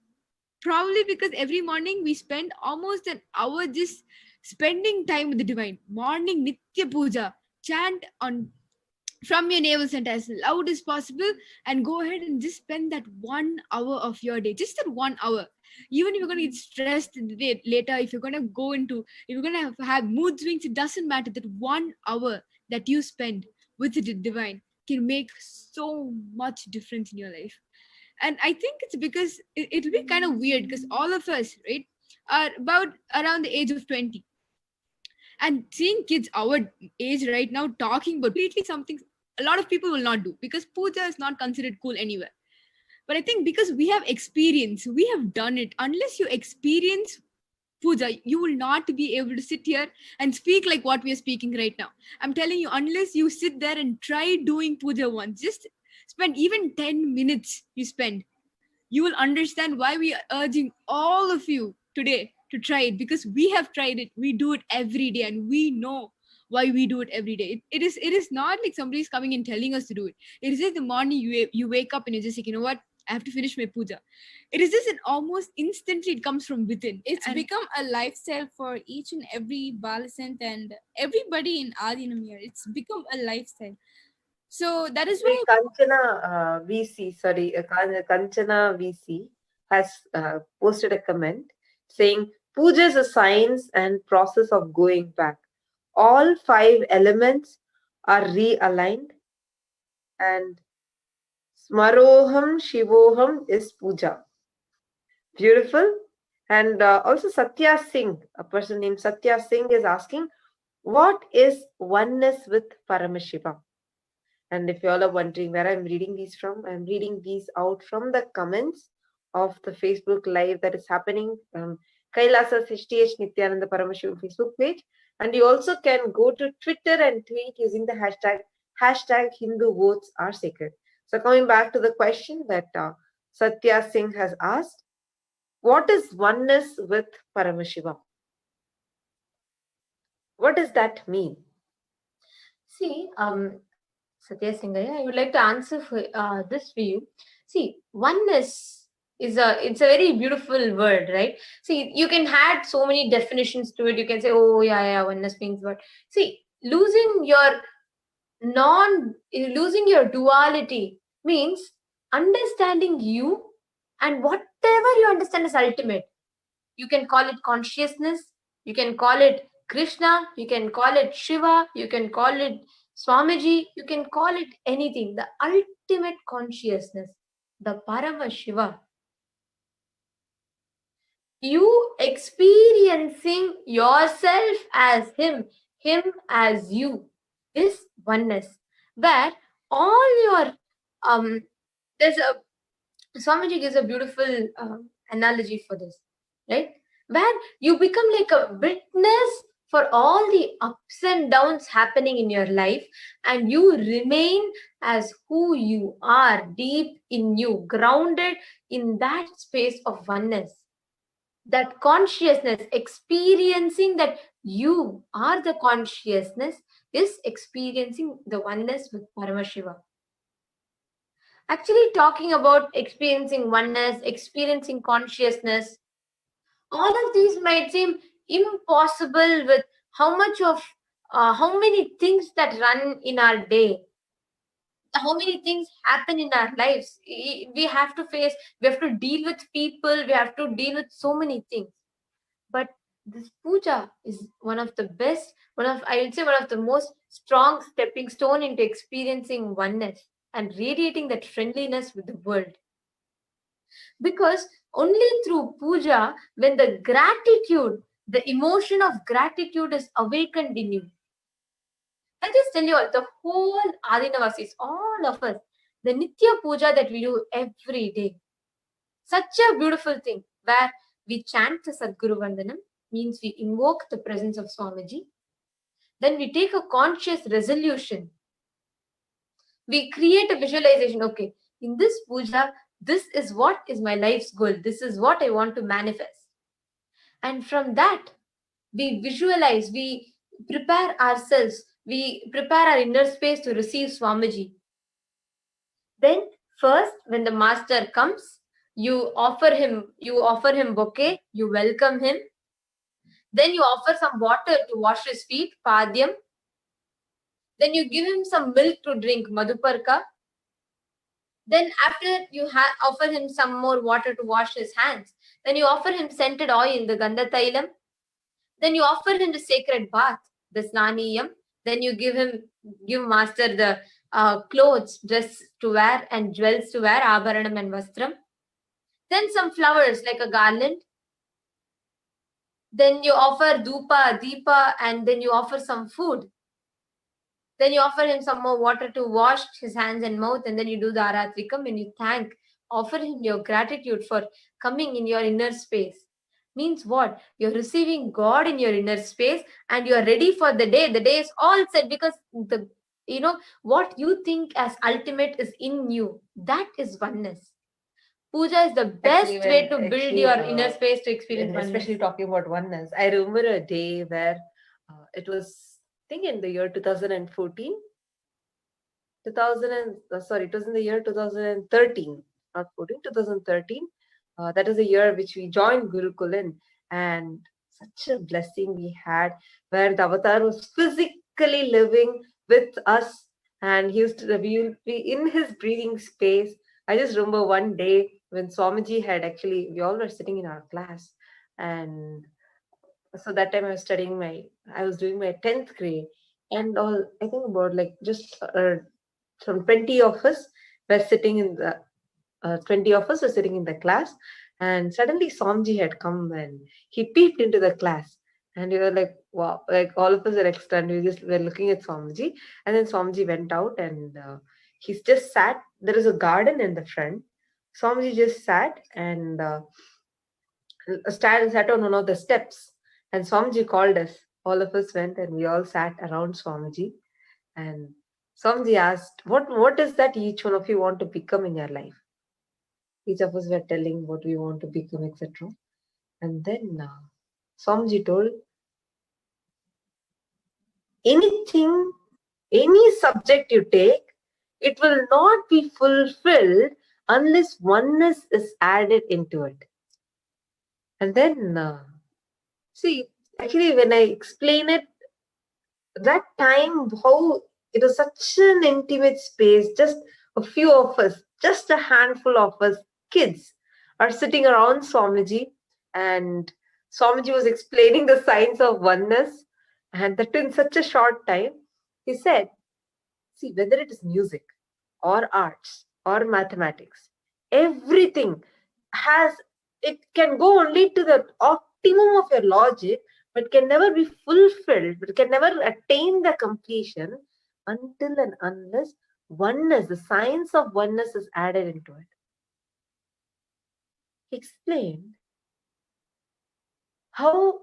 [SPEAKER 10] probably because every morning we spend almost an hour just spending time with the divine. Morning Nitya Puja, chant from your navel center as loud as possible and go ahead and just spend that 1 hour of your day, just that 1 hour. Even if you're going to get stressed later, if you're going to have mood swings, it doesn't matter. That 1 hour that you spend with the divine can make so much difference in your life. And I think it's because it'll be kind of weird because all of us, right, are about around the age of 20. And seeing kids our age right now talking about completely something a lot of people will not do, because puja is not considered cool anywhere. But I think because we have experience, we have done it. Unless you experience puja, you will not be able to sit here and speak like what we are speaking right now. I'm telling you, unless you sit there and try doing puja once, just spend even 10 minutes you will understand why we are urging all of you today to try it, because we have tried it. We do it every day and we know why we do it every day. It is not like somebody's coming and telling us to do it. It is just the morning you wake up and you're just like, you know what, I have to finish my puja. It is just an almost instantly it comes from within. It's become a lifestyle for each and every Balasant and everybody in Adinam here. It's become a lifestyle. So that is why
[SPEAKER 9] Kanchana VC, sorry, Kanchana VC has posted a comment saying, Puja is a science and process of going back. All 5 elements are realigned, and Smaroham Shivoham is Puja. Beautiful. And also Satya Singh, a person named Satya Singh is asking, what is oneness with Paramashiva? And if you all are wondering where I'm reading these from, I'm reading these out from the comments of the Facebook Live that is happening from KAILASA's HDH Nithyananda Paramashivam Facebook page. And you also can go to Twitter and tweet using the hashtag Hindu votes are sacred. So coming back to the question that Satya Singh has asked, what is oneness with Paramashiva? What does that mean?
[SPEAKER 11] See, Satya Singh, I would like to answer for this for you. See, oneness it's a very beautiful word, right? See, you can add so many definitions to it. You can say, oh yeah, oneness means what? See, losing your duality means understanding you and whatever you understand is ultimate. You can call it consciousness, you can call it Krishna, you can call it Shiva, you can call it Swamiji, you can call it anything. The ultimate consciousness, the Paramashiva. You experiencing yourself as him as you is oneness. Where all your Swamiji gives a beautiful analogy for this, right? Where you become like a witness for all the ups and downs happening in your life, and you remain as who you are, deep in you, grounded in that space of oneness. That consciousness, experiencing that you are the consciousness, is experiencing the oneness with Paramashiva. Actually, talking about experiencing oneness, experiencing consciousness, all of these might seem impossible with how many things that run in our day, how many things happen in our lives. We have to deal with people, we have to deal with so many things. But this puja is one of the best, I would say one of the most strong stepping stone into experiencing oneness and radiating that friendliness with the world. Because only through puja, when the gratitude, the emotion of gratitude is awakened in you. I'll just tell you all, the whole Adinavasis, all of us, the Nitya Puja that we do every day. Such a beautiful thing where we chant the Sadguru Vandanam, means we invoke the presence of Swamiji. Then we take a conscious resolution. We create a visualization. Okay, in this puja, this is what is my life's goal. This is what I want to manifest. And from that, we visualize, we prepare ourselves, we prepare our inner space to receive Swamiji. Then first, when the master comes, you offer him bouquet, you welcome him. Then you offer some water to wash his feet, padyam. Then you give him some milk to drink, madhuparka. Then after you offer him some more water to wash his hands. Then you offer him scented oil, the gandha tailam. Then you offer him the sacred bath, the snaniyam. Then you give master the clothes, dress to wear and jewels to wear, abharanam and vastram. Then some flowers like a garland. Then you offer dhupa, deepa, and then you offer some food. Then you offer him some more water to wash his hands and mouth, and then you do the aratrikam and you offer him your gratitude for coming in your inner space. Means what? You're receiving God in your inner space and you're ready for the day. The day is all set because what you think as ultimate is in you. That is oneness. Puja is the best way to build your inner space to experience oneness.
[SPEAKER 9] Especially talking about oneness. I remember a day where it was, I think in the year 2014. It was in the year 2013. not 14, 2013. That is the year which we joined Gurukul in, and such a blessing we had, where the avatar was physically living with us, and we will be in his breathing space. I just remember one day when Swamiji had actually, we all were sitting in our class, and so that time I was doing my 10th grade, and all, I think about like just some 20 of us were sitting in the 20 of us were sitting in the class, and suddenly Swamiji had come and he peeped into the class, and we were like, wow, like all of us were like stunned. We just were looking at Swamiji, and then Swamiji went out, and he's just sat. There is a garden in the front. Swamiji just sat and sat on one of the steps, and Swamiji called us. All of us went, and we all sat around Swamiji, and Swamiji asked, what is that each one of you want to become in your life? Each of us were telling what we want to become, etc. And then Swamiji told, anything, any subject you take, it will not be fulfilled unless oneness is added into it. And then, see, actually when I explain it, that time, how it was such an intimate space, just a few of us, just a handful of us, kids, are sitting around Swamiji, and Swamiji was explaining the science of oneness, and that in such a short time, he said, see, whether it is music or arts or mathematics, everything it can go only to the optimum of your logic, but can never be fulfilled, but can never attain the completion until and unless oneness, the science of oneness is added into it. He explained how,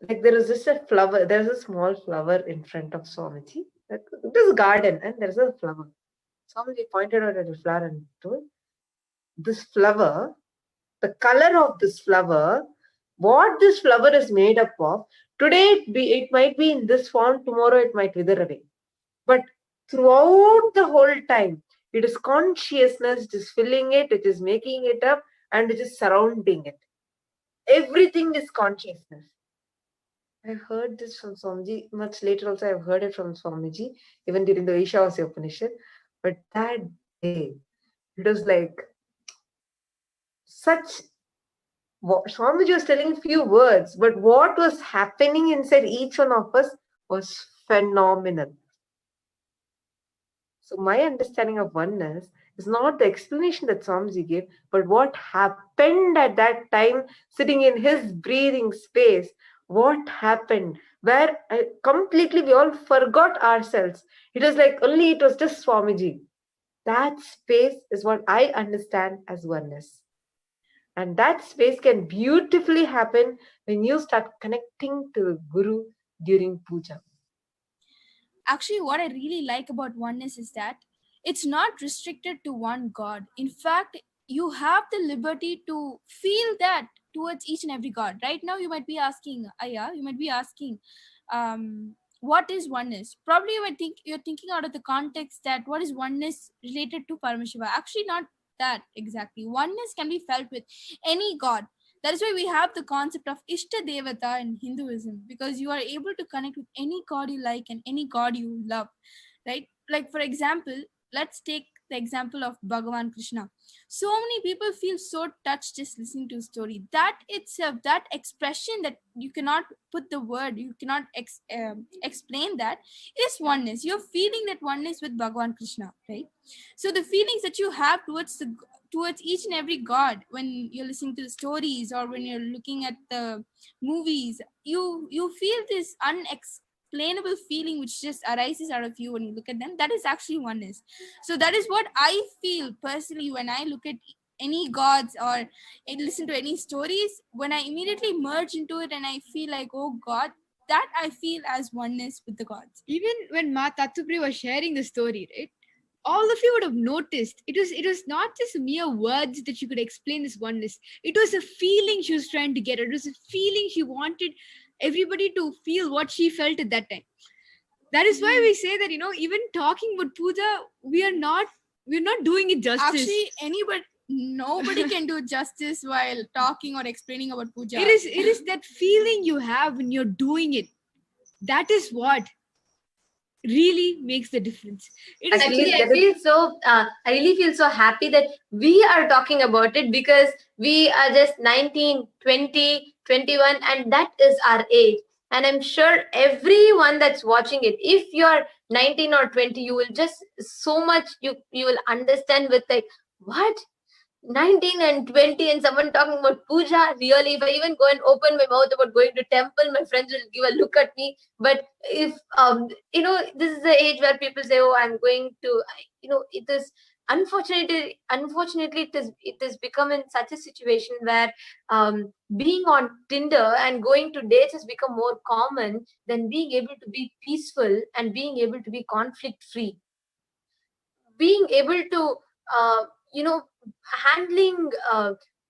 [SPEAKER 9] like, there is just a flower, there's a small flower in front of Swamiji. It is a garden, and there's a flower. Swamiji pointed out at the flower and told, this flower, the color of this flower, what this flower is made up of, today it might be in this form, tomorrow it might wither away. But throughout the whole time, it is consciousness which is filling it, which is making it up, and which is surrounding it. Everything is consciousness. I've heard this from Swamiji. Much later also I've heard it from Swamiji, even during the Ishavasya Upanishad. But that day, it was like such... Swamiji was telling a few words, but what was happening inside each one of us was phenomenal. So my understanding of oneness is not the explanation that Swamiji gave, but what happened at that time, sitting in his breathing space, what happened, where completely we all forgot ourselves. It was like only it was just Swamiji. That space is what I understand as oneness. And that space can beautifully happen when you start connecting to the Guru during puja.
[SPEAKER 10] Actually, what I really like about oneness is that it's not restricted to one God. In fact, you have the liberty to feel that towards each and every God. Right now, you might be asking, Aya, what is oneness? Probably you're thinking out of the context that what is oneness related to Paramashiva? Actually, not that exactly. Oneness can be felt with any God. That is why we have the concept of Ishta Devata in Hinduism, because you are able to connect with any God you like and any God you love, right? Like, for example, let's take the example of Bhagavan Krishna. So many people feel so touched just listening to a story. That itself, that expression that you cannot put the word, you cannot explain, that is oneness. You're feeling that oneness with Bhagavan Krishna, right? So the feelings that you have towards each and every God, when you're listening to the stories or when you're looking at the movies, you feel this unexplainable feeling which just arises out of you when you look at them. That is actually oneness. So that is what I feel personally when I look at any gods or listen to any stories. When I immediately merge into it and I feel like, oh God, that I feel as oneness with the gods.
[SPEAKER 12] Even when Ma Tatsupriya was sharing the story, right? All of you would have noticed it was not just mere words that you could explain this oneness. It was a feeling she was trying to get. It was a feeling she wanted everybody to feel what she felt at that time. That is why we say that, even talking about puja, we're not doing it justice.
[SPEAKER 10] Actually, Nobody can do justice while talking or explaining about puja.
[SPEAKER 12] It is that feeling you have when you're doing it. That is what really makes the difference. It is
[SPEAKER 11] Actually, I really feel so happy that we are talking about it, because we are just 19, 20, 21, and that is our age. And I'm sure everyone that's watching it, if you're 19 or 20, you will just so much, you will understand with like, what? 19 and 20 and someone talking about puja, really? If I even go and open my mouth about going to temple, my friends will give a look at me. But if this is the age where people say, oh, I'm going to, it is unfortunately it is become in such a situation where being on Tinder and going to dates has become more common than being able to be peaceful and being able to be conflict free, being able to handling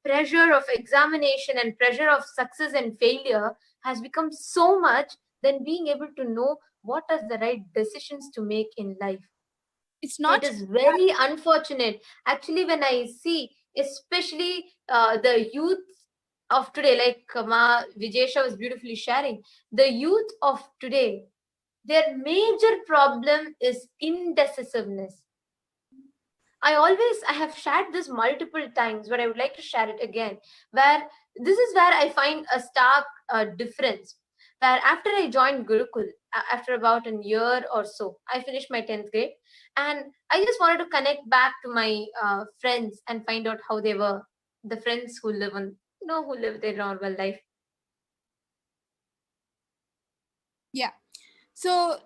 [SPEAKER 11] pressure of examination and pressure of success and failure has become so much than being able to know what are the right decisions to make in life.
[SPEAKER 10] It's not.
[SPEAKER 11] It is very unfortunate. Actually, when I see, especially the youth of today, like Vijesha was beautifully sharing, the youth of today, their major problem is indecisiveness. I have shared this multiple times, but I would like to share it again, where this is where I find a stark difference. Where after I joined Gurukul, after about a year or so, I finished my 10th grade, and I just wanted to connect back to my friends and find out how they were, the friends who live who live their normal life.
[SPEAKER 10] Yeah. So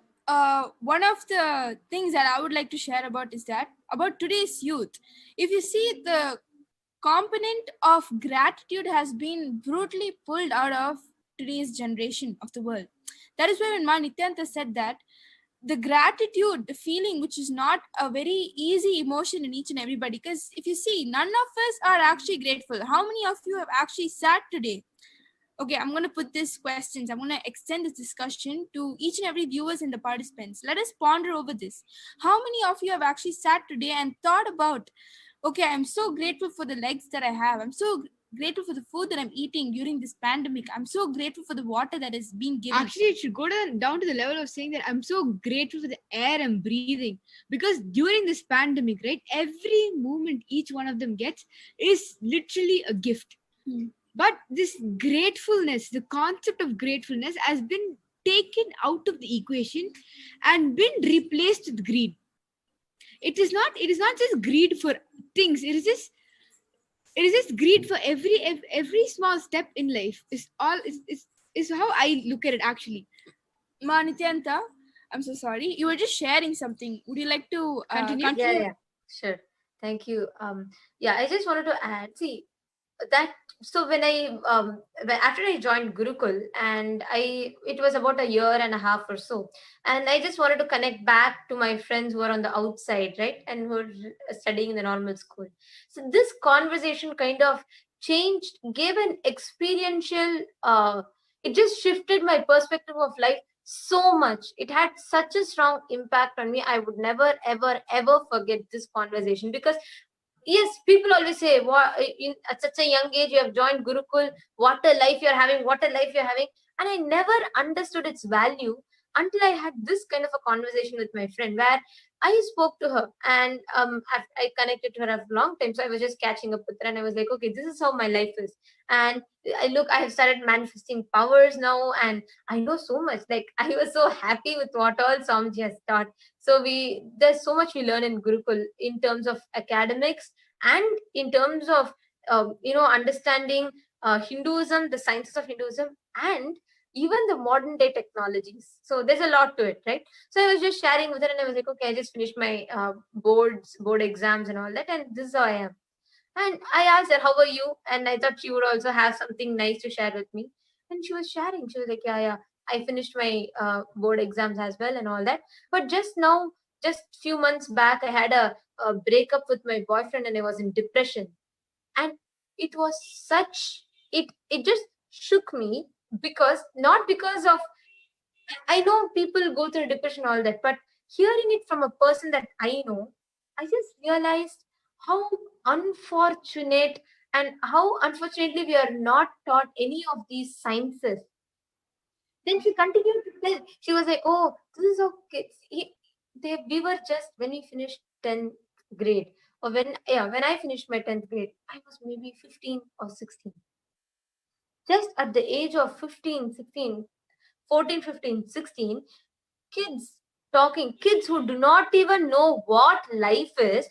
[SPEAKER 10] one of the things that I would like to share about is that about today's youth, if you see, the component of gratitude has been brutally pulled out of today's generation of the world. That is why when Ma Nithyananda said that the gratitude, the feeling, which is not a very easy emotion in each and everybody, because if you see, none of us are actually grateful. How many of you have actually sat today? Okay, I'm going to put these questions. I'm going to extend this discussion to each and every viewers and the participants. Let us ponder over this. How many of you have actually sat today and thought about, okay, I'm so grateful for the legs that I have. I'm so grateful for the food that I'm eating during this pandemic. I'm so grateful for the water that is being given.
[SPEAKER 12] Actually, it should go down to the level of saying that I'm so grateful for the air I'm breathing. Because during this pandemic, right, every moment each one of them gets is literally a gift. But this gratefulness, the concept of gratefulness has been taken out of the equation and been replaced with greed. It is not just greed for things. It is just greed for every small step in life. Is how I look at it actually.
[SPEAKER 10] Ma Nithyananda, I'm so sorry. You were just sharing something. Would you like to continue?
[SPEAKER 11] Yeah, sure. Thank you. I just wanted to add. See that. So when after I joined Gurukul, and it was about a year and a half or so, and I just wanted to connect back to my friends who are on the outside, right, and who are studying in the normal school. So this conversation kind of changed, gave an experiential. It just shifted my perspective of life so much. It had such a strong impact on me. I would never, ever, ever forget this conversation, because yes, people always say, at such a young age you have joined Gurukul, what a life you're having, and I never understood its value until I had this kind of a conversation with my friend, where I spoke to her, and I connected to her after a long time. So I was just catching up with her, and I was like, okay, this is how my life is. And I have started manifesting powers now, and I know so much. Like, I was so happy with what all Swamiji has taught. So there's so much we learn in Gurukul in terms of academics and in terms of understanding Hinduism, the sciences of Hinduism, and even the modern day technologies. So there's a lot to it, right? So I was just sharing with her, and I was like, okay, I just finished my board exams and all that, and this is how I am. And I asked her, how are you? And I thought she would also have something nice to share with me. And she was sharing. She was like, yeah, I finished my board exams as well and all that. But just few months back, I had a breakup with my boyfriend, and I was in depression. And it was it just shook me, not because of, I know people go through depression, all that, but hearing it from a person that I know, I just realized how unfortunate, and how unfortunately we are not taught any of these sciences. Then she continued to tell. She was like, "Oh, this is okay." We were just, when we finished 10th grade, or when I finished my 10th grade, I was maybe 15 or 16. Just at the age of 15, 16, 14, 15, 16, kids talking, kids who do not even know what life is,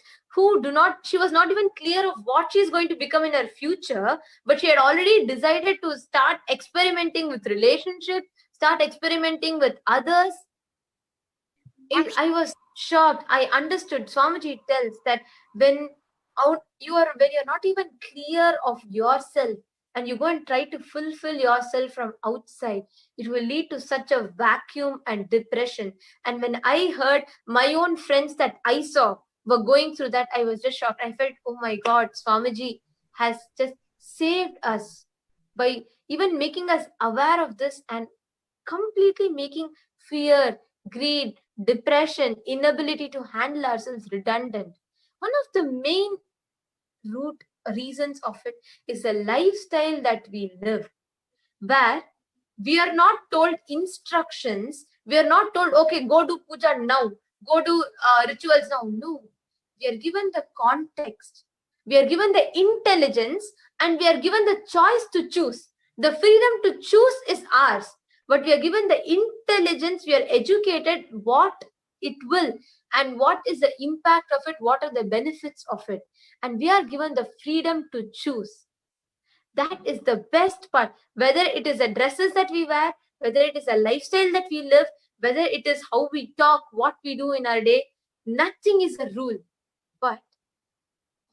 [SPEAKER 11] she was not even clear of what she is going to become in her future, but she had already decided to start experimenting with relationships, start experimenting with others. I was shocked. I understood. Swamiji tells that when you're not even clear of yourself, and you go and try to fulfill yourself from outside, it will lead to such a vacuum and depression. And when I heard my own friends that I saw were going through that, I was just shocked. I felt, oh my God, Swamiji has just saved us by even making us aware of this and completely making fear, greed, depression, inability to handle ourselves redundant. One of the main root reasons of it is the lifestyle that we live, where we are not told instructions. We are not told, okay, go do puja now, go do rituals now. No, we are given the context, we are given the intelligence, and we are given the choice to choose. The freedom to choose is ours, but we are given the intelligence. We are educated what it will and what is the impact of it, what are the benefits of it, and we are given the freedom to choose. That is the best part. Whether it is the dresses that we wear, whether it is a lifestyle that we live, whether it is how we talk, what we do in our day, nothing is a rule. But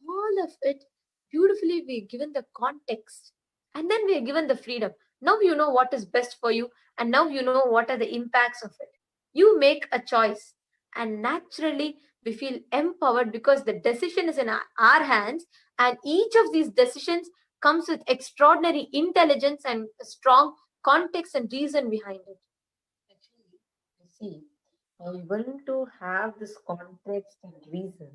[SPEAKER 11] all of it, beautifully we are given the context, and then we are given the freedom. Now you know what is best for you, and now you know what are the impacts of it. You make a choice, and naturally we feel empowered because the decision is in our hands, and each of these decisions comes with extraordinary intelligence and a strong context and reason behind it. Actually, you see, even to have this context and reason,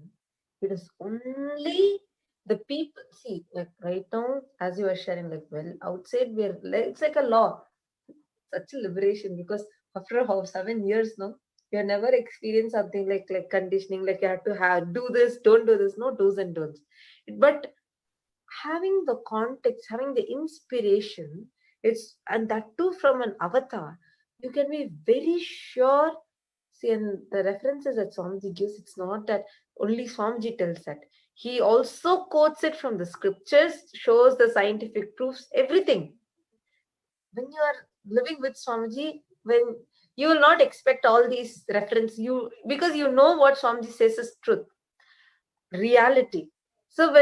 [SPEAKER 11] it is only the people. See, like right now, as you are sharing, like, well, outside it's like a law, such a liberation, because after 7 years now, you have never experienced something like conditioning, like you have to do this, don't do this, no do's and don'ts. But having the context, having the inspiration, and that too from an avatar, you can be very sure. See, and the references that Swamiji gives, it's not that only Swamiji tells that. He also quotes it from the scriptures, shows the scientific proofs, everything. When you are living with Swamiji, when you will not expect all these references, because you know what Swamiji says is truth, reality. So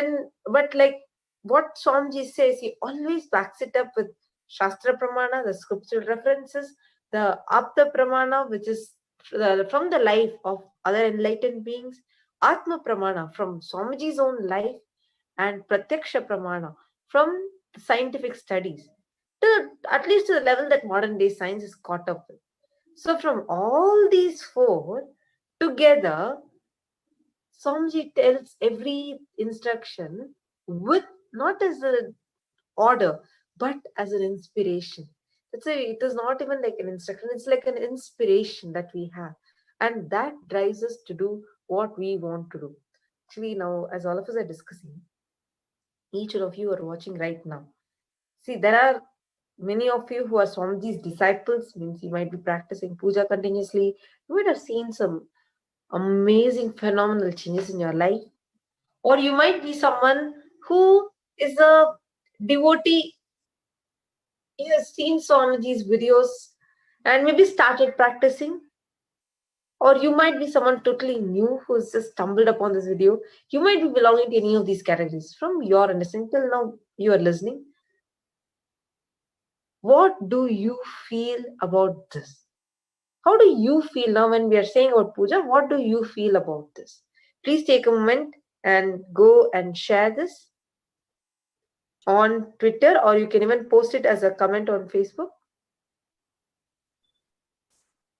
[SPEAKER 11] what Swamiji says, he always backs it up with Shastra Pramana, the scriptural references, the Apta Pramana, which is from the life of other enlightened beings, Atma Pramana from Swamiji's own life, and Pratyaksha Pramana from scientific studies, at least to the level that modern day science is caught up with. So from all these four together, Swamiji tells every instruction with not as an order, but as an inspiration. It is not even like an instruction, it's like an inspiration that we have. And that drives us to do what we want to do. Actually, now, as all of us are discussing, each of you are watching right now. See, there are many of you who are Swamiji's disciples, means you might be practicing puja continuously. You might have seen some amazing, phenomenal changes in your life. Or you might be someone who is a devotee. He has seen Swamiji's videos and maybe started practicing. Or you might be someone totally new who's just stumbled upon this video. You might be belonging to any of these categories. From your understanding till now, you are listening. What do you feel about this? How do you feel now when we are saying about puja? What do you feel about this? Please take a moment and go and share this on Twitter, or you can even post it as a comment on Facebook.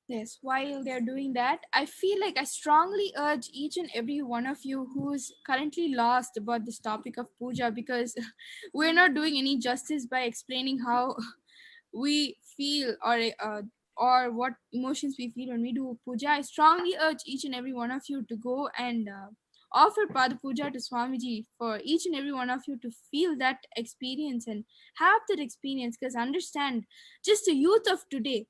[SPEAKER 10] Yes, while they're doing that, I feel like I strongly urge each and every one of you who is currently lost about this topic of puja, because we're not doing any justice by explaining how we feel, or what emotions we feel when we do puja. I strongly urge each and every one of you to go and offer Pada Puja to Swamiji, for each and every one of you to feel that experience and have that experience. Because understand, just the youth of today,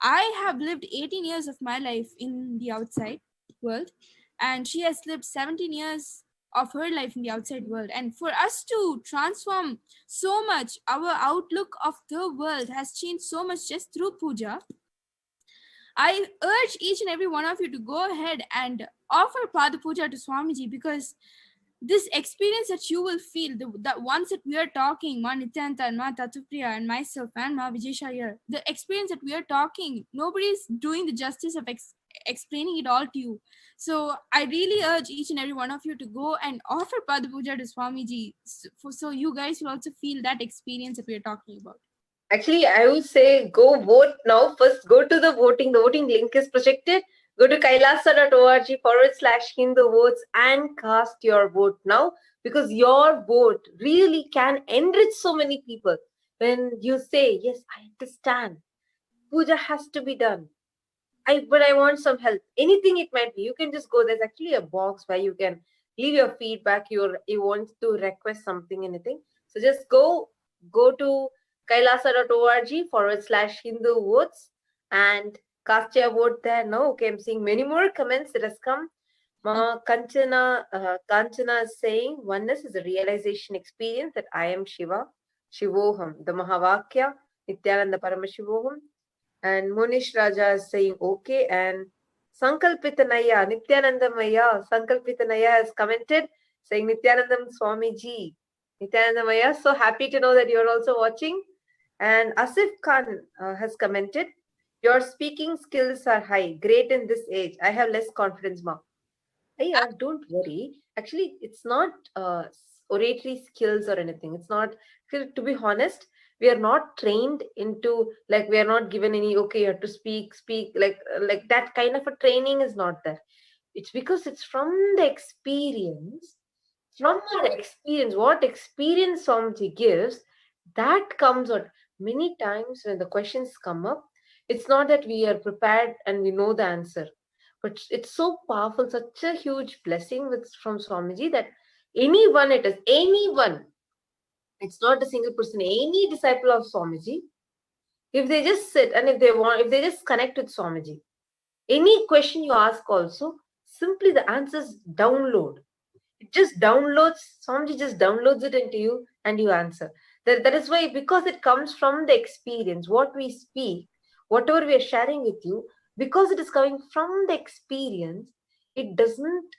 [SPEAKER 10] I have lived 18 years of my life in the outside world, and she has lived 17 years of her life in the outside world. And for us to transform so much, our outlook of the world has changed so much just through puja. I urge each and every one of you to go ahead and offer Pada Puja to Swamiji, because this experience that you will feel, the ones that we are talking, Ma Nityananda and Ma Tatupriya and myself and Ma Vijay here, the experience that we are talking, nobody's doing the justice of explaining it all to you. So I really urge each and every one of you to go and offer Pada Puja to Swamiji, so you guys will also feel that experience that we are talking about.
[SPEAKER 9] Actually, I would say go vote now. First, go to the voting. The voting link is projected. Go to kailasa.org/Hindu votes and cast your vote now, because your vote really can enrich so many people. When you say, yes, I understand, puja has to be done. But I want some help. Anything it might be, you can just go. There's actually a box where you can leave your feedback. You want to request something, anything. So just go to kailasa.org/Hindu votes and cast your vote there now. Okay, I'm seeing many more comments that has come. Kanchana is saying, oneness is a realization experience that I am Shiva, Shivoham, the Mahavakya, Nithyananda Paramashivoham. And Munish Raja is saying, okay. And Sankalpitanaya, Nithyananda Maya, Sankalpitanaya has commented saying, Nithyanandam Swamiji. Nithyananda Maya, so happy to know that you're also watching. And Asif Khan has commented, your speaking skills are high, great in this age. I have less confidence, ma. Yeah, don't worry. Actually, it's not oratory skills or anything. It's not, to be honest, we are not trained into, like, we are not given any, okay, you have to speak, like that kind of a training is not there. It's because it's from the experience, what experience Swamiji gives, that comes out. Many times when the questions come up, it's not that we are prepared and we know the answer, but it's so powerful, such a huge blessing from Swamiji, that anyone, it's not a single person, any disciple of Swamiji, if they just sit and if they just connect with Swamiji, any question you ask also, simply the answers download. It just downloads, Swamiji just downloads it into you and you answer. That is why, because it comes from the experience, what we speak, whatever we are sharing with you, because it is coming from the experience, it doesn't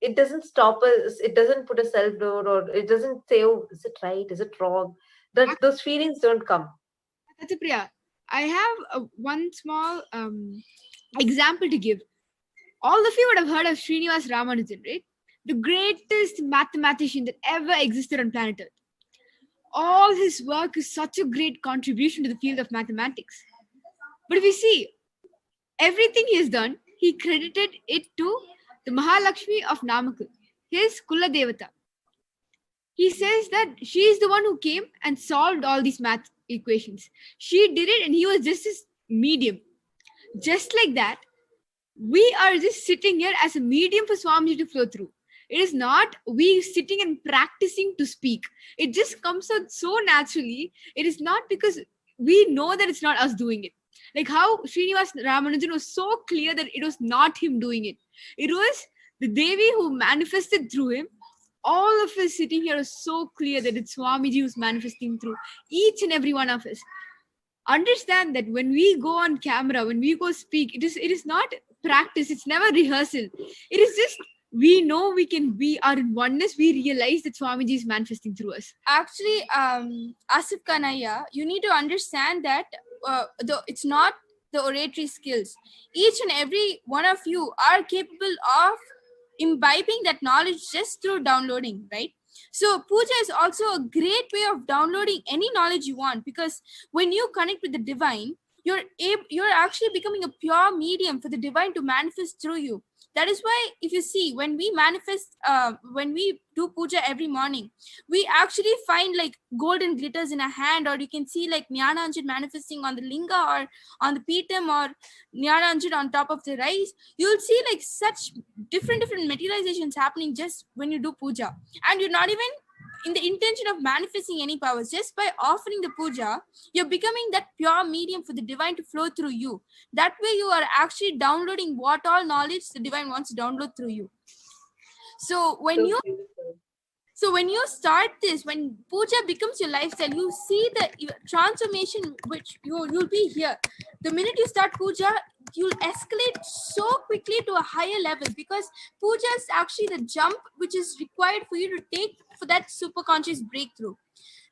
[SPEAKER 9] it doesn't stop us, it doesn't put a self-doubt, or it doesn't say, oh, is it right, is it wrong? Those feelings don't come.
[SPEAKER 12] Tatupriya, I have one small example to give. All of you would have heard of Srinivas Ramanujan, right? The greatest mathematician that ever existed on planet Earth. All his work is such a great contribution to the field of mathematics. But if you see, everything he has done, he credited it to the Mahalakshmi of Namakkal, his Kula Devata. He says that she is the one who came and solved all these math equations. She did it and he was just his medium. Just like that, we are just sitting here as a medium for Swamiji to flow through. It is not we sitting and practicing to speak. It just comes out so naturally. It is not because we know that it's not us doing it. Like how Srinivas Ramanujan was so clear that it was not him doing it. It was the Devi who manifested through him. All of us sitting here are so clear that it's Swamiji who's manifesting through each and every one of us. Understand that when we go on camera, when we go speak, it is not practice. It's never rehearsal. It is just, we know we are in oneness. We realize that Swamiji is manifesting through us.
[SPEAKER 10] Actually, Asif Kanaya, you need to understand that it's not the oratory skills. Each and every one of you are capable of imbibing that knowledge just through downloading, right? So puja is also a great way of downloading any knowledge you want, because when you connect with the divine, you're actually becoming a pure medium for the divine to manifest through you. That is why, if you see, when we manifest, when we do puja every morning, we actually find like golden glitters in a hand, or you can see like Jnananjan manifesting on the linga or on the pitam, or Jnananjan on top of the rice. You'll see like such different materializations happening just when you do puja, and you're not even in the intention of manifesting any powers. Just by offering the puja, you're becoming that pure medium for the divine to flow through you. That way you are actually downloading what all knowledge the divine wants to download through you. So when you start this, when puja becomes your lifestyle, you see the transformation which you'll be here. The minute you start puja, you'll escalate so quickly to a higher level, because puja is actually the jump which is required for you to take for that super conscious breakthrough.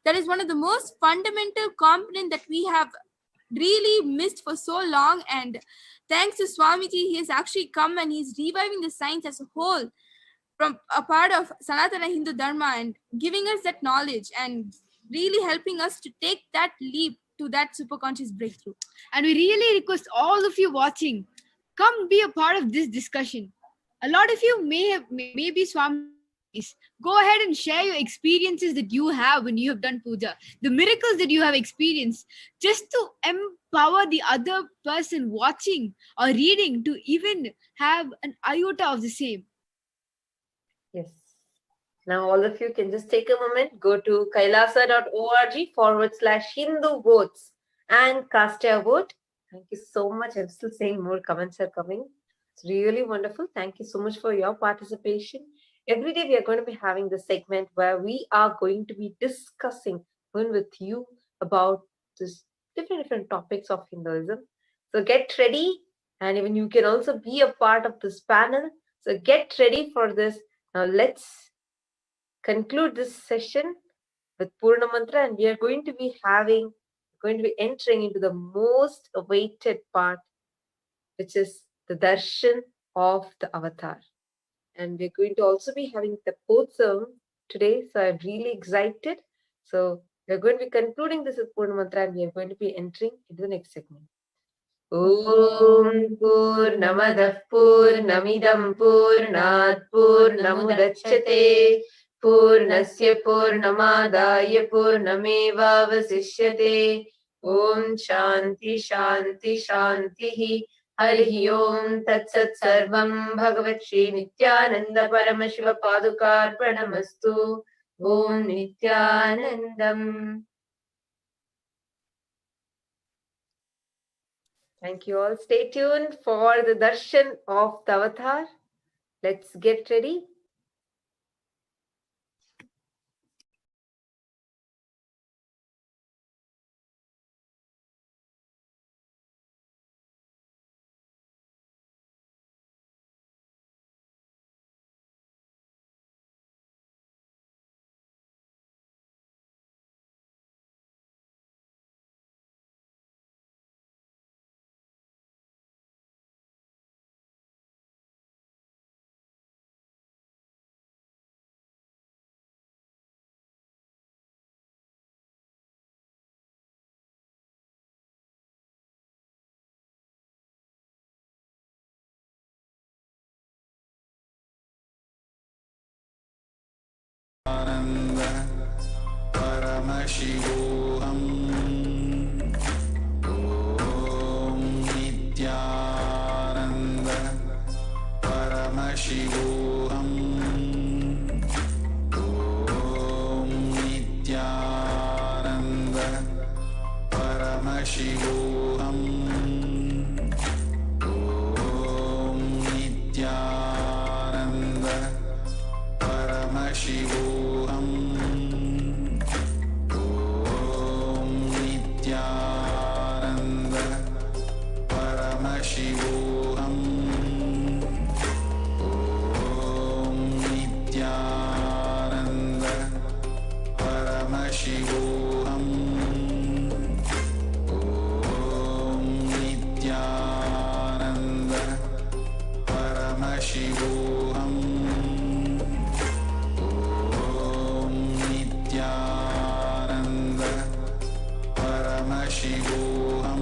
[SPEAKER 10] That is one of the most fundamental component that we have really missed for so long. And thanks to Swamiji, he has actually come and he's reviving the science as a whole from a part of Sanatana Hindu Dharma, and giving us that knowledge and really helping us to take that leap to that super conscious breakthrough.
[SPEAKER 12] And we really request all of you watching, come be a part of this discussion. A lot of you may be Swami. Go ahead and share your experiences that you have when you have done puja, the miracles that you have experienced, just to empower the other person watching or reading to even have an iota of the same.
[SPEAKER 9] Yes. Now all of you can just take a moment, go to kailasa.org/Hindu votes and cast your vote. Thank you so much. I'm still saying more comments are coming. It's really wonderful. Thank you so much for your participation. Every day we are going to be having this segment where we are going to be discussing with you about this different topics of Hinduism. So get ready, and even you can also be a part of this panel. So get ready for this. Now let's conclude this session with Purna Mantra, and we are going to be entering into the most awaited part, which is the darshan of the avatar. And we're going to also be having the Potsam today, so I'm really excited. So we're going to be concluding this with Purna Mantra, and we are going to be entering into the next segment. Om Purnamadah Purnamidam Purnat Purnamudachyate Purnasya Purnamadaya Purnamevavasishyate. Om Shanti Shanti Shanti. Harihi Om Tat Sat Sarvam Bhagavat Shri Nithyananda Paramashiva Padukar Pranamastu. Om Nithyanandam. Thank you all. Stay tuned for the darshan of the avatar. Let's get ready.
[SPEAKER 3] Paramashivoham. Om Nithyananda Paramashivoham. Om Nithyananda Paramashivoham. Om Nithyananda Paramashivoham. Paramashivoham. Om Nithyananda Paramashivoham. Om Nithyananda Paramashivoham. Om Nithyananda Paramashivoham.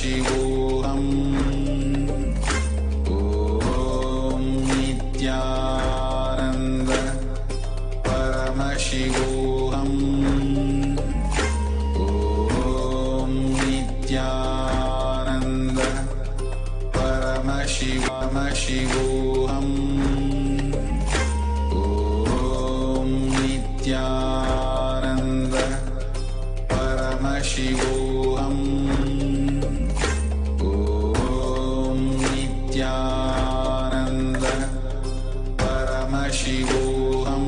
[SPEAKER 3] Paramashivoham. Om Nithyananda Paramashivoham. Om Nithyananda Paramashivoham. Om Nithyananda Paramashivoham. Om Nithyananda Paramashivoham.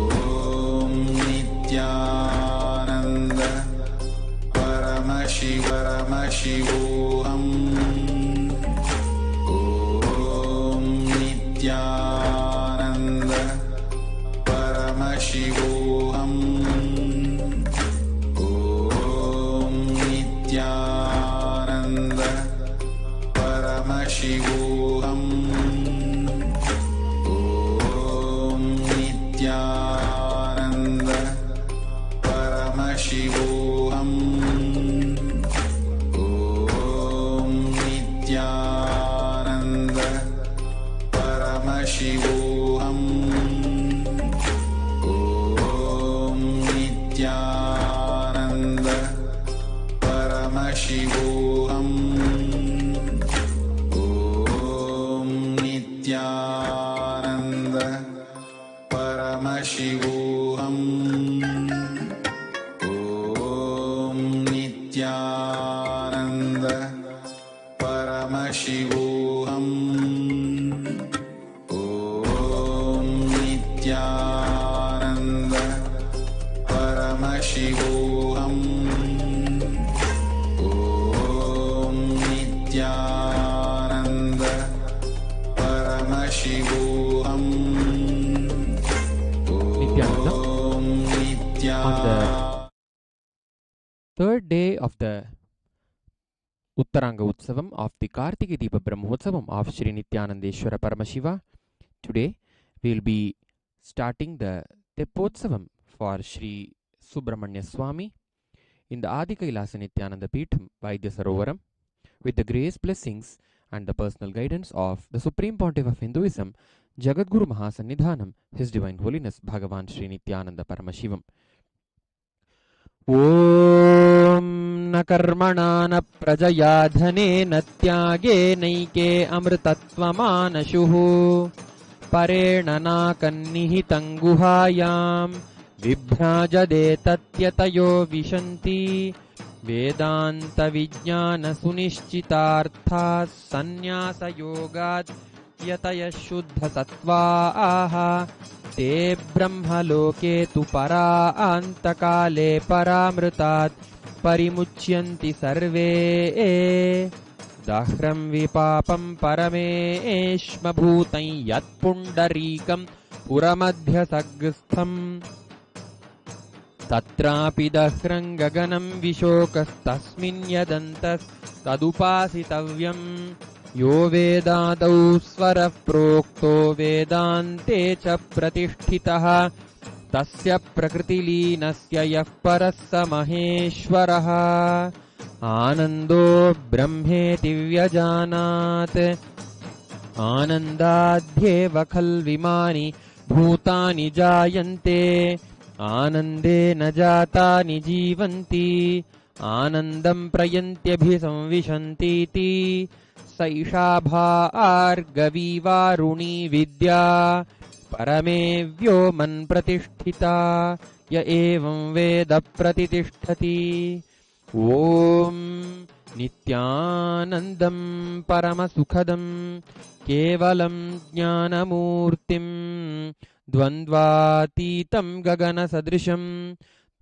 [SPEAKER 3] Om Nithyananda Paramashivoham. Om Nithyananda Paramashivoham. Om Nithyananda Paramashivoham. Om Nithyananda Paramashivoham. Om Nithyananda Paramashivoham. Om Nithyananda Paramashivoham. Om Nithyananda Paramashivoham. Om Nithyananda Paramashivoham. Om Nithyananda Paramashivoham. Om Nithyananda Paramashivoham.
[SPEAKER 13] Nithyananda,
[SPEAKER 3] Om
[SPEAKER 13] on the
[SPEAKER 3] Nithyananda.
[SPEAKER 13] third day of the Uttaranga Utsavam of the Kartika Deepa Brahmotsavam of Shri Nithyanandeshwara Paramashiva, today we will be starting the Teppotsavam for Shri Subramanya Swami in the Adi KAILASA Nithyananda Peetham Vaidya Sarovaram with the grace, blessings and the personal guidance of the Supreme Pontiff of Hinduism, Jagatguru Mahasannidhanam, His Divine Holiness Bhagavan Shri Nithyananda Paramashivam. Om na karmana na prajaya dhane na tyage naike amritatvamānashuhu parena na kannihitam guhāyam vibhrājade tatyatayo vishanti vedanta vijñāna sunishchitārthā sannyāsa yogāt yataya shuddha sattvāha te brahmaloke tu para antakale paramrutat parimuchyanti sarve dahram vipapam parameshma bhutam yat pundarikam puramadhya saggastham tatrapi dahram gaganam vishokas tasmin yadantas tadupasitavyam यो वेदादौ स्वरः प्रोक्तो वेदान्ते च प्रतिष्ठितः तस्य प्रकृतिलीनस्य यः परः स महेश्वरः आनन्दो ब्रह्मेति व्यजानात् आनन्दाध्येव खल्विमानि भूतानि जायन्ते आनन्देन जातानि जीवन्ति आनन्दं प्रयन्त्यभिसंविशन्तीति सैषा भार्गवीवारुणी विद्या परमे व्योमन् प्रतिष्ठिता य एवं वेद प्रतितिष्ठति ॐ नित्यानन्दं परमसुखदं केवलं ज्ञानमूर्तिं द्वन्द्वातीतं गगनसदृशं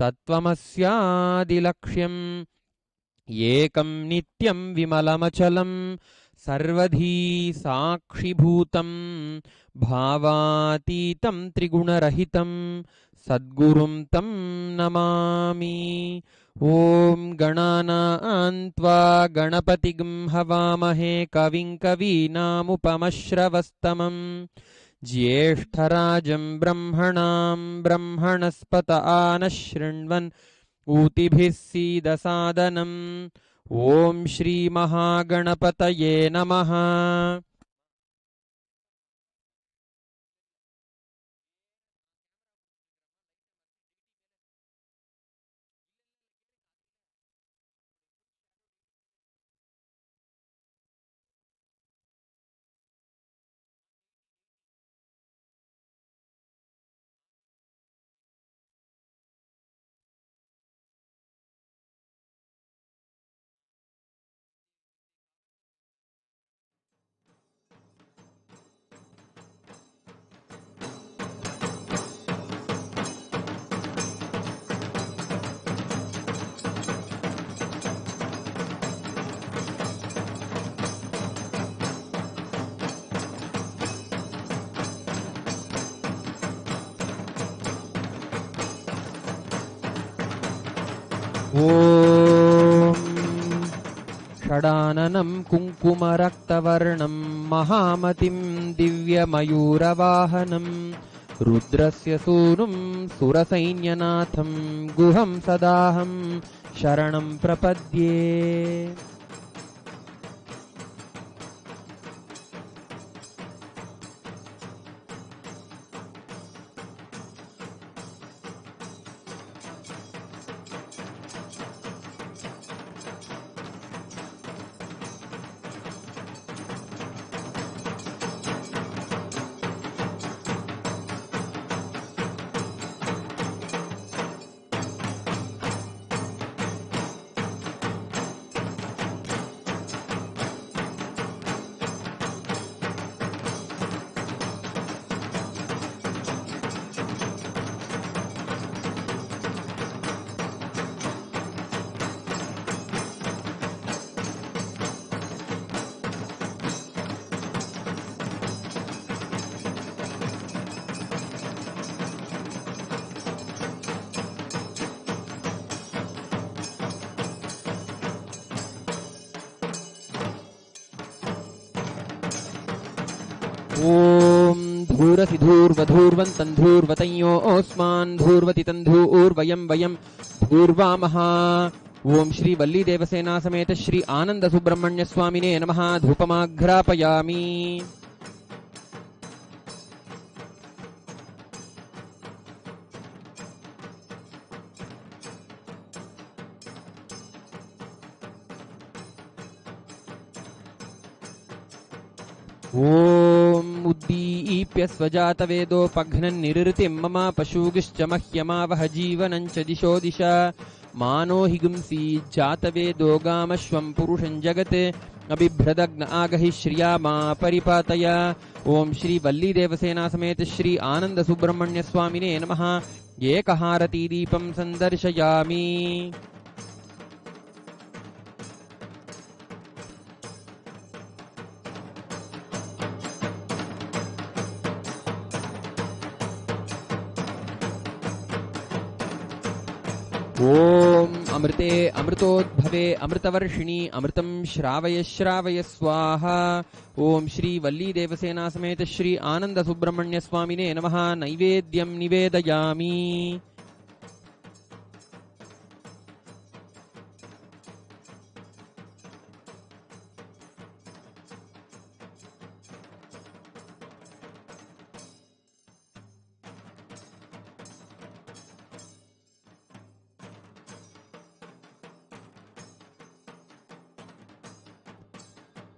[SPEAKER 13] तत्त्वमस्यादिलक्ष्यम् एकं नित्यं विमलमचलं सर्वधी साक्षिभूतं भावातीतं त्रिगुणरहितं सद्गुरुं तं नमामि ॐ गणानान्त्वा गणपतिं हवामहे कविं कवीनामुपमश्रवस्तमं ज्येष्ठराजं ब्रह्मणां ब्रह्मणस्पत आनः शृण्वन् ऊतिभिः सीदसादनम् ॐ श्रीमहागणपतये नमः। ॐ षडाननं कुङ्कुमरक्तवर्णं महामतिं दिव्यमयूरवाहनं रुद्रस्य सूनुं सुरसैन्यनाथं गुहं सदाहं शरणं प्रपद्ये। ॐ धूरसि धूर्वधूर्वन्तं धूर्वतञ्योऽस्मान् धूर्वति तन्धूर्वयं वयं धूर्वामः। ओम श्री वल्ली देवसेना समेत श्री आनंद सुब्रह्मण्य स्वामिने नमः। धूपमाघ्रापयामि। ओम उद्दीप्य स्वजातवेदोपघ्नन् निरृतिं मम पशुगिश्च मह्यमावह जीवनं च दिशो दिशा मानो हिगुंसी जातवेदो गामश्वं पुरुषं जगत् अबिभ्रदग्न आगहि श्रिया मा परिपातय। ओम श्री वल्ली देवसेना समेत श्री आनंद सुब्रह्मण्य स्वामिने नमः। एकहारती दीपं संदर्शयामि। ओम अमृते अमृतोद्भवे अमृतवर्षिणी अमृतं श्रावय श्रावय स्वाहा। ओम श्री वल्ली देवसेना समेत श्री आनंद सुब्रह्मण्य स्वामिने नमः। नैवेद्यं निवेदयामि।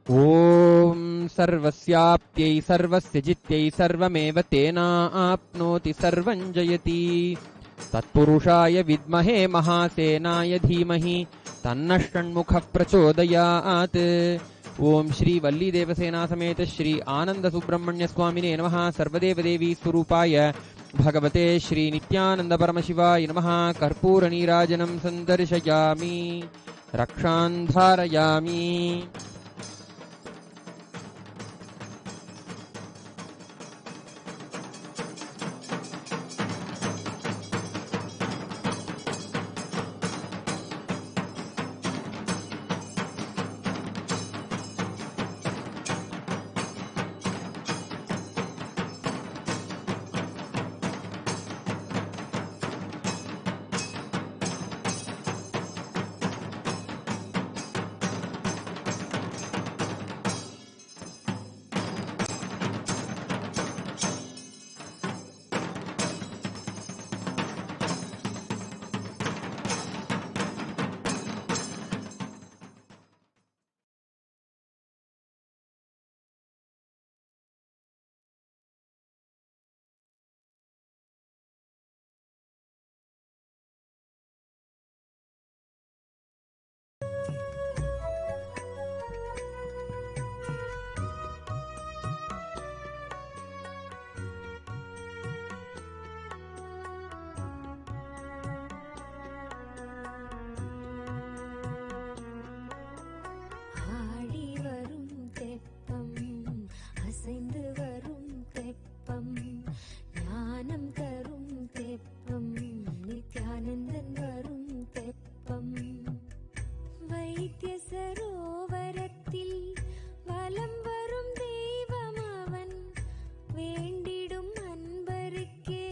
[SPEAKER 13] ओम सर्वस्याप्त्यै सर्वस्य जित्यै सर्वमेव तेनाप्नोति सर्वं जयति। तत्पुरुषाय विद्महे महासेनाय धीमहि तन्नः षण्मुखः प्रचोदयात्। ओम श्री वल्ली देवसेना समेत श्री आनंद सुब्रह्मण्य स्वामिने नमः। सर्वदेव देवी स्वरूपाय भगवते श्री नित्यानंद परमशिवाय नमः। कर्पूर नीराजनं संदर्शयामि। रक्षान् धारयामि।
[SPEAKER 14] வைத்திய சரோவரத்தில் வலம் வரும் தெய்வம் அவன், வேண்டிடும் அன்பருக்கே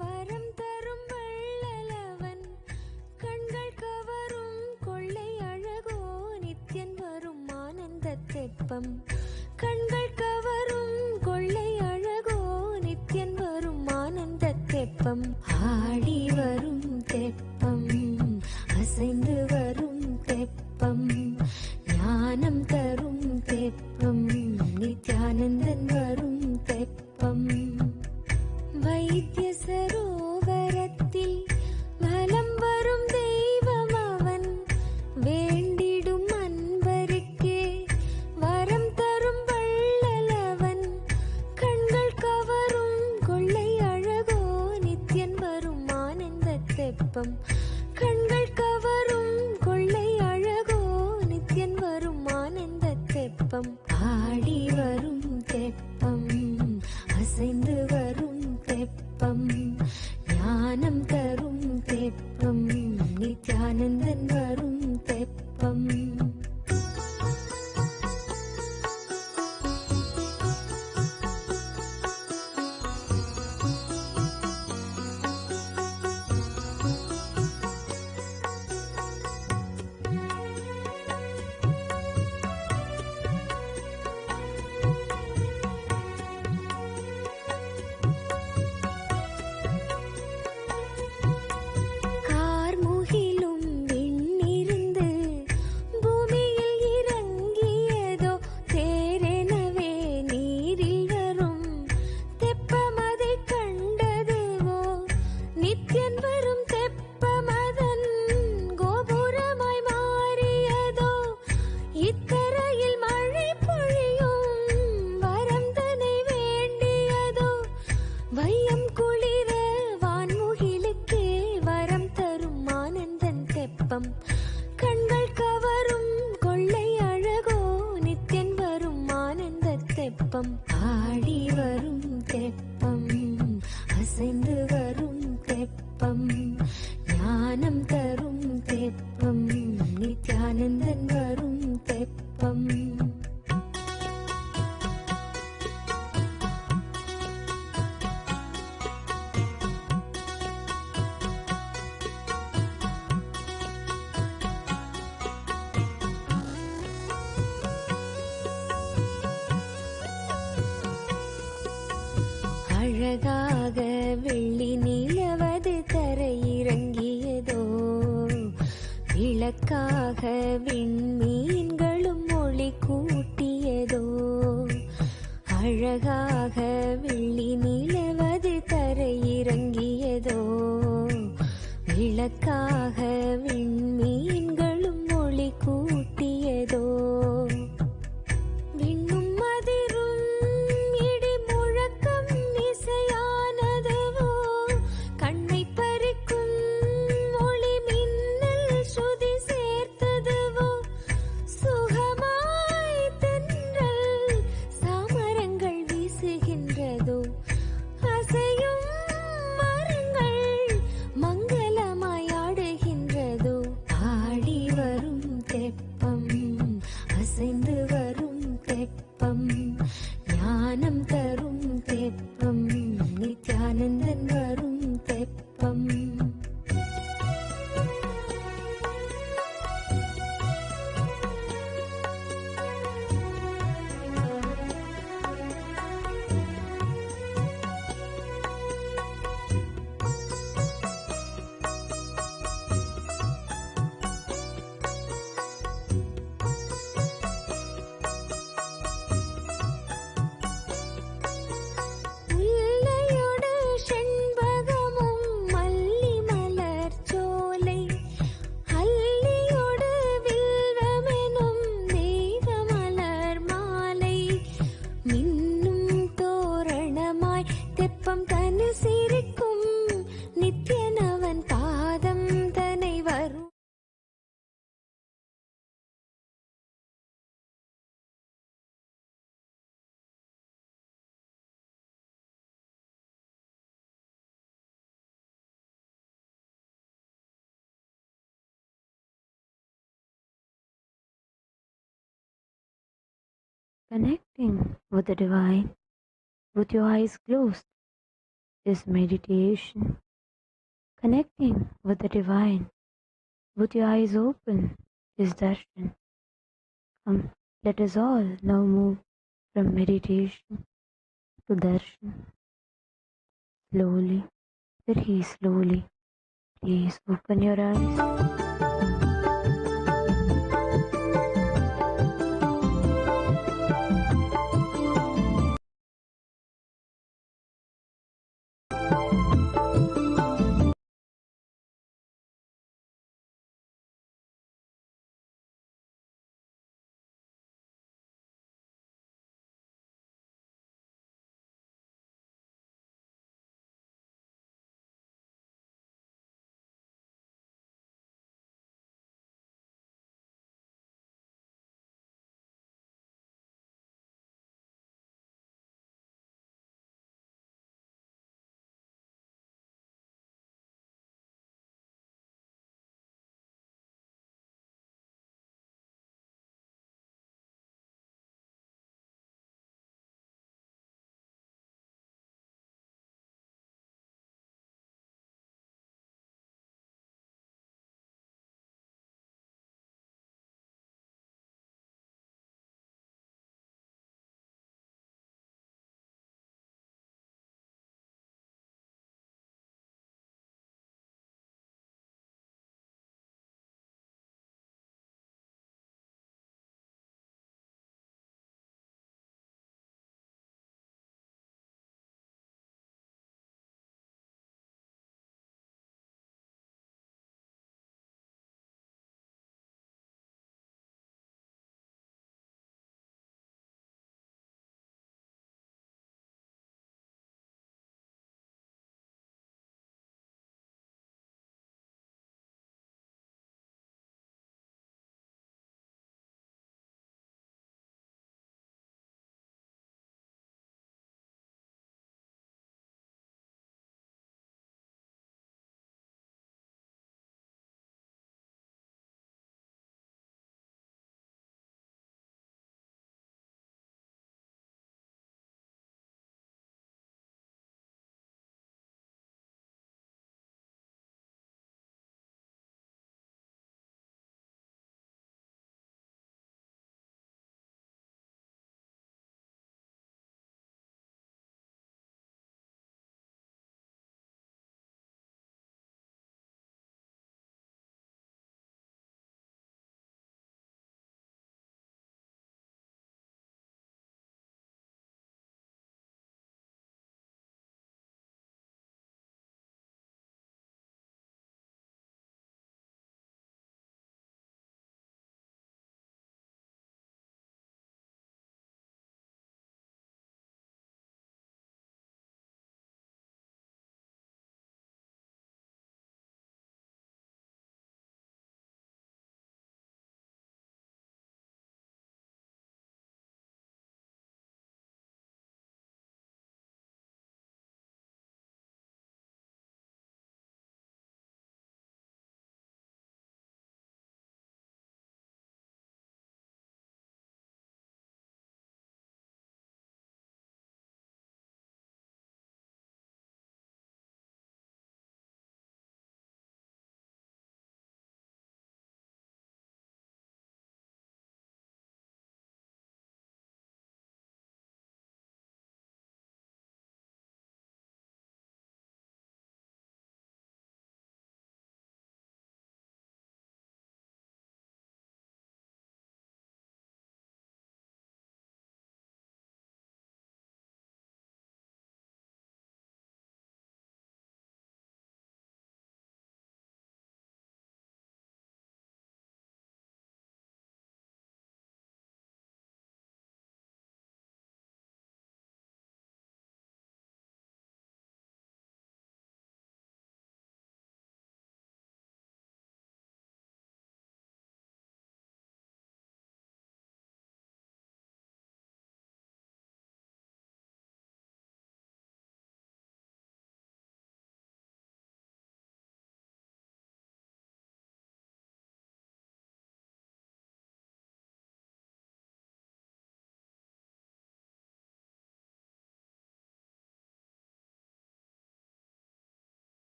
[SPEAKER 14] வரம் தரும் வள்ளலவன். கண்கள் கவரும் கொள்ளை அழகோ நித்யன் வரும் ஆனந்த தெப்பம். கண்கள் கவரும் கொள்ளை அழகோ நித்யன் வரும் ஆனந்த தெப்பம். ஆடி வரும் தெப்பம், அசைந்து வரும் தெப்பம், ஞானம் தரும் தெப்பம், நித்யானந்தன் வரும் தெப்பம். வைத்திய சரோவரத்தில் வலம் வரும் தெய்வம் அவன், வேண்டிடும் அன்பருக்கே வரம் தரும் வள்ளலவன். கண்கள் கவரும் கொள்ளை அழகோ நித்யன் வரும் ஆனந்த தெப்பம். கண்கள் கவரும் கொள்ளை அழகோ நித்யன் வரும் ஆனந்த தெப்பம். ஆடி வரும் தெப்பம், அசைந்து வரும் தெப்பம், ஞானம் தரும் தெப்பம், நித்யானந்தன் வரும் தெப்பம். கார்முகிலும் விண்ணிருந்து பூமியில் இறங்கியதோ, தேரெனவே நீரில் வரும் தெப்பமதை கண்டதுவோ. நித்யன் வரும் தெப்பமதன் கோபுரமாய் மாறியதோ. இக்கரையில் மழை பொழியும் வரம் தனை வேண்டியதோ. வையம் குளிர வான்முகிலுக்கே வரம் தரும் ஆனந்தன் தெப்பம். கண்கள் கவரும் கொள்ளை அழகோ நித்யன் வரும் ஆனந்த தெப்பம். ஆடி வரும் தெப்பம், அசைந்து வரும் தெப்பம், ஞானம் தரும் தெப்பம், நித்யானந்தன் வரும் தெப்பம். அழகாக வெள்ளி நிலவது தரையிறங்கியதோ. விளக்காக விண்மீன்களும் ஒளி கூட்டியதோ. அழகாக வெள்ளி நிலவது தரையிறங்கியதோ. விளக்காக விண்மீன்களும் ஒளி கூட்டியதோ. விண்ணும் அதிரும் இடி முழக்கம் இசையானதுவோ. கண்ணை பறிக்கும் ஒளி மின்னல் ஸ்ருதி சேர்த்ததுவோ. சுகமாய் தென்றல் சாமரங்கள் வீசுகின்றதோ. அசையும் மரங்கள் மங்களமாய் ஆடுகின்றதோ. Connecting with the divine with your eyes closed is meditation. Connecting with the divine with your eyes open is darshan. Come, let us all now move from meditation to darshan. Slowly, very slowly, please open your eyes.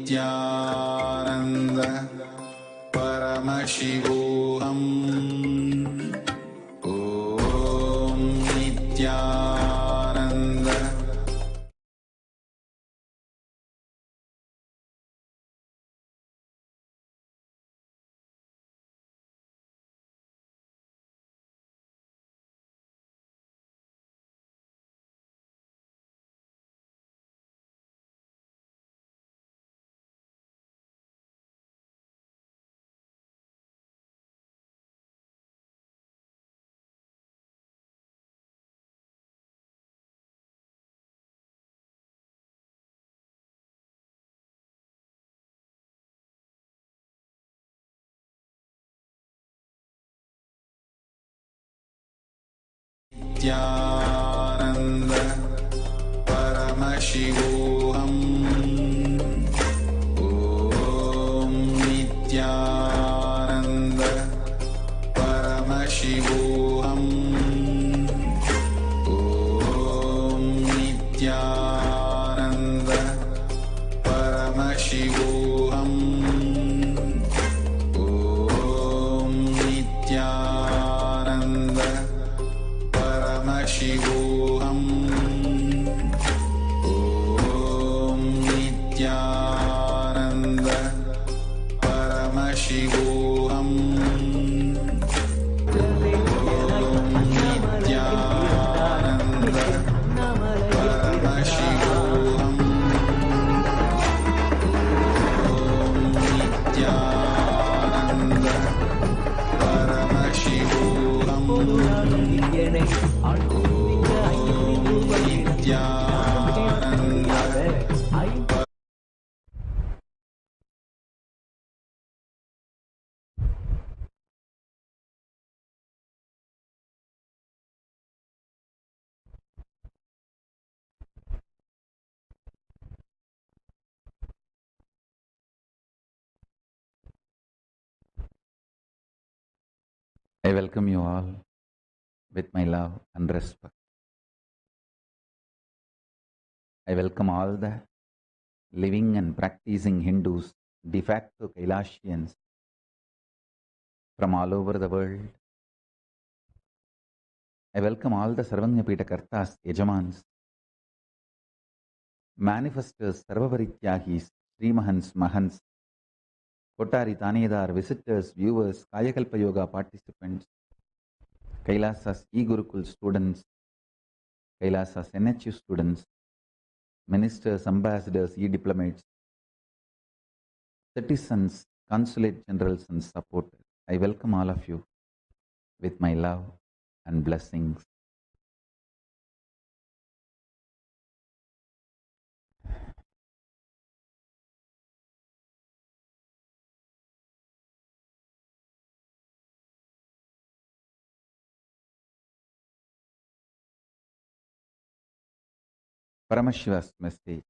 [SPEAKER 3] Nithyananda Paramashivoham. Om Nithyananda. Nithyananda Paramashivoham. Om Nithyananda Paramashivoham. Om Nithyananda Paramashivoham. Om Nithyananda Paramashivoham. Om Nithyananda Paramashivoham.
[SPEAKER 8] I welcome you all with my love and respect. I welcome all the living and practicing Hindus, de facto Kailasians from all over the world. I welcome all the Sarvanyapita Kartas, Yajamans, manifestors, Sarvavarityahis, Srimahans, Mahans, Kotari Tanedar, visitors, viewers, Kayakalpa Yoga participants, Kailasa's e-Gurukul students, Kailasa's NHU students, ministers, ambassadors, e-diplomats, citizens, consulate generals and supporters. I welcome all of you with my love and blessings. Paramashiva's message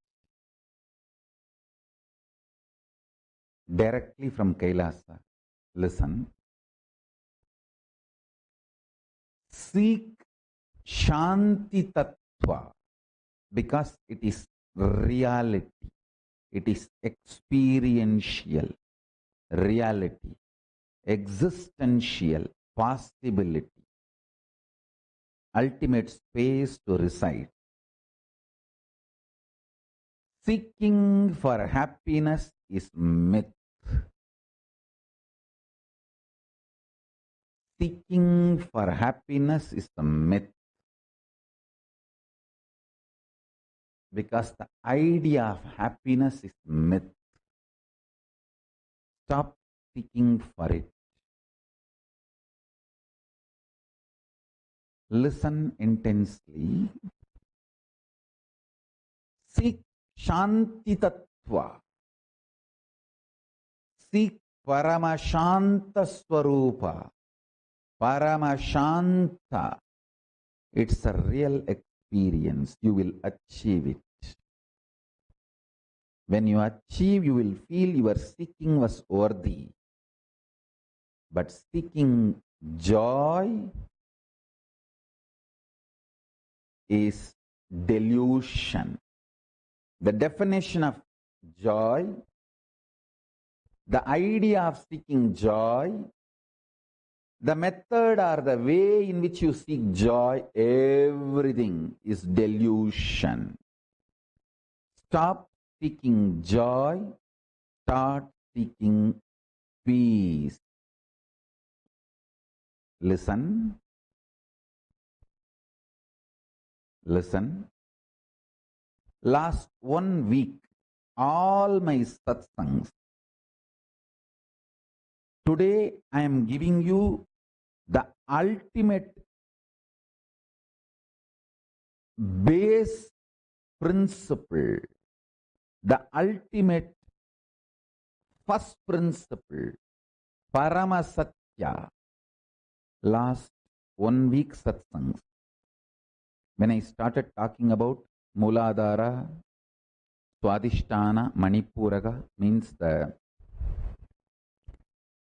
[SPEAKER 8] directly from Kailasa. Listen. Seek Shantitattva because it is reality. It is experiential reality, existential possibility, ultimate space to reside. Seeking for happiness is myth. Seeking for happiness is a myth. Because the idea of happiness is myth. Stop seeking for it. Listen intensely. Seek Shantitattva. Seek Paramashanta Swarupa. Paramashanta. It's a real experience. You will achieve it. When you achieve, you will feel your seeking was worthy. But seeking joy is delusion. The definition of joy the idea of seeking joy, the method or the way in which you seek joy, everything is delusion. Stop seeking joy, start seeking peace. Listen. Listen. Last 1 week, all my satsangs, today I am giving you the ultimate base principle, the ultimate first principle, Paramasatya. Last 1 week satsangs, when I started talking about Muladhara, Swadhisthana, Manipuraga, means the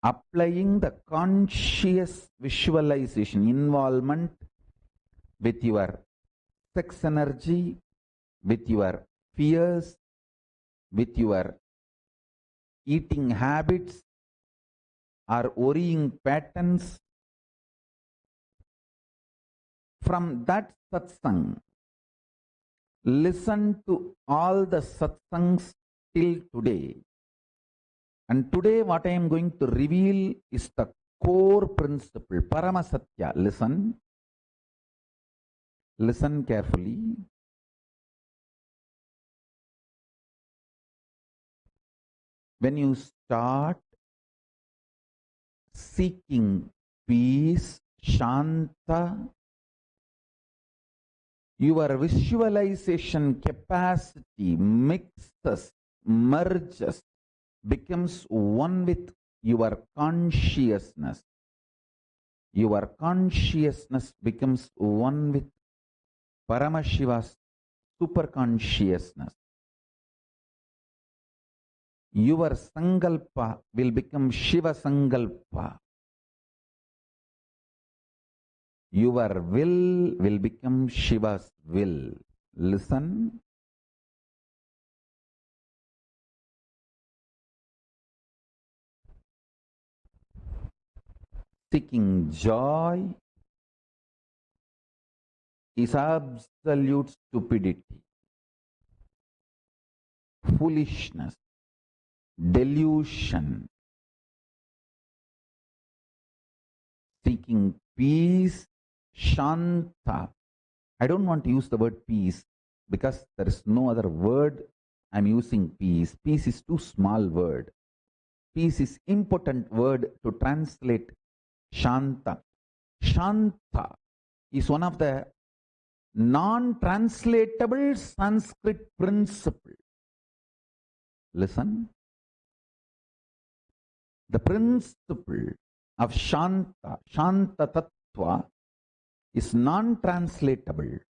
[SPEAKER 8] applying the conscious visualization, involvement with your sex energy, with your fears, with your eating habits or worrying patterns. From that satsang, listen to all the satsangs till today. And today what I am going to reveal is the core principle, Paramasatya. Listen. Listen carefully. When you start seeking peace, Shanta, your visualization capacity mixes, merges, becomes one with your consciousness. Your consciousness becomes one with Paramashiva's super consciousness. Your sankalpa will become Shiva sankalpa. Your will become Shiva's will. Listen. Seeking joy is absolute stupidity, foolishness, delusion. Seeking peace, Shanta. I don't want to use the word peace because there is no other word I'm using peace. Peace is too small word. Peace is important word to translate Shanta. Shanta is one of the non-translatable Sanskrit principle. Listen. The principle of Shanta, Shantitattva, is non-translatable.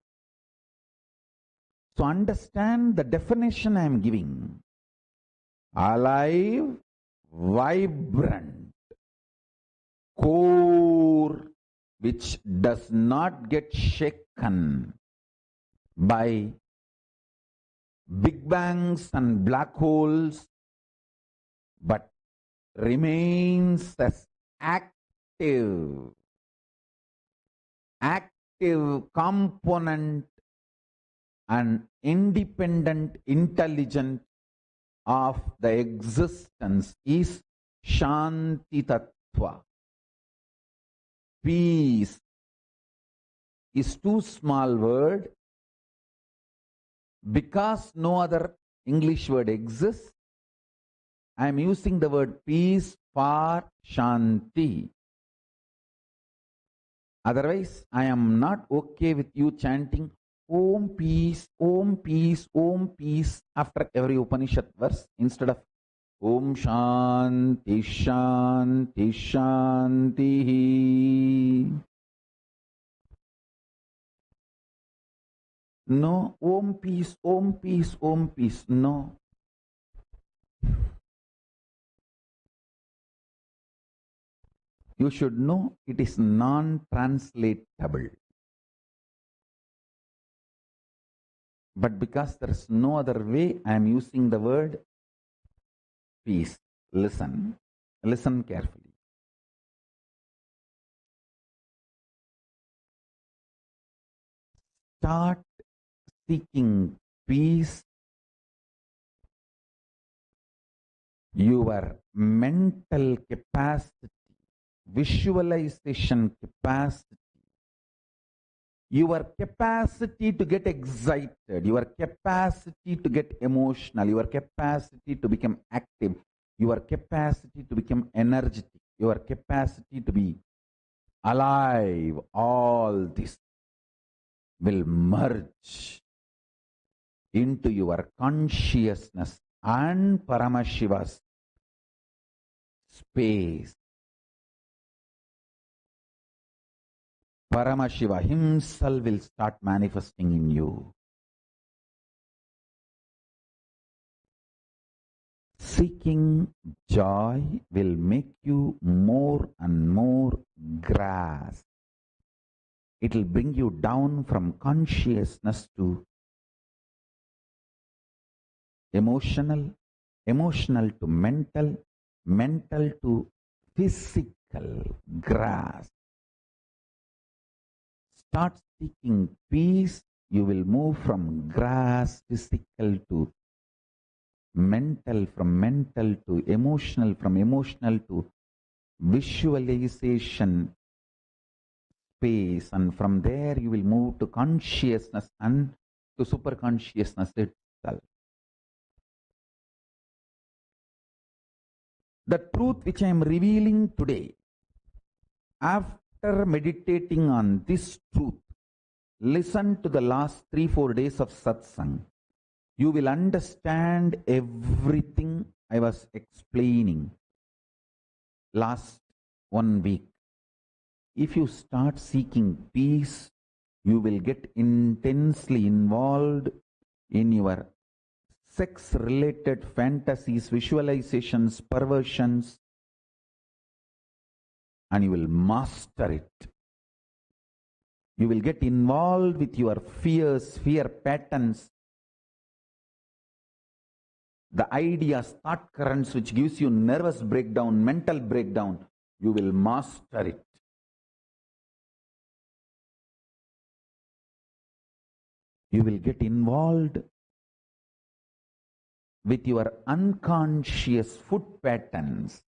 [SPEAKER 8] So understand the definition I am giving. Alive, vibrant, core, which does not get shaken by big bangs and black holes, but remains as active component and independent intelligent of the existence is Shantitattva. Peace is too small word because no other English word exists. I am using the word peace for Shanti. Otherwise, I am not okay with you chanting Om peace, Om peace, Om peace after every Upanishad verse instead of Om Shanti, Shanti, Shanti. No, Om peace, Om peace, Om peace. No. You should know it is non-translatable. But because there is no other way, I am using the word peace. Listen. Listen carefully. Start seeking peace. Your mental capacity, visualization capacity, your capacity to get excited, your capacity to get emotional, your capacity to become active, your capacity to become energetic, your capacity to be alive, all this will merge into your consciousness and Paramashiva's space. Paramashiva himself will start manifesting in you. Seeking joy will make you more and more grasp. It will bring you down from consciousness to emotional, emotional to mental, mental to physical grasp. Start seeking peace, you will move from grasp, physical to mental, from mental to emotional, from emotional to visualization space, and from there you will move to consciousness and to superconsciousness itself. The truth which I am revealing today, after meditating on this truth, listen to the last 3-4 days of satsang. You will understand everything I was explaining last 1 week. If you start seeking peace, you will get intensely involved in your sex-related fantasies, visualizations, perversions, and you will master it. You will get involved with your fears, fear patterns, the ideas, thought currents which gives you nervous breakdown, mental breakdown. You will master it. You will get involved with your unconscious food patterns.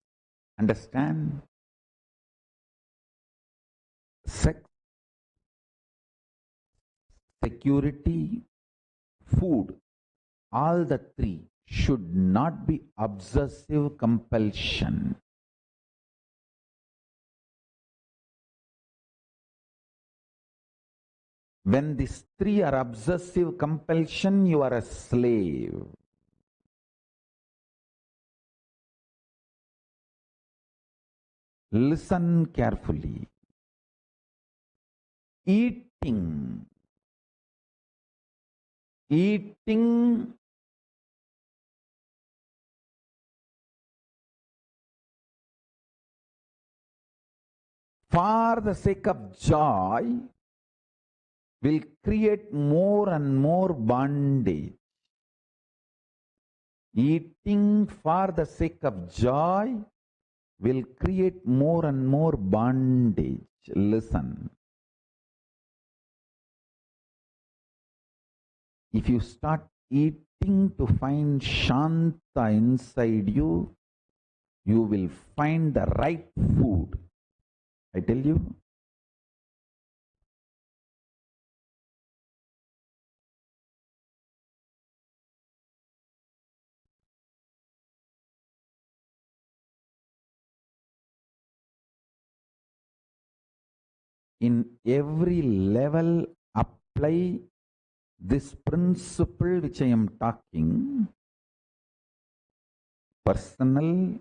[SPEAKER 8] Understand? Sex, security, food, all the three should not be obsessive compulsion. When these three are obsessive compulsion, you are a slave. Listen carefully. Eating for the sake of joy will create more and more bondage. Eating for the sake of joy will create more and more bondage. Listen. If you start eating to find Shanta inside you, you will find the right food. I tell you. In every level, apply this principle which I am talking. Personal,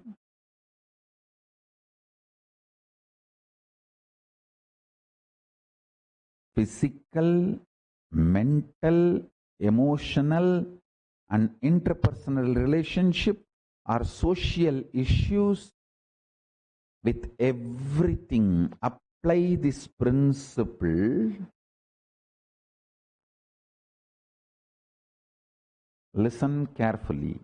[SPEAKER 8] physical, mental, emotional, and interpersonal relationship are social issues. With everything, apply this principle. Listen carefully.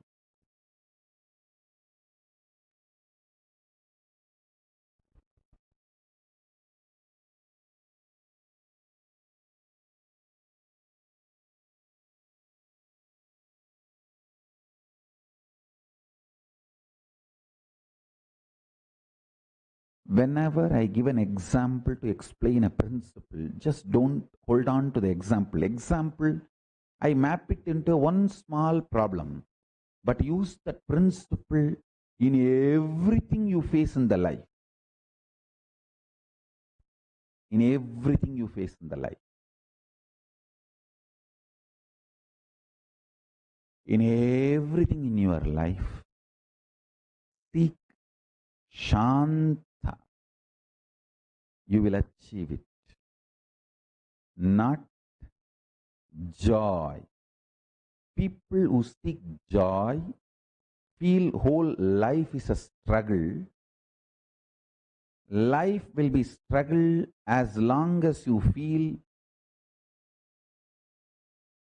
[SPEAKER 8] Whenever I give an example to explain a principle, just don't hold on to the example. I map it into one small problem, but use that principle in everything you face in the life. In everything you face in the life. In everything in your life, seek Shanta. You will achieve it. Not joy. People who seek joy feel whole life is a struggle. Life will be struggle as long as you feel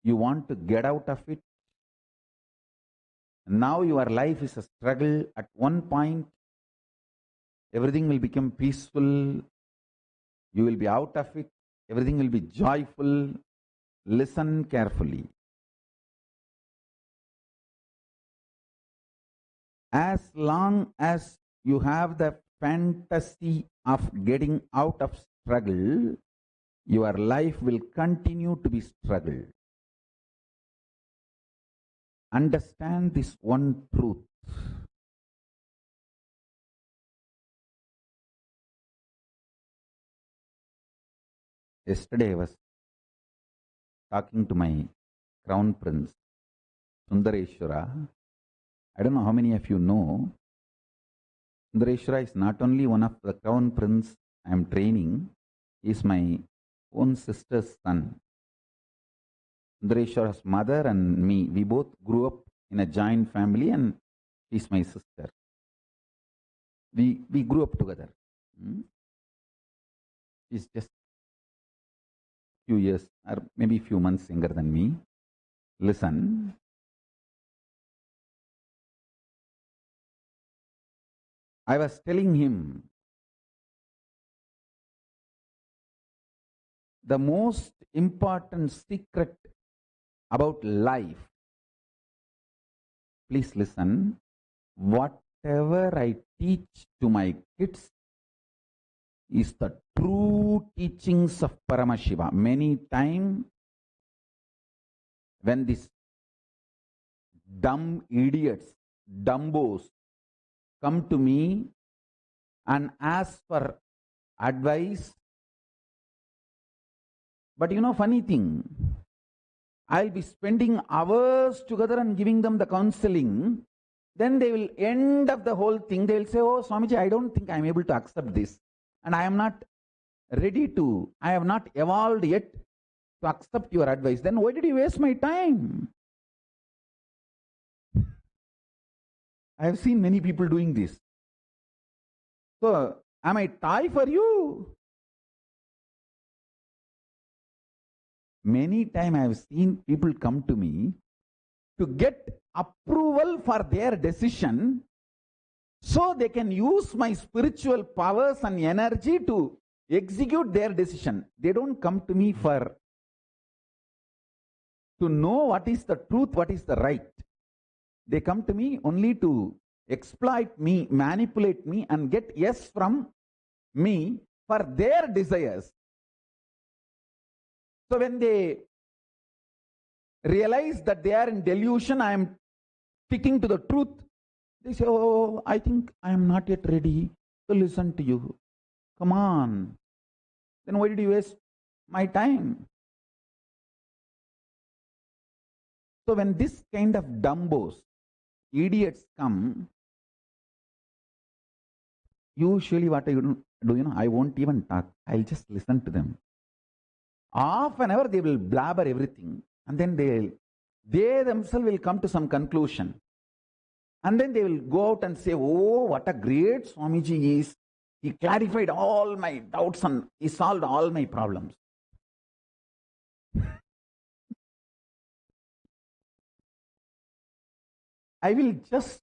[SPEAKER 8] you want to get out of it. Now your life is a struggle. At one point, everything will become peaceful. You will be out of it. Everything will be joyful. Listen carefully. As long as you have the fantasy of getting out of struggle, your life will continue to be struggle. Understand this one truth. Yesterday I was talking to my Crown Prince, Sundareshwara. I don't know how many of you know, Sundareshwara is not only one of the Crown Prince I am training, he is my own sister's son. Sundareshwara's mother and me, we both grew up in a joint family, and she is my sister. We grew up together. She's just few years or maybe few months younger than me. Listen. I was telling him the most important secret about life. Please listen. Whatever I teach to my kids is the true teachings of Paramashiva. Many times when these dumb idiots, dumbos, come to me and ask for advice. But you know, funny thing, I'll be spending hours together and giving them the counseling. Then they will end up the whole thing. They will say, oh, Swamiji, I don't think I'm able to accept this. And I am not ready to, I have not evolved yet to accept your advice. Then why did you waste my time? I have seen many people doing this. So, am I tie for you? Many times I have seen people come to me to get approval for their decision so they can use my spiritual powers and energy to execute their decision. They don't come to me to know what is the truth, what is the right. They come to me only to exploit me, manipulate me, and get yes from me for their desires. So when they realize that they are in delusion, I am sticking to the truth, they say, oh, I think I am not yet ready to listen to you. Come on. Then why did you waste my time? So when this kind of dumbos, idiots come, usually what I do, I won't even talk. I'll just listen to them. Half an hour they will blabber everything, and then they themselves will come to some conclusion. And then they will go out and say, oh, what a great Swamiji is. He clarified all my doubts and he solved all my problems. I will just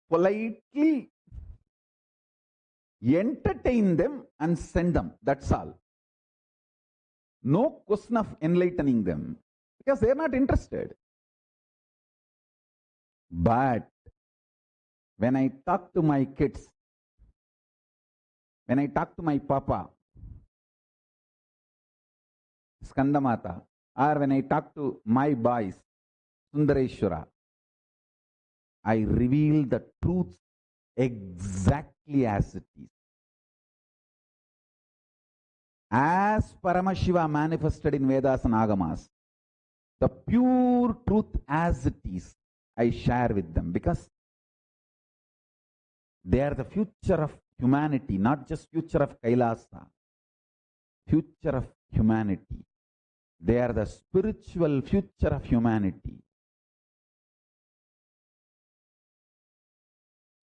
[SPEAKER 8] politely entertain them and send them. That's all. No question of enlightening them, because they are not interested. But When I talk to my kids, when I talk to my papa, Skandamata, or when I talk to my boys, Sundareshwara, I reveal the truth exactly as it is. As Paramashiva manifested in Vedas and Agamas, the pure truth as it is, I share with them, because they are the future of humanity, not just future of Kailasa, future of humanity. They are the spiritual future of humanity.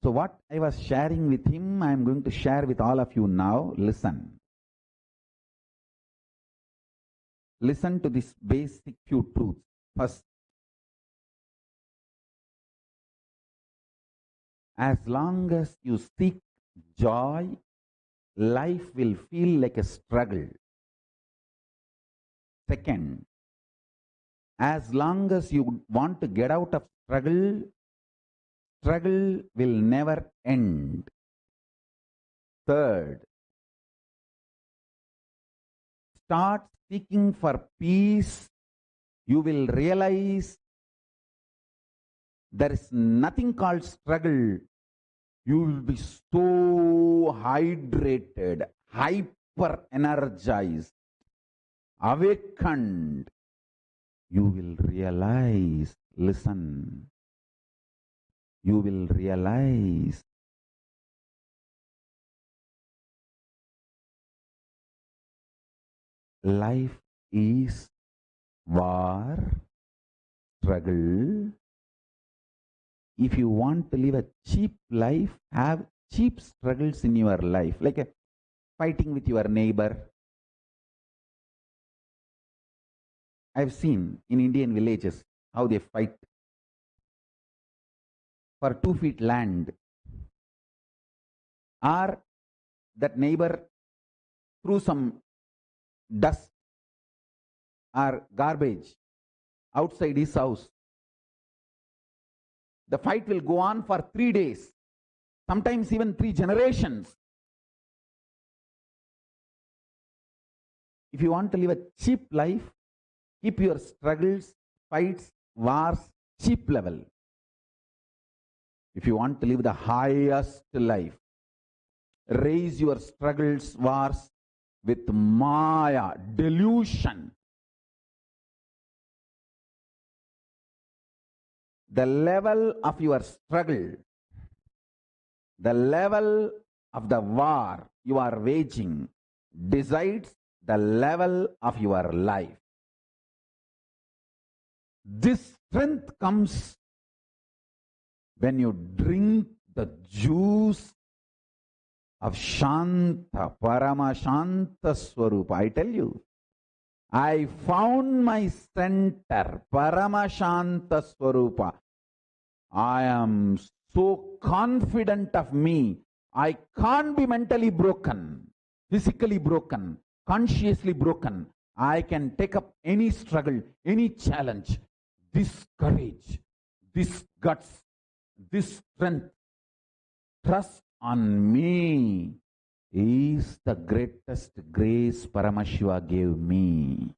[SPEAKER 8] So what I was sharing with him, I am going to share with all of you now. Listen. Listen to this basic few truths. First, as long as you seek joy, life will feel like a struggle. Second, as long as you want to get out of struggle, struggle will never end. Third, start seeking for peace. You will realize there is nothing called struggle. You will be so hydrated, hyper energized, awakened. You will realize, listen, you will realize life is war, struggle. If you want to live a cheap life, have cheap struggles in your life, like a fighting with your neighbor. I've seen in Indian villages how they fight for 2 feet land. Or that neighbor threw some dust or garbage outside his house. The fight will go on for 3 days, sometimes even 3 generations. If you want to live a cheap life, keep your struggles, fights, wars cheap level. If you want to live the highest life, raise your struggles, wars with Maya, delusion. The level of your struggle, the level of the war you are waging decides the level of your life. This strength comes when you drink the juice of Shanta, Paramashanta Swarupa. I tell you, I found my center, Paramashanta Swarupa. I am so confident of me. I can't be mentally broken, physically broken, consciously broken. I can take up any struggle, any challenge. This courage, this guts, this strength, trust on me is the greatest grace Paramashiva gave me.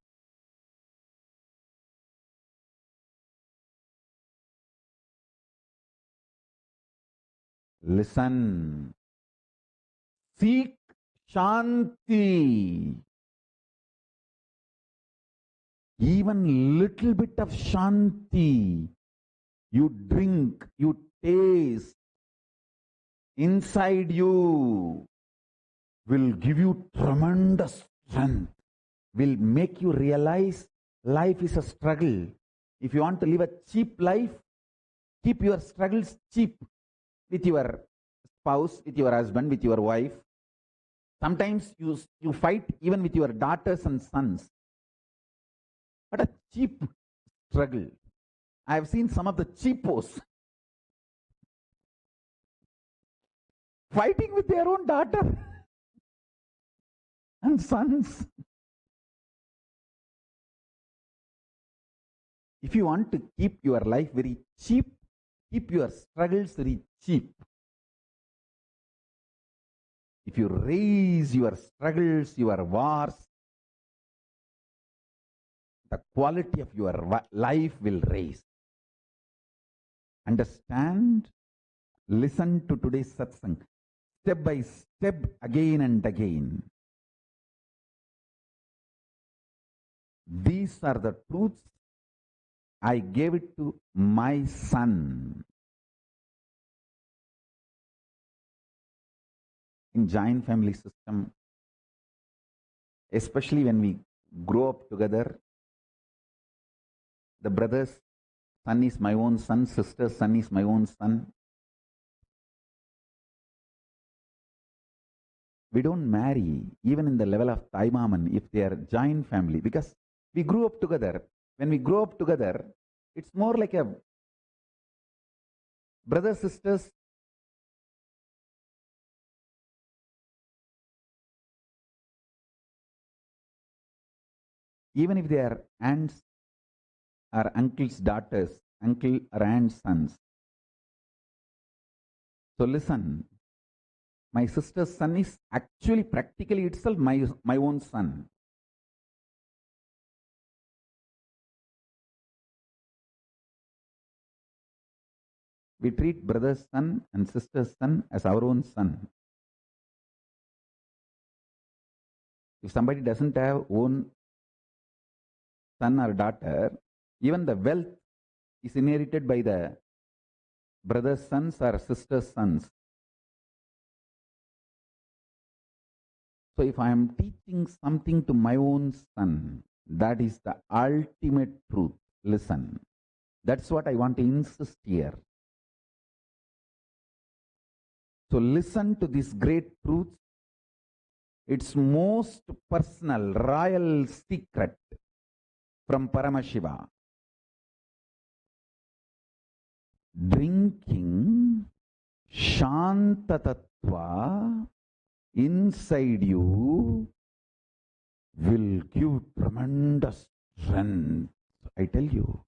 [SPEAKER 8] Listen. Seek Shanti. Even little bit of Shanti you drink, you taste inside you will give you tremendous strength, will make you realize life is a struggle. If you want to live a cheap life, keep your struggles cheap with your spouse, with your husband, with your wife. Sometimes you fight even with your daughters and sons. What a cheap struggle. I have seen some of the cheapos fighting with their own daughter and sons. If you want to keep your life very cheap, keep your struggles very cheap. If you raise your struggles, your wars, the quality of your life will raise. Understand? Listen to today's satsang, step by step, again and again. These are the truths I gave it to my son. In joint family system, especially when we grow up together, the brother's son is my own son, sister's son is my own son. We don't marry even in the level of Taimaman if they are joint family, because we grew up together. When we grow up together, it's more like a brother sisters. Even if they are aunts or uncle's daughters, uncle or aunt's sons. So listen, my sister's son is actually practically itself my own son. We treat brother's son and sister's son as our own son. If somebody doesn't have own son or daughter, even the wealth is inherited by the brother's sons or sister's sons. So if I am teaching something to my own son, that is the ultimate truth. Listen, that's what I want to insist here. So listen to this great truth. It's most personal, royal secret from Paramashiva. Drinking Shantitattva inside you will give tremendous strength. I tell you.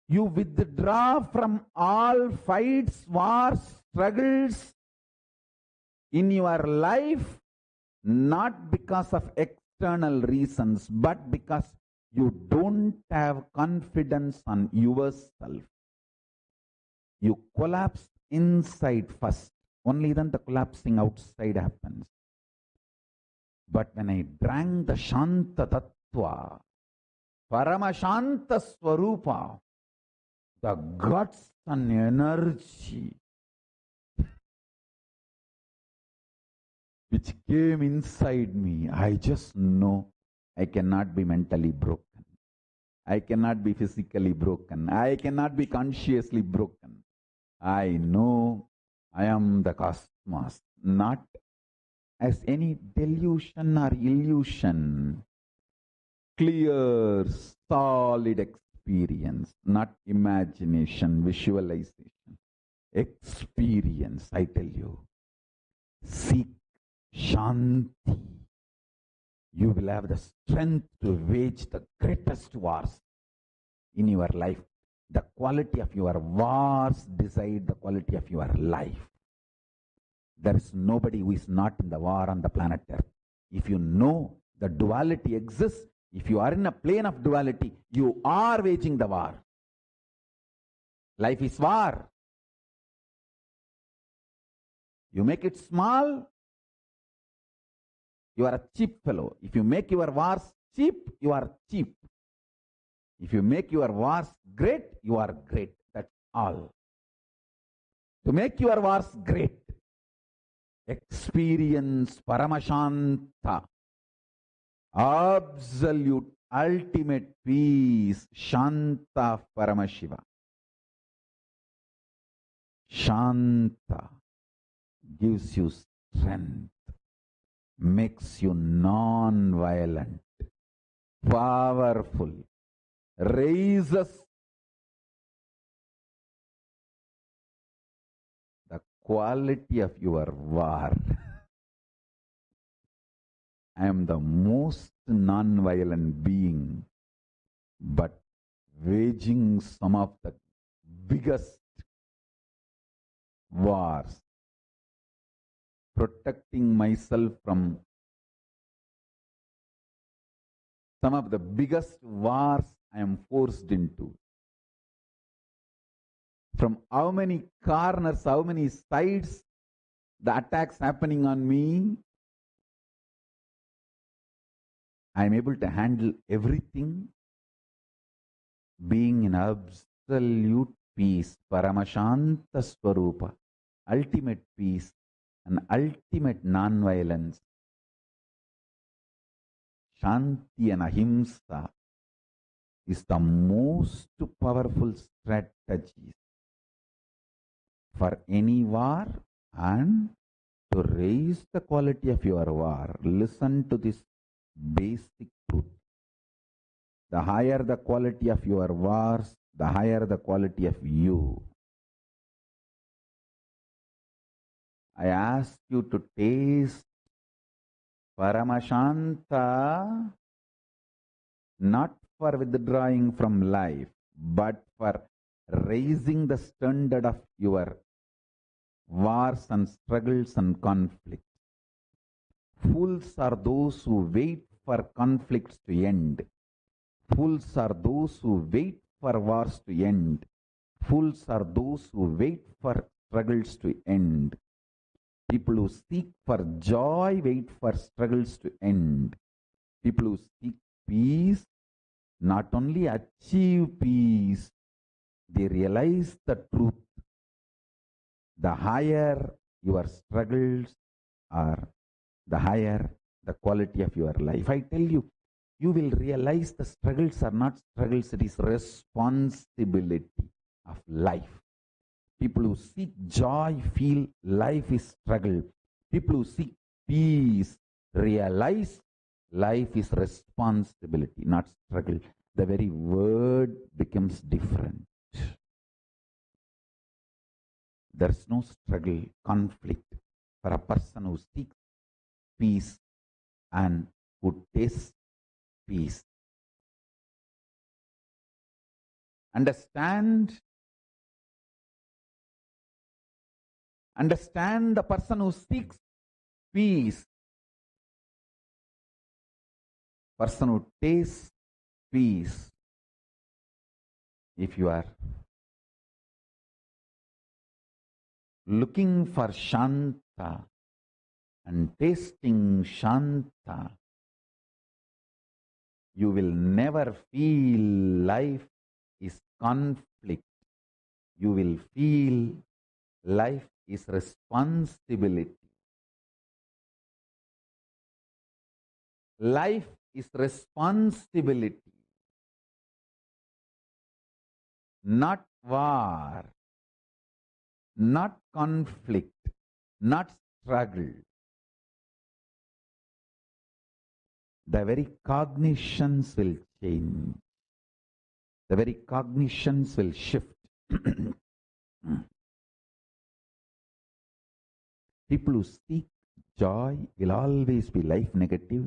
[SPEAKER 8] You withdraw from all fights, wars, struggles in your life, not because of external reasons, but because you don't have confidence on yourself. You collapse inside first. Only then the collapsing outside happens. But when I drank the Shantitattva, Paramashanta Swarupa, the guts and energy which came inside me, I just know I cannot be mentally broken. I cannot be physically broken. I cannot be consciously broken. I know I am the cosmos, not as any delusion or illusion. Clear, solid experience, not imagination, visualization. Experience, I tell you. Seek Shanti. You will have the strength to wage the greatest wars in your life. The quality of your wars decide the quality of your life. There is nobody who is not in the war on the planet Earth. If you know the duality exists, if you are in a plane of duality, you are waging the war. Life is war. You make it small, you are a cheap fellow. If you make your wars cheap, you are cheap. If you make your wars great, you are great. That's all. To make your wars great, experience Paramashanta, absolute, ultimate peace, Shanta Paramashiva. Shanta gives you strength, makes you non-violent, powerful, raises the quality of your war. I am the most non-violent being, but waging some of the biggest wars, protecting myself from some of the biggest wars I am forced into. From how many corners, how many sides the attacks happening on me, I am able to handle everything being in absolute peace, Paramashanta Swarupa, ultimate peace and ultimate non-violence. Shanti and Ahimsa is the most powerful strategy for any war and to raise the quality of your war. Listen to this basic truth. The higher the quality of your wars, the higher the quality of you. I ask you to taste Paramashanta, not for withdrawing from life, but for raising the standard of your wars and struggles and conflicts. Fools are those who wait for conflicts to end. Fools are those who wait for wars to end. Fools are those who wait for struggles to end. People who seek for joy wait for struggles to end. People who seek peace not only achieve peace, they realize the truth. The higher your struggles are, the higher the quality of your life. I tell you, you will realize the struggles are not struggles, it is responsibility of life. People who seek joy feel life is struggle. People who seek peace realize life is responsibility, not struggle. The very word becomes different. There is no struggle, conflict for a person who seeks peace and who tastes peace. Understand the person who seeks peace, person who tastes peace. If you are looking for Shanta and tasting Shanta, you will never feel life is conflict. You will feel life is responsibility. Life is responsibility, not war, not conflict, not struggle. The very cognitions will change. The very cognitions will shift. People who seek joy will always be life negative.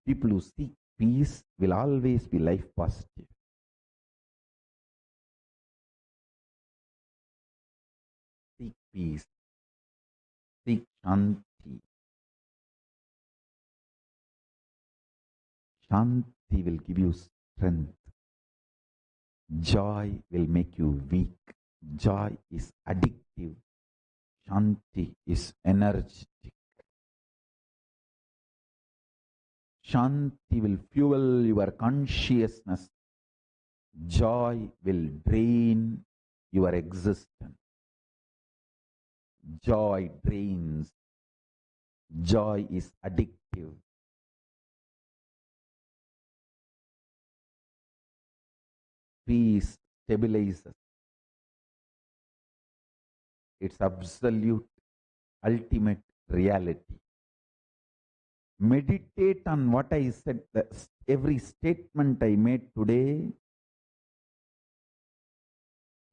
[SPEAKER 8] People who seek peace will always be life positive. Seek peace. Seek Shanti. Shanti will give you strength. Joy will make you weak. Joy is addictive. Shanti is energetic. Shanti will fuel your consciousness. Joy will drain your existence. Joy drains. Joy is addictive. Peace stabilizes. It's absolute, ultimate reality. Meditate on what I said, every statement I made today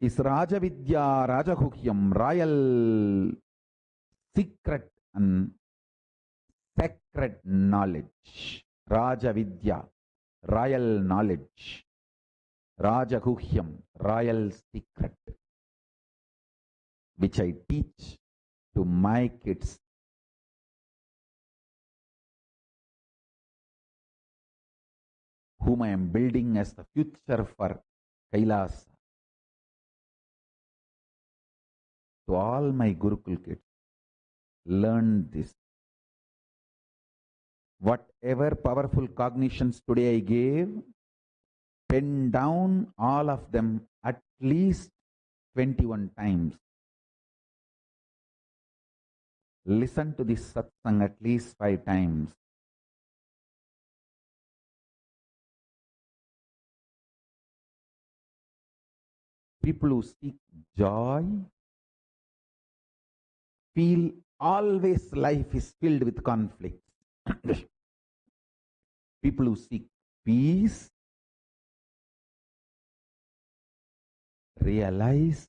[SPEAKER 8] is Rajavidya, Rajaguhyam, royal secret and sacred knowledge. Rajavidya, royal knowledge. Rajaguhyam, royal secret. which I teach to my kids, whom I am building as the future for KAILASA, to all my Gurukul kids, learn this. Whatever powerful cognitions today I gave, pen down all of them at least 21 times. Listen to this satsang at least 5 times. People who seek joy feel always life is filled with conflicts. People who seek peace realize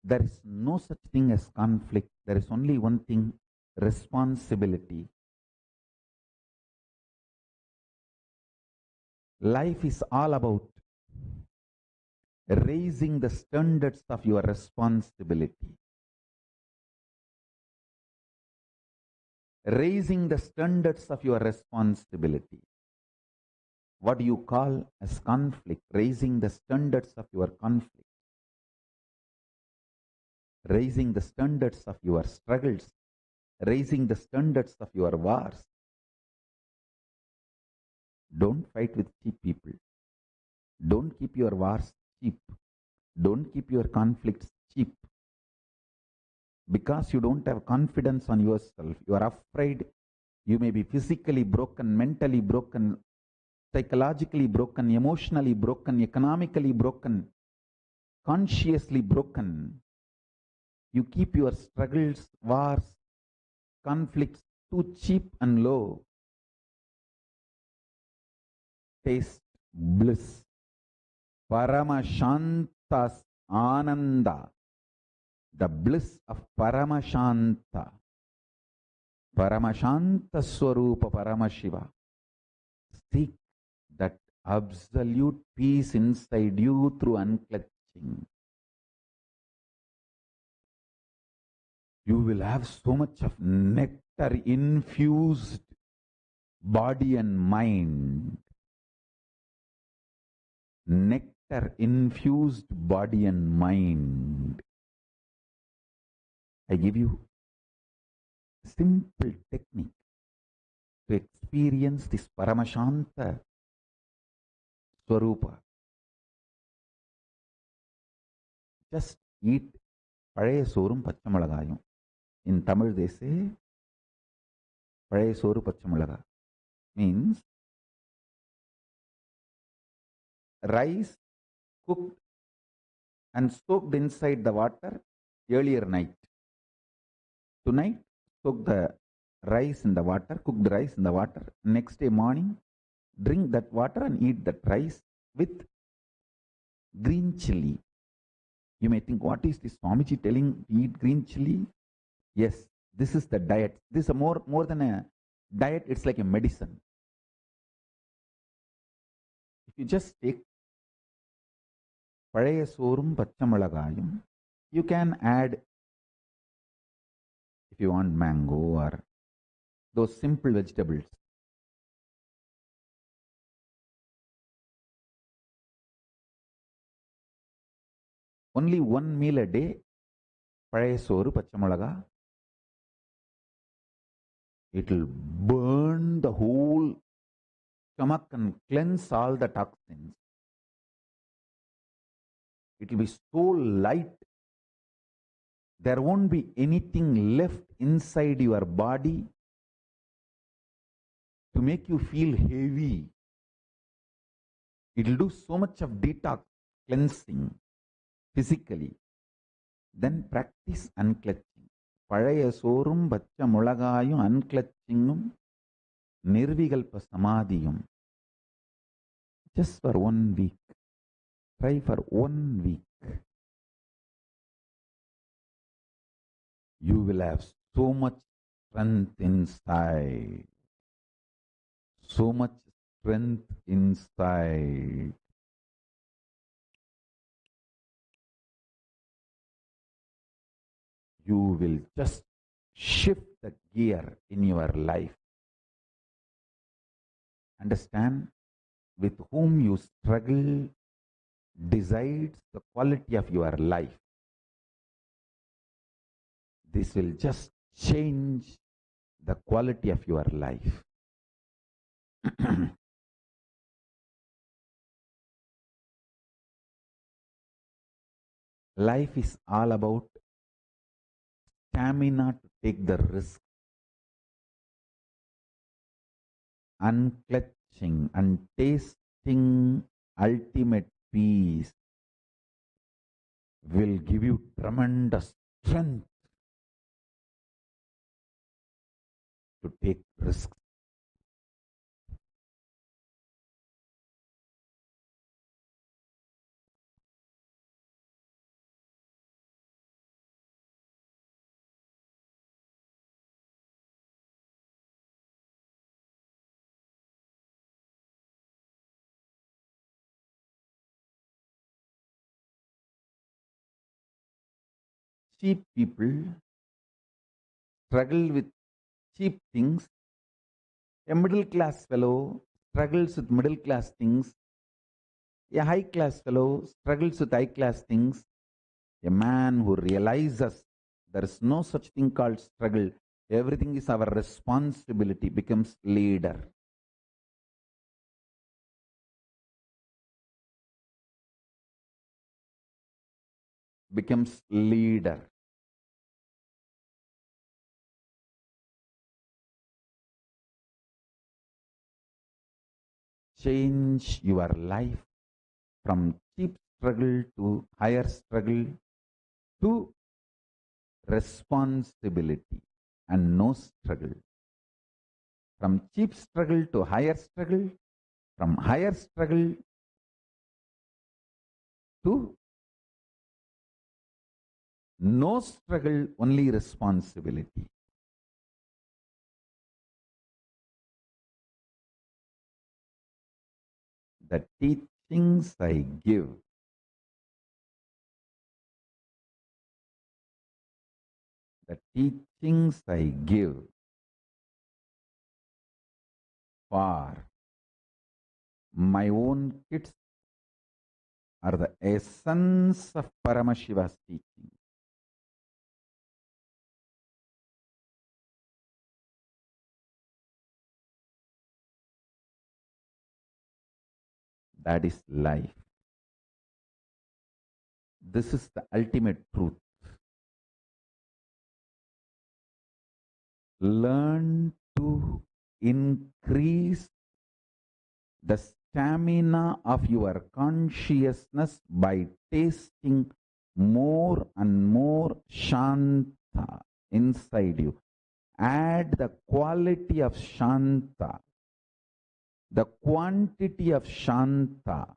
[SPEAKER 8] there is no such thing as conflict. There is only one thing, responsibility. Life is all about raising the standards of your responsibility. Raising the standards of your responsibility. What do you call as conflict? Raising the standards of your conflict. Raising the standards of your struggles. Raising the standards of your wars. Don't fight with cheap people. Don't keep your wars cheap. Don't keep your conflicts cheap. Because you don't have confidence on yourself, you are afraid you may be physically broken, mentally broken, psychologically broken, emotionally broken, economically broken, consciously broken. You keep your struggles, wars, conflicts too cheap and low. Taste bliss. Paramashantas Ananda. The bliss of Paramashanta. Paramashanta Swarupa Paramashiva. Seek that absolute peace inside you through unclutching. You will have so much of nectar infused body and mind. Nectar infused body and mind. I give you a simple technique to experience this Paramashanta Swarupa. Just eat Pazhaya Sorum Pachamolagayum. In Tamil they say Pazhaya Soru Pachamolaga. Means rice cooked and soaked inside the water earlier night. Tonight, soak the rice in the water, cook the rice in the water. Next day morning, drink that water and eat that rice with green chili. You may think, what is this Swamiji telling, eat green chili? Yes, this is the diet. This is more than a diet, it's like a medicine. If you just take Pazhaya Sorum Pachamolagayum, you can add, if you want, mango or those simple vegetables. Only one meal a day, Pazhaya Soru Pachamolaga. It will burn the whole stomach and cleanse all the toxins. It will be so light. There won't be anything left inside your body to make you feel heavy. It will do so much of detox, cleansing physically. Then practice unclutching. Pazhaya Sorum Pachamolagayum unclutchingum Nirvikalpa Samadhiyum. Just for 1 week. Try for 1 week. You will have so much strength inside. So much strength inside. You will just shift the gear in your life. Understand, with whom you struggle decides the quality of your life. This will just change the quality of your life. Life is all about stamina to take the risk, unclutching and tasting ultimate peace will give you tremendous strength to take risks. Cheap people struggle with cheap things. A middle class fellow struggles with middle class things. A high class fellow struggles with high class things. A man who realizes there is no such thing called struggle, everything is our responsibility, becomes leader. Becomes leader. Change your life from cheap struggle to higher struggle to responsibility and no struggle. From cheap struggle to higher struggle, from higher struggle to no struggle, only responsibility. The teachings I give for my own kids are the essence of Paramashiva's teaching. That is life. This is the ultimate truth. Learn to increase the stamina of your consciousness by tasting more and more Shanta inside you. Add the quality of Shanta, the quantity of Shanta,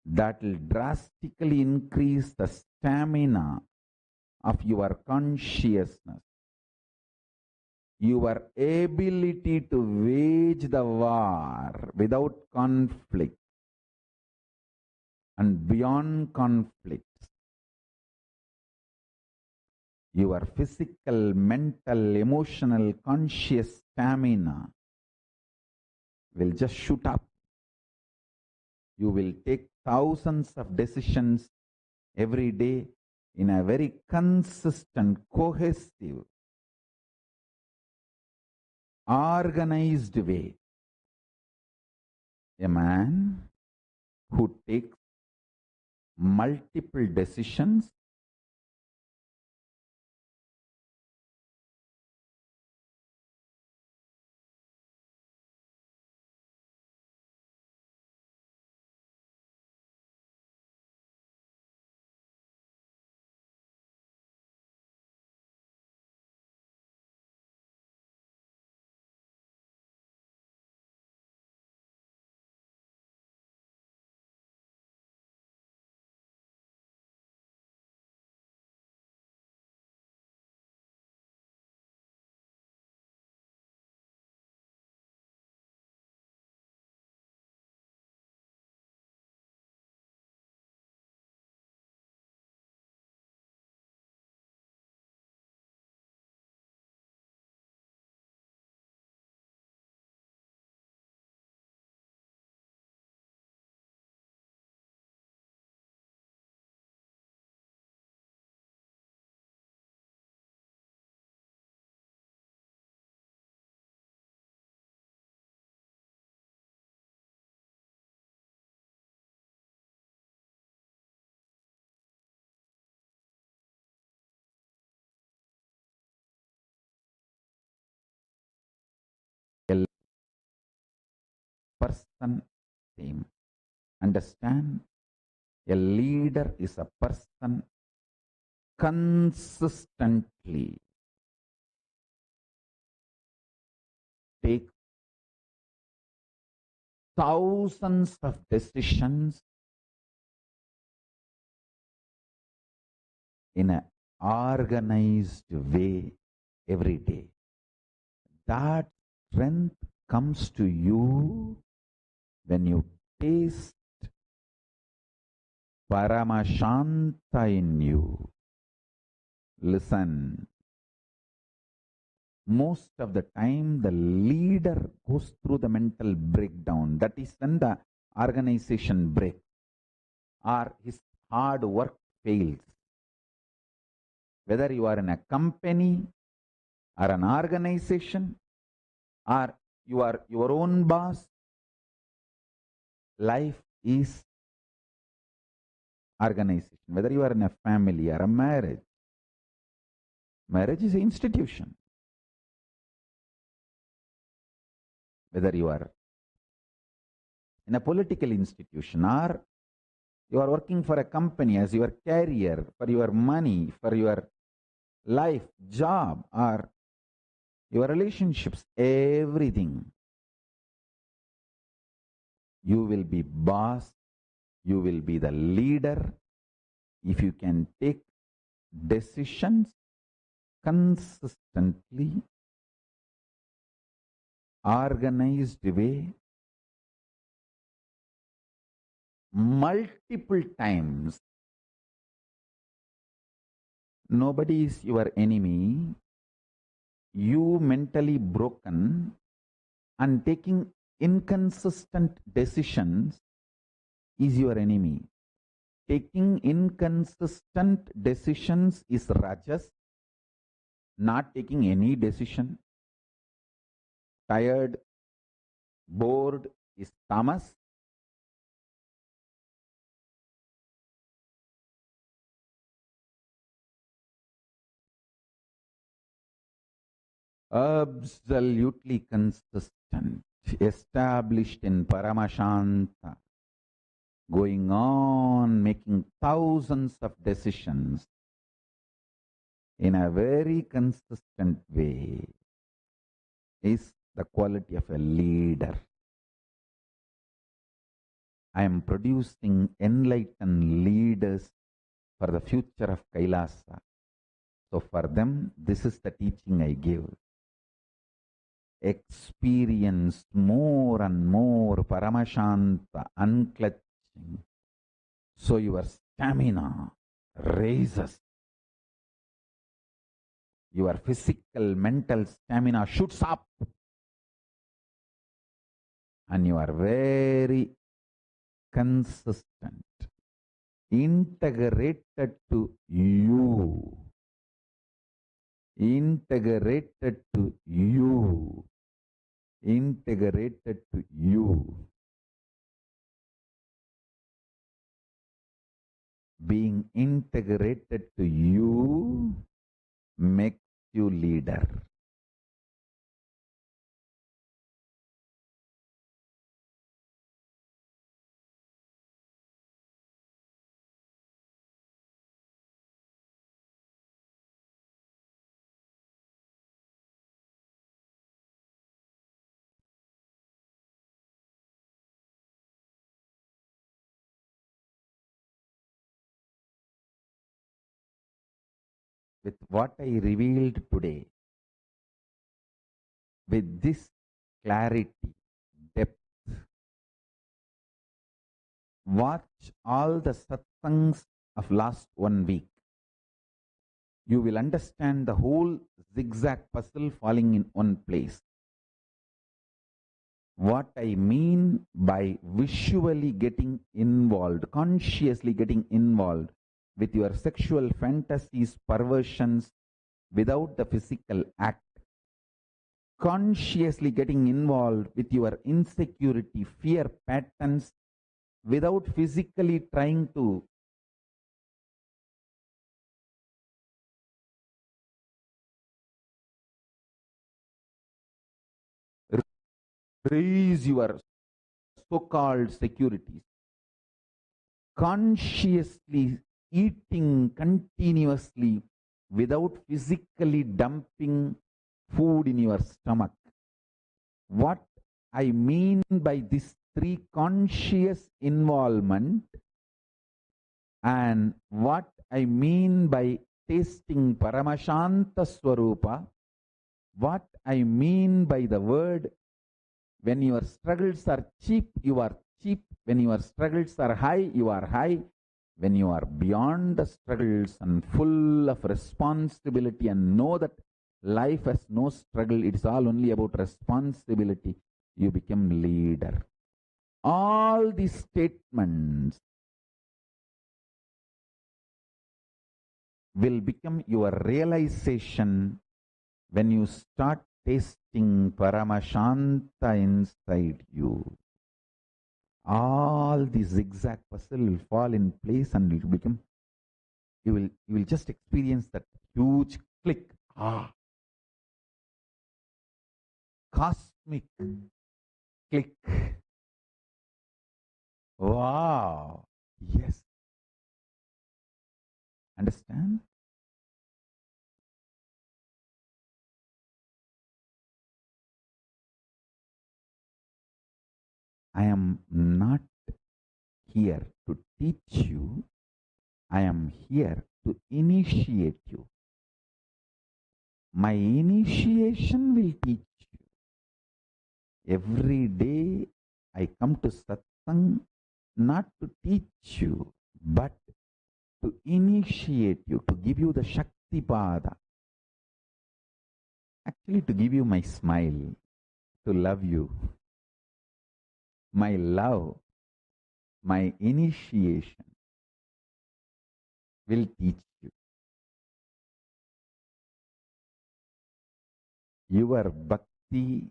[SPEAKER 8] that will drastically increase the stamina of your consciousness. Your ability to wage the war without conflict and beyond conflicts. Your physical, mental, emotional, conscious stamina will just shoot up. You will take thousands of decisions every day in a very consistent, cohesive, organized way. A man who takes multiple decisions person, same. Understand? A leader is a person consistently take thousands of decisions in an organized way every day. That strength comes to you when you taste Paramashanta in you. Listen. Most of the time, the leader goes through the mental breakdown. That is when the organization breaks or his hard work fails. Whether you are in a company or an organization or you are your own boss, life is organization. Whether you are in a family or a marriage, marriage is an institution. Whether you are in a political institution or you are working for a company as your career, for your money, for your life, job, or your relationships, everything. You will be boss, you will be the leader if you can take decisions consistently, organized way, multiple times. Nobody is your enemy. You mentally broken and taking inconsistent decisions is your enemy. Taking inconsistent decisions is rajas. Not taking any decision. Tired, bored is tamas. Absolutely consistent, established in Paramashanta, going on making thousands of decisions in a very consistent way is the quality of a leader. I am producing enlightened leaders for the future of Kailasa. So for them, this is the teaching I give. Experience more and more Paramashanta unclutching. So your stamina raises. Your physical, mental stamina shoots up. And you are very consistent, integrated to you. Integrated to you. Integrated to you. Being integrated to you makes you leader. With what I revealed today, with this clarity, depth, watch all the satsangs of last 1 week. You will understand the whole zigzag puzzle falling in one place. What I mean by visually getting involved, consciously getting involved with your sexual fantasies, perversions, without the physical act. Consciously getting involved with your insecurity, fear patterns, without physically trying to raise your so-called securities, consciously eating continuously without physically dumping food in your stomach. What I mean by this three conscious involvement and what I mean by tasting Paramashanta Swarupa, what I mean by the word, when your struggles are cheap, you are cheap. When your struggles are high, you are high. When you are beyond the struggles and full of responsibility and know that life has no struggle, it's all only about responsibility, you become leader. All these statements will become your realization when you start tasting Paramashanta inside you. All the zigzag puzzle will fall in place and it will become, you will just experience that huge click. Cosmic click. Wow. Yes. Understand? I am not here to teach you. I am here to initiate you. My initiation will teach you. Every day I come to satsang not to teach you, but to initiate you, to give you the Shakti Pada. Actually, to give you my smile, to love you. My love, my initiation will teach you. Your bhakti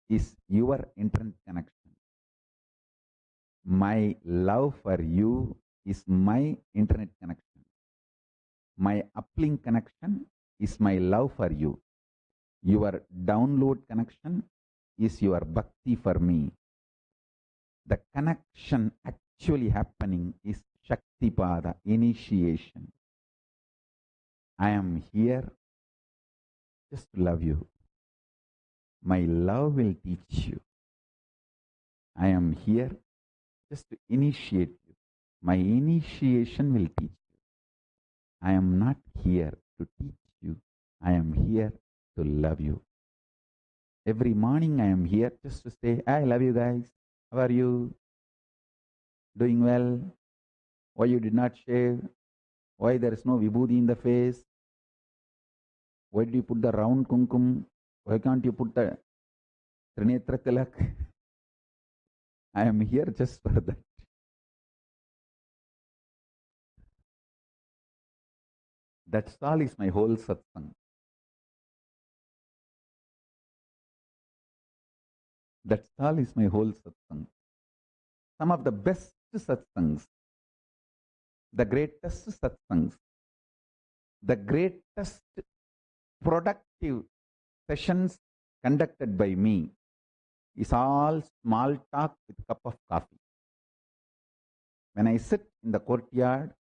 [SPEAKER 8] is your internet connection. My love for you is my internet connection. My uplink connection is my love for you. Your download connection is your bhakti for me. The connection actually happening is Shakti Pada, initiation. I am here just to love you. My love will teach you. I am here just to initiate you. My initiation will teach you. I am not here to teach you. I am here to love you. Every morning I am here just to say, I love you guys. How are you? Doing well? Why you did not shave? Why there is no vibhuti in the face? Why did you put the round kumkum? Why can't you put the Trinetra Tilak? I am here just for that. That's all is my whole satsang. That's all is my whole satsang. Some of the best satsangs, the greatest satsangs, the greatest productive sessions conducted by me is all small talk with a cup of coffee. When I sit in the courtyard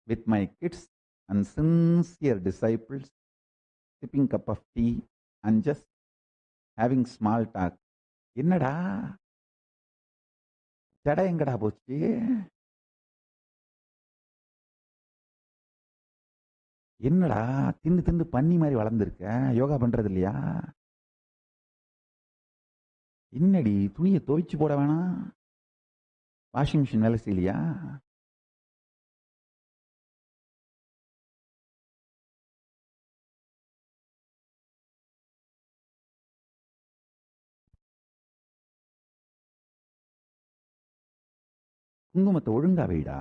[SPEAKER 8] with my kids and sincere disciples, sipping cup of tea and just having small talk. என்னடா ஜடை எங்கடா போச்சு? என்னடா தின்னு தின்னு பன்னி மாதிரி வளர்ந்துருக்க? யோகா பண்றது இல்லையா? என்னடி துணியை துவைச்சு போட வேணாம்? வாஷிங் மிஷின் வேலை செய்யலையா? குங்குமத்தை ஒழுங்கா வைடா.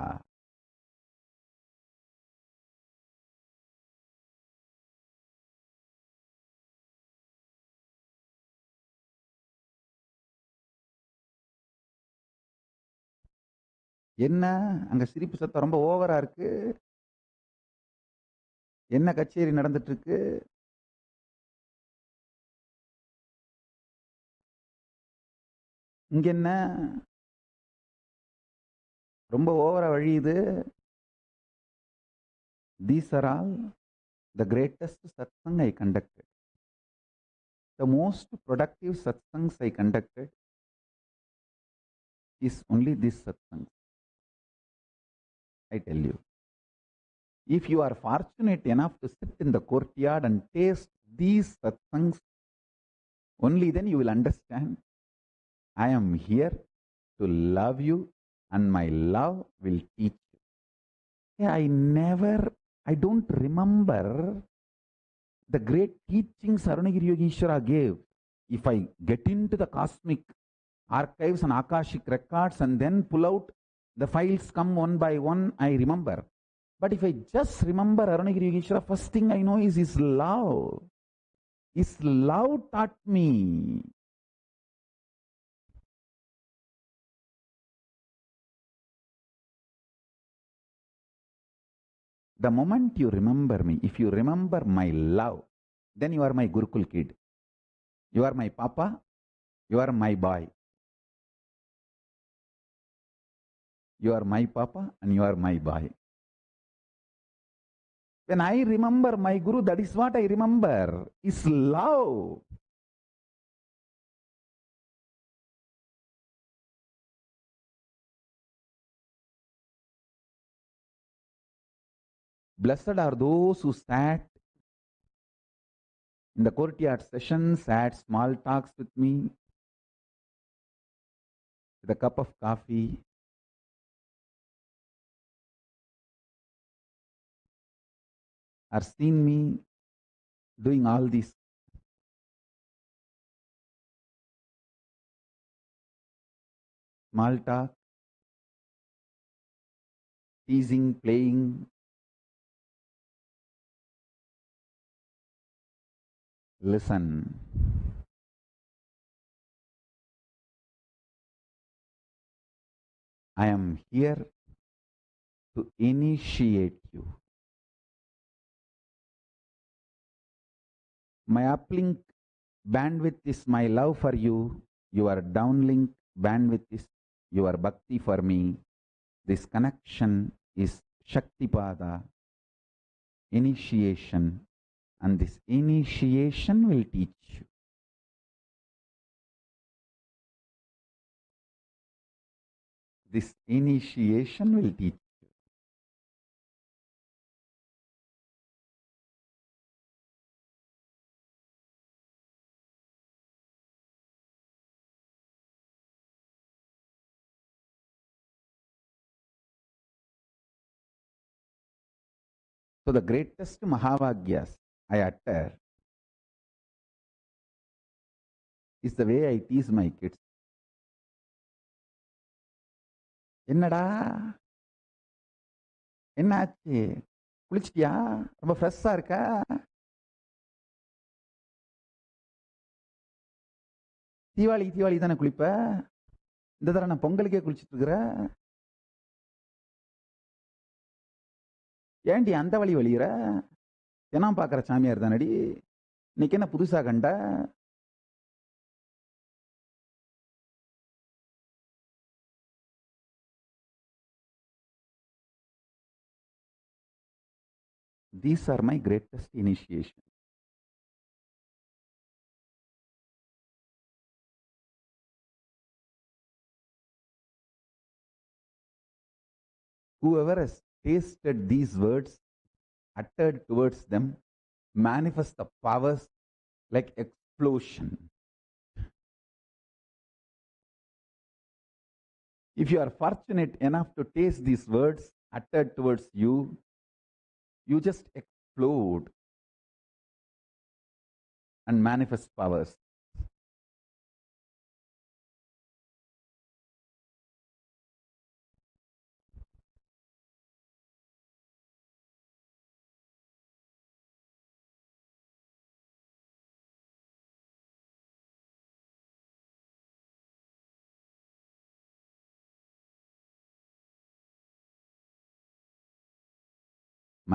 [SPEAKER 8] என்ன அங்க சிரிப்பு சத்தம் ரொம்ப ஓவரா இருக்கு? என்ன கச்சேரி நடந்துட்டு இருக்கு? இங்க என்ன ரொம்ப ஓவரா வழியுது? These are all the greatest satsang I conducted. The most productive satsangs I conducted is only this satsang. I tell you. If you are fortunate enough to sit in the courtyard and taste these satsangs, only then you will understand I am here to love you and my love will teach you. Yeah, I don't remember the great teachings Arunagiri Yogeshwara gave. If I get into the cosmic archives and Akashic records and then pull out, the files come one by one, I remember. But if I just remember Arunagiri Yogeshwara, first thing I know is his love. His love taught me. The moment you remember me, if you remember my love, then you are my Gurukul kid. You are my papa, you are my boy. You are my papa and you are my boy. When I remember my Guru, that is what I remember, is love. Blessed are those who sat in the courtyard sessions, had small talks with me, with a cup of coffee, or seen me doing all this. Small talk, teasing, playing. Listen. I am here to initiate you. My uplink bandwidth is my love for you. Your downlink bandwidth is your bhakti for me. This connection is Shaktipada, initiation, and this initiation will teach you. This initiation will teach you. So the greatest Mahavagyas I utter is the way I tease my kids. என்னடா என்னாச்சு, குளிச்சிட்டியா, ரொம்ப ஃப்ரெஷ்ஷா இருக்கா? தீபாவளி தானே குளிப்ப, இந்த தடவை நான் பொங்கலுக்கே குளிச்சுட்டு இருக்கிற, ஏண்டி அந்த வழி வழிகிற? தினம் பார்க்குற சாமியார் தானடி, இன்னைக்கு என்ன புதுசா கண்ட? These are my greatest initiation. Whoever has tasted these words, uttered towards them, manifest the powers like explosion. If you are fortunate enough to taste these words uttered towards you, you just explode and manifest powers.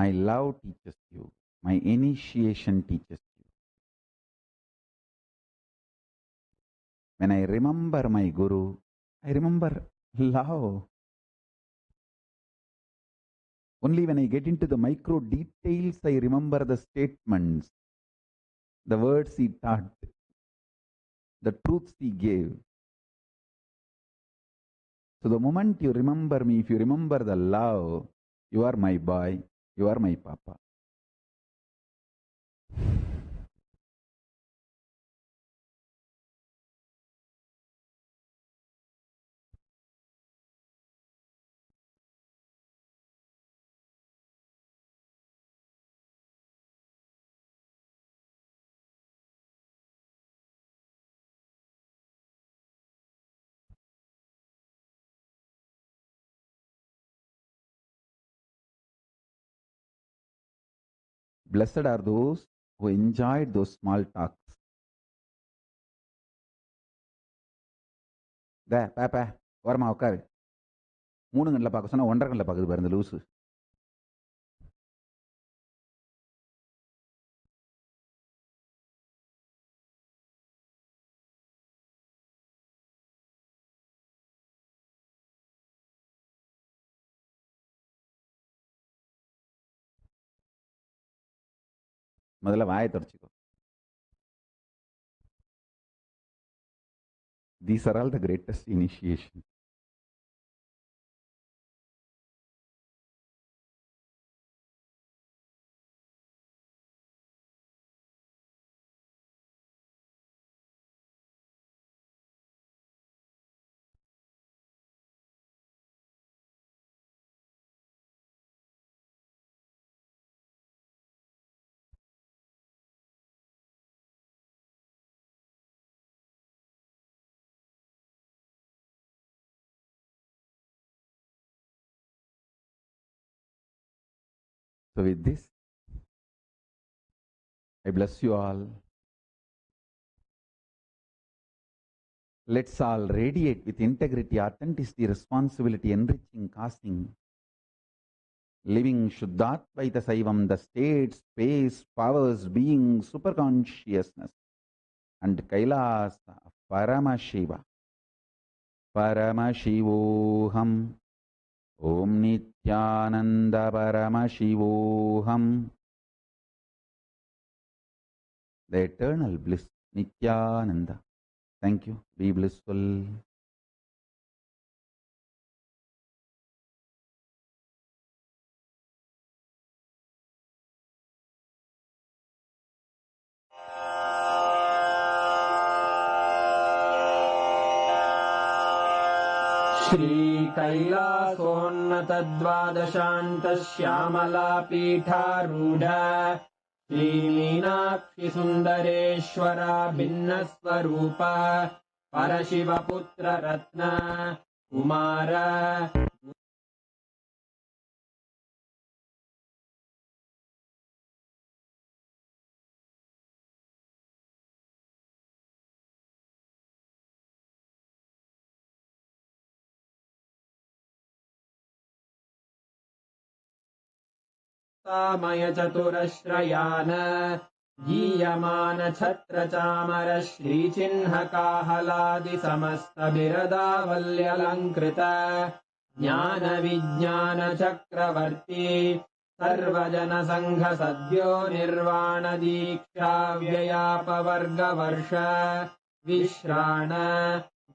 [SPEAKER 8] My love teaches you. My initiation teaches you. When I remember my Guru, I remember love. Only when I get into the micro details, I remember the statements, the words he taught, the truths he gave. So the moment you remember me, if you remember the love, you are my boy, you are my papa. Blessed are those who enjoyed those small talks. பாப்பா ஓரமா உட்காரு. 3 கண்ணில் பார்க்க சொன்னா 1.5 கண்ணில் பார்க்குது பாரு இந்த லூசு. முதல்ல வாயை தொடச்சிக்கோ. These are all the greatest initiation. So with this, I bless you all. Let's all radiate with integrity, authenticity, responsibility, enriching, casting, living Shuddhatvaita Saivam, the state, space, powers, being, superconsciousness, and KAILASA, Paramashiva. Paramashivoham. Om Nithyananda Paramashivoham. The eternal bliss, Nithyananda. Thank you. Be blissful.
[SPEAKER 15] Shri कैलासोन्नतद्वादशान्तश्यामला पीठारूढ Shri Meenakshi सुन्दरेश्वरा भिन्नस्वरूप परशिवपुत्र रत्न कुमार मय चतुरश्रयान गीयमान छत्र चामर श्रीचिह्न काहलादि समस्त बिरदावल्यलङ्कृत ज्ञान विज्ञान चक्रवर्ती सर्वजन संघ सद्यो निर्वाण दीक्षा व्ययापवर्गवर्ष विश्राण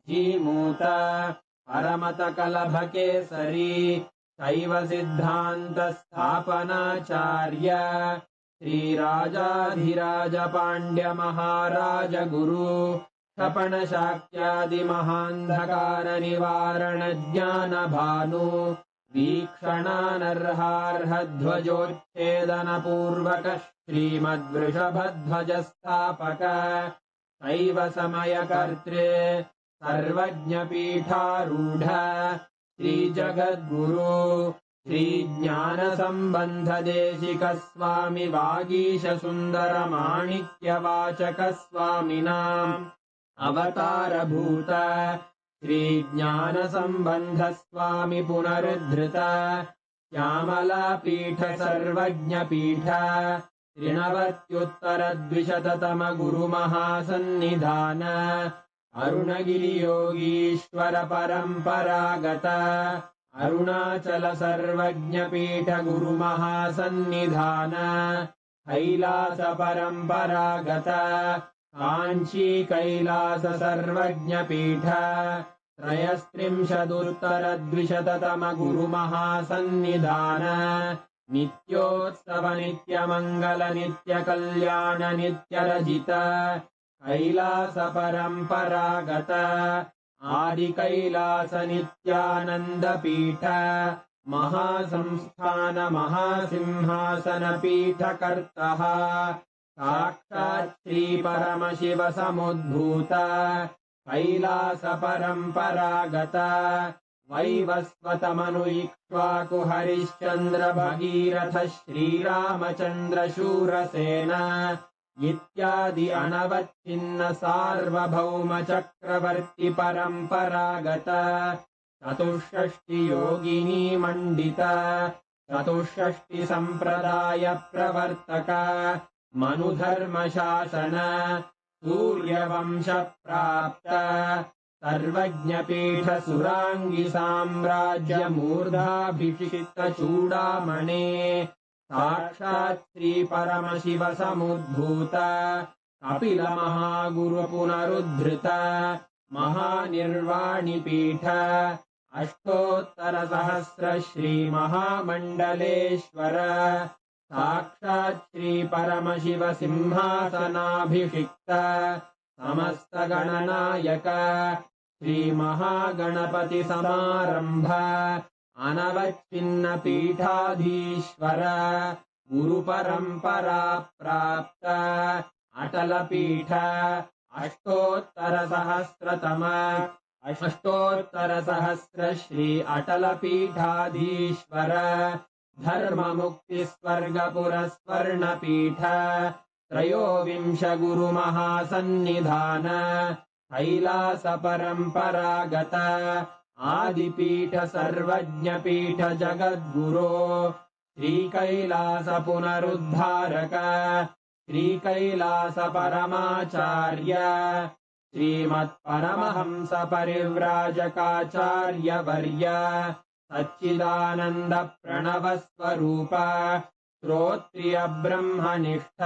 [SPEAKER 15] जीमूत परमत कलभ केसरी शैव सिद्धांत स्थापनाचार्य श्रीराजाधिराज पांड्य महाराज गुरु क्षपण शाक्यादि महांधकार निवारण ज्ञान भानु वीक्षणानर्हार्ह ध्वजोच्छेदन पूर्वक श्रीमद्वृषभध्वज स्थापक शैव समय कर्त्रे सर्वज्ञ पीठारूढ़ श्री जगद्गुरु श्री ज्ञान संबंध देशिक स्वामी वागीश सुंदर माणिक्य वाचक स्वामिनां अवतार भूत श्री ज्ञान संबंध स्वामी पुनरुद्धृत श्यामला पीठ सर्वज्ञ पीठ 93 गुरु महासन्निधान अरुणगिरियोगीश्वर परम्परागत अरुणाचल सर्वज्ञपीठ गुरु महासन्निधान कैलास परम्परागत काञ्ची कैलास सर्वज्ञपीठ त्रयस्त्रिंशदुत्तरद्विशततम गुरु महासन्निधान नित्योत्सव नित्यमङ्गल नित्यकल्याण नित्यरजित कैलास परम्परागत आदि कैलास नित्यानंद पीठ महासंस्थान महासिंहासन पीठ कर्तः साक्षात् श्री परमशिव समुद्भूत कैलास परम्परागत वैवस्वत मनु इक्ष्वाकु हरिश्चन्द्र भगीरथ श्रीरामचन्द्र शूरसेन इत्यादि अनवच्छिन्न सार्वभौम चक्रवर्ति परम्परागत चतुष्षष्टि योगिनी मंडित चतुष्षष्टि संप्रदाय प्रवर्तक मनुधर्म शासन सूर्यवंश प्राप्त सर्वज्ञपीठ सुरांगी साम्राज्य मूर्धाभिषिक्त चूडामणे साक्षात् श्री परमशिव समुद्भूत कपिल महागुरु पुनरुद्धृत महानिर्वाणि पीठ अष्टोत्तर सहस्र श्री महामंडलेश्वर साक्षात् श्री परमशिव सिंहासनाभिषिक्त समस्त गणनायक श्री महागणपति समारंभ अनवच्छिन्न पीठाधीश्वर गुरु परंपरा प्राप्त अटल पीठ अष्टोत्तर सहस्र श्री अटल पीठाधीश्वर धर्म मुक्ति स्वर्ग पुरस्वर्ण पीठ त्रयोविंश गुरु महासन्निधान कैलास परम्परागत आदिपीठ सर्वज्ञपीठ जगद्गुरो श्री कैलास पुनरुद्धारक श्री कैलास परमाचार्य श्रीमत्परमहंस परिव्राजकाचार्य वर्य सच्चिदानंद प्रणव स्वरूप श्रोत्रिय ब्रह्मनिष्ठ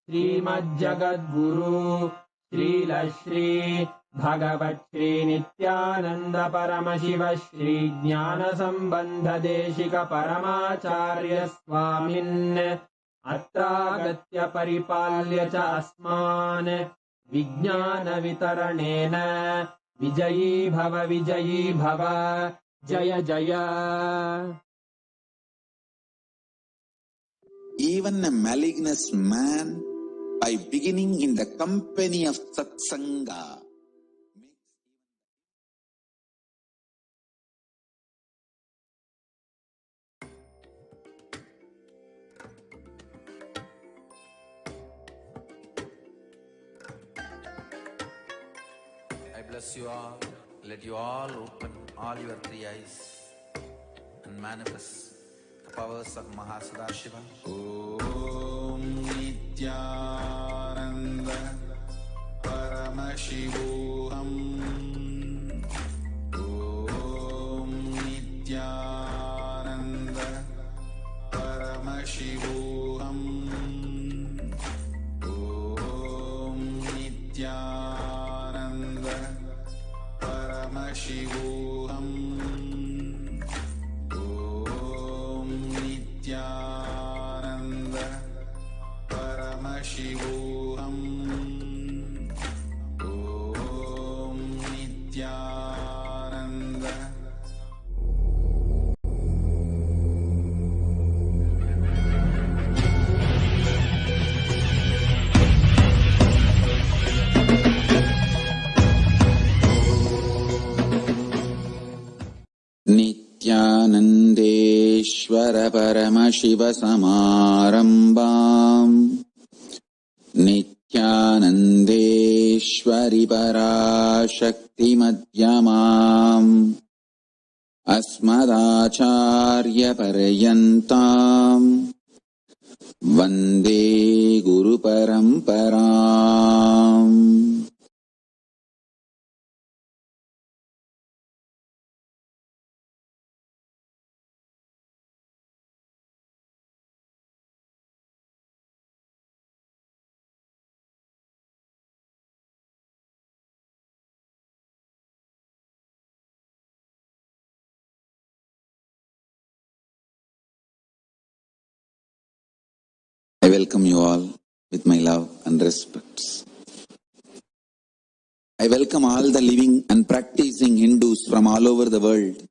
[SPEAKER 15] श्रीमज्जगद्गुरु श्रीलश्री भगवत् श्री नित्यानंद परमशिव श्री ज्ञान संबंध देशिक परमाचार्य स्वामिन् अत्रागत्य परिपाल्य च अस्मान् विज्ञान वितरणेन विजयी भव जय जय.
[SPEAKER 8] Even a malignant man, by beginning in the company of satsangha,
[SPEAKER 3] I bless you all. Let you all open all your three eyes and manifest the powers of Mahasadarshiva. Om Nithyananda Paramashivoham. Om Nithyananda Paramashivoham. Om Nithyananda Paramashivoham. Om Nithyananda Paramashivoham. Om Nithyananda. नित्यानन्देश्वर Paramshiva समारम्भाम् नित्यानन्देश्वरि पराशक्ति मध्यमाम् अस्मदाचार्य पर्यन्ताम् वन्दे गुरु परम्पराम्.
[SPEAKER 8] I welcome you all with my love and respects. I welcome all the living and practicing Hindus from all over the world.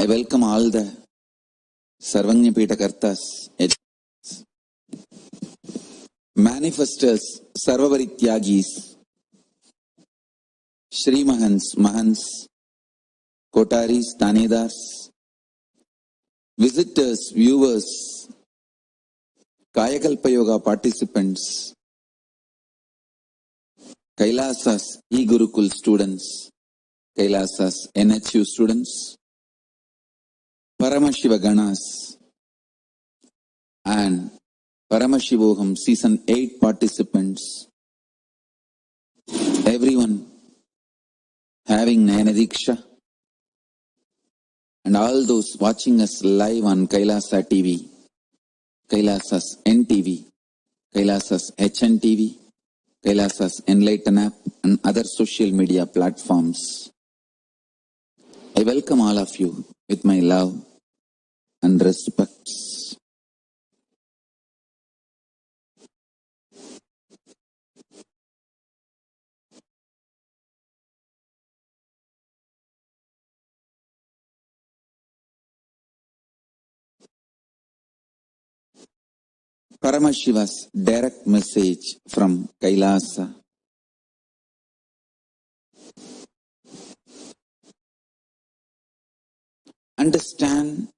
[SPEAKER 8] I welcome all the Sarvanyapita Kartas, manifestors, Sarvavarityagis, Shri Mahans, Mahans, Kotaris, Tanedars, visitors, viewers, Kayakalpa Yoga participants, KAILASA's e-Gurukul students, KAILASA's NHU students, Paramashiva Ganas, and Paramashivoham Season 8 participants, everyone having Nayanadiksha, and all those watching us live on KAILASA TV, KAILASA's NTV, KAILASA's HNTV, KAILASA's Enlighten app, and other social media platforms. I welcome all of you with my love and respects. Paramashiva's direct message from KAILASA. Understand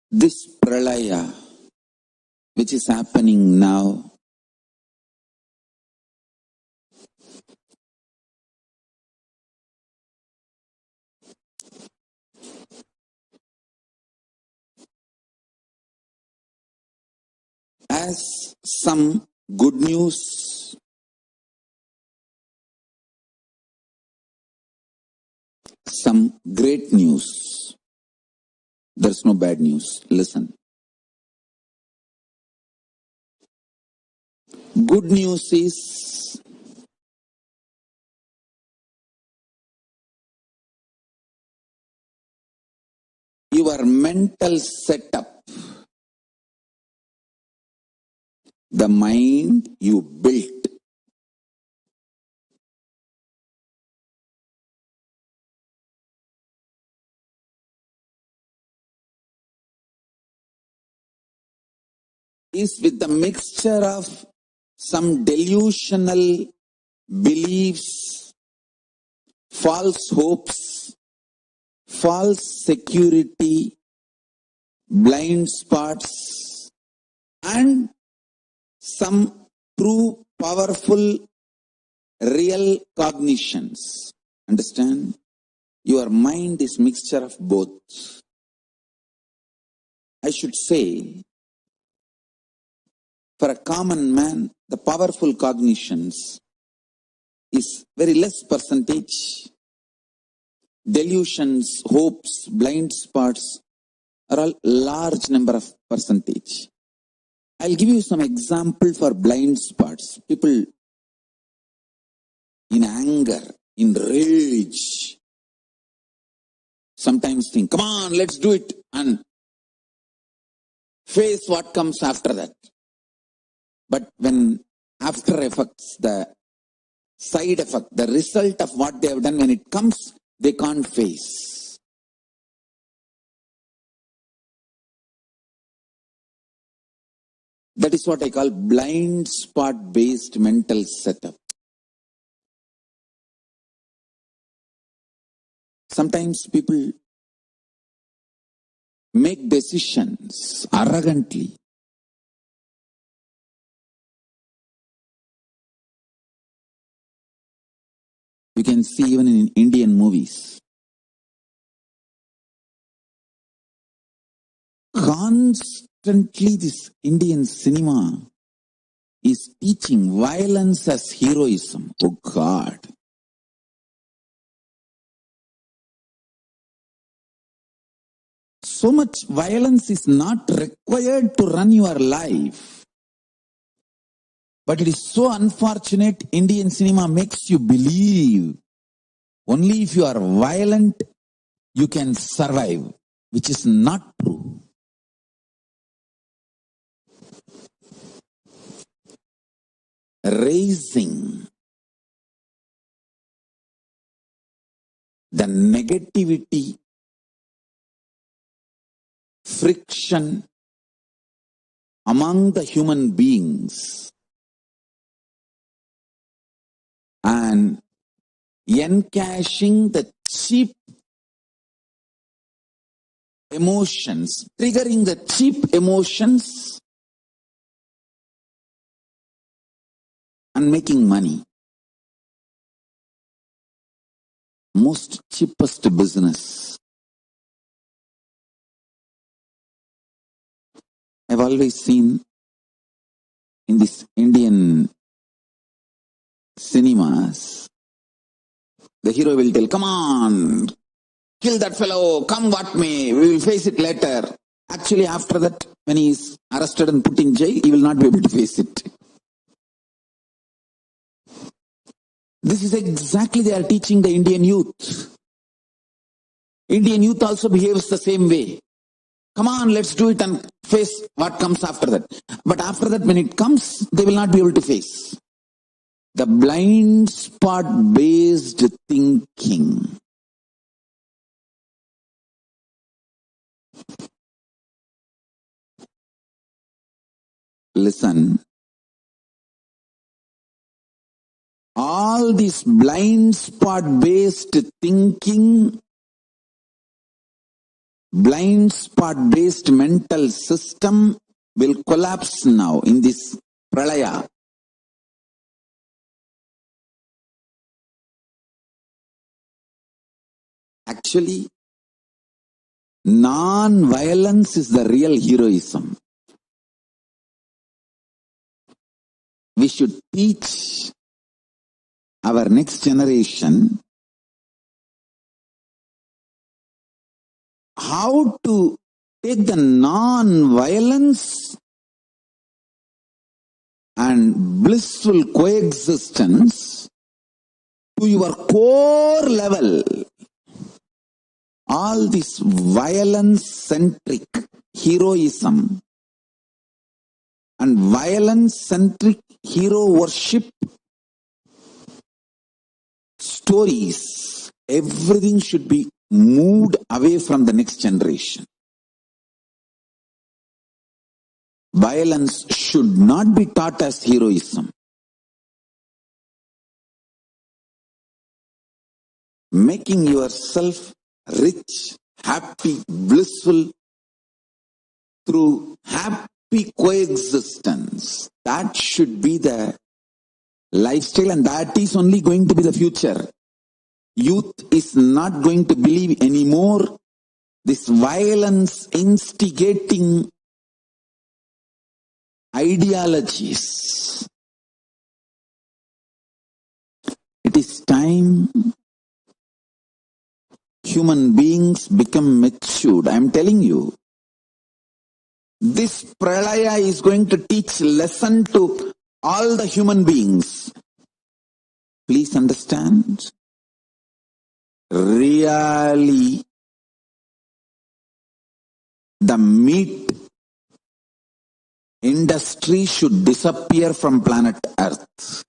[SPEAKER 8] this pralaya which is happening now as some good news, some great news. There's no bad news. Listen. Good news is your mental setup, the mind you built, is with the mixture of some delusional beliefs, false hopes, false security, blind spots, and some true, powerful, real cognitions. Understand? Your mind is mixture of both. I should say, for a common man, the powerful cognitions is very less percentage. Delusions, hopes, blind spots are all large number of percentage. I'll give you some example for blind spots. People in anger, in rage, sometimes think, come on, let's do it, and face what comes after that. But when after effects, the side effect, the result of what they have done, when it comes, they can't face. That is what I call blind spot based mental setup. Sometimes people make decisions arrogantly. You can see even in Indian movies. Constantly this Indian cinema is teaching violence as heroism. Oh God. So much violence is not required to run your life. But it is so unfortunate, Indian cinema makes you believe only if you are violent, you can survive, which is not true. raising the negativity, friction among the human beings and encashing the cheap emotions, triggering the cheap emotions and making money. Most cheapest business. I've always seen in these Indian cinemas, the hero will tell, come on, kill that fellow, come what may, we will face it later. Actually, after that, when he is arrested and put in jail, he will not be able to face it. This is exactly they are teaching the Indian youth. Indian youth also behaves the same way. Come on, let's do it and face what comes after that. But after that, when it comes, they will not be able to face. The blind spot based thinking. Listen. All this blind spot based thinking, blind spot based mental system will collapse now in this pralaya. Actually, non-violence is the real heroism. We should teach our next generation how to take the non-violence and blissful coexistence to your core level. All this violence-centric heroism and violence-centric hero worship stories, everything should be moved away from the next generation. Violence should not be taught as heroism. Making yourself rich, happy, blissful through happy coexistence. That should be the lifestyle, and that is only going to be the future. Youth is not going to believe anymore this violence instigating ideologies. It is time human beings become matured. I am telling you, this pralaya is going to teach lesson to all the human beings. Please understand. Really, the meat industry should disappear from planet Earth.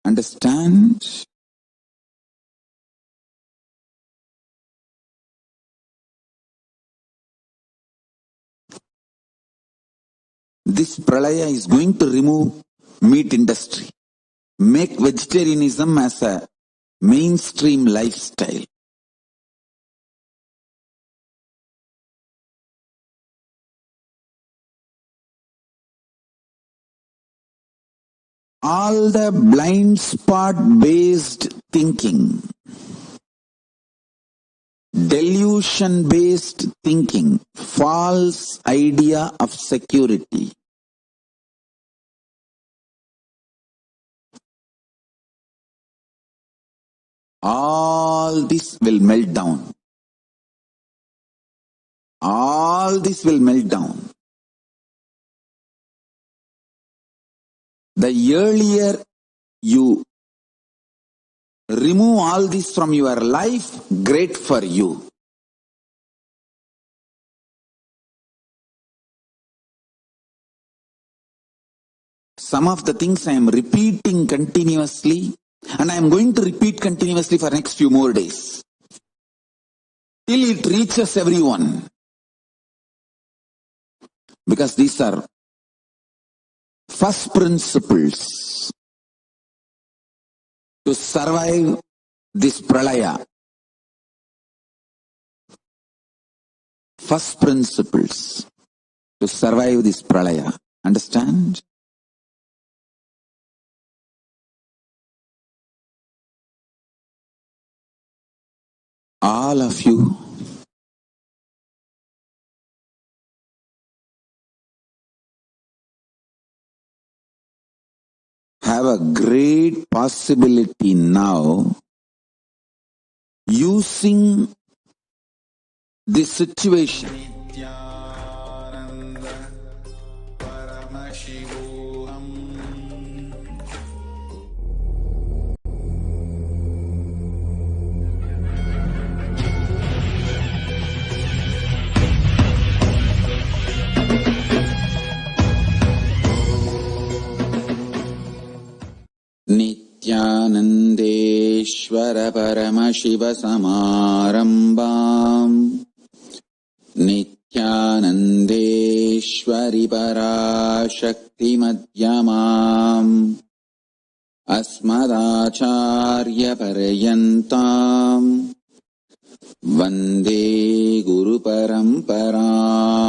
[SPEAKER 8] Understand? This pralaya is going to remove meat industry, make vegetarianism as a mainstream lifestyle. All the blind spot based thinking, delusion based thinking, false idea of security, all this will melt down. All this will melt down. The earlier you remove all this from your life, great for you. some of the things I am repeating continuously, and I am going to repeat continuously for next few more days, till it reaches everyone. Because these are first principles to survive this pralaya. First principles to survive this pralaya. Understand? All of you have a great possibility now using this situation. Nithyananda Paramashivoham. Nithyanandeshwara Paramashiva Samarambam Nithyanandeshwari Parashakti Madhyamam Asmadacharya Parayantam Vande Guru Paramparam.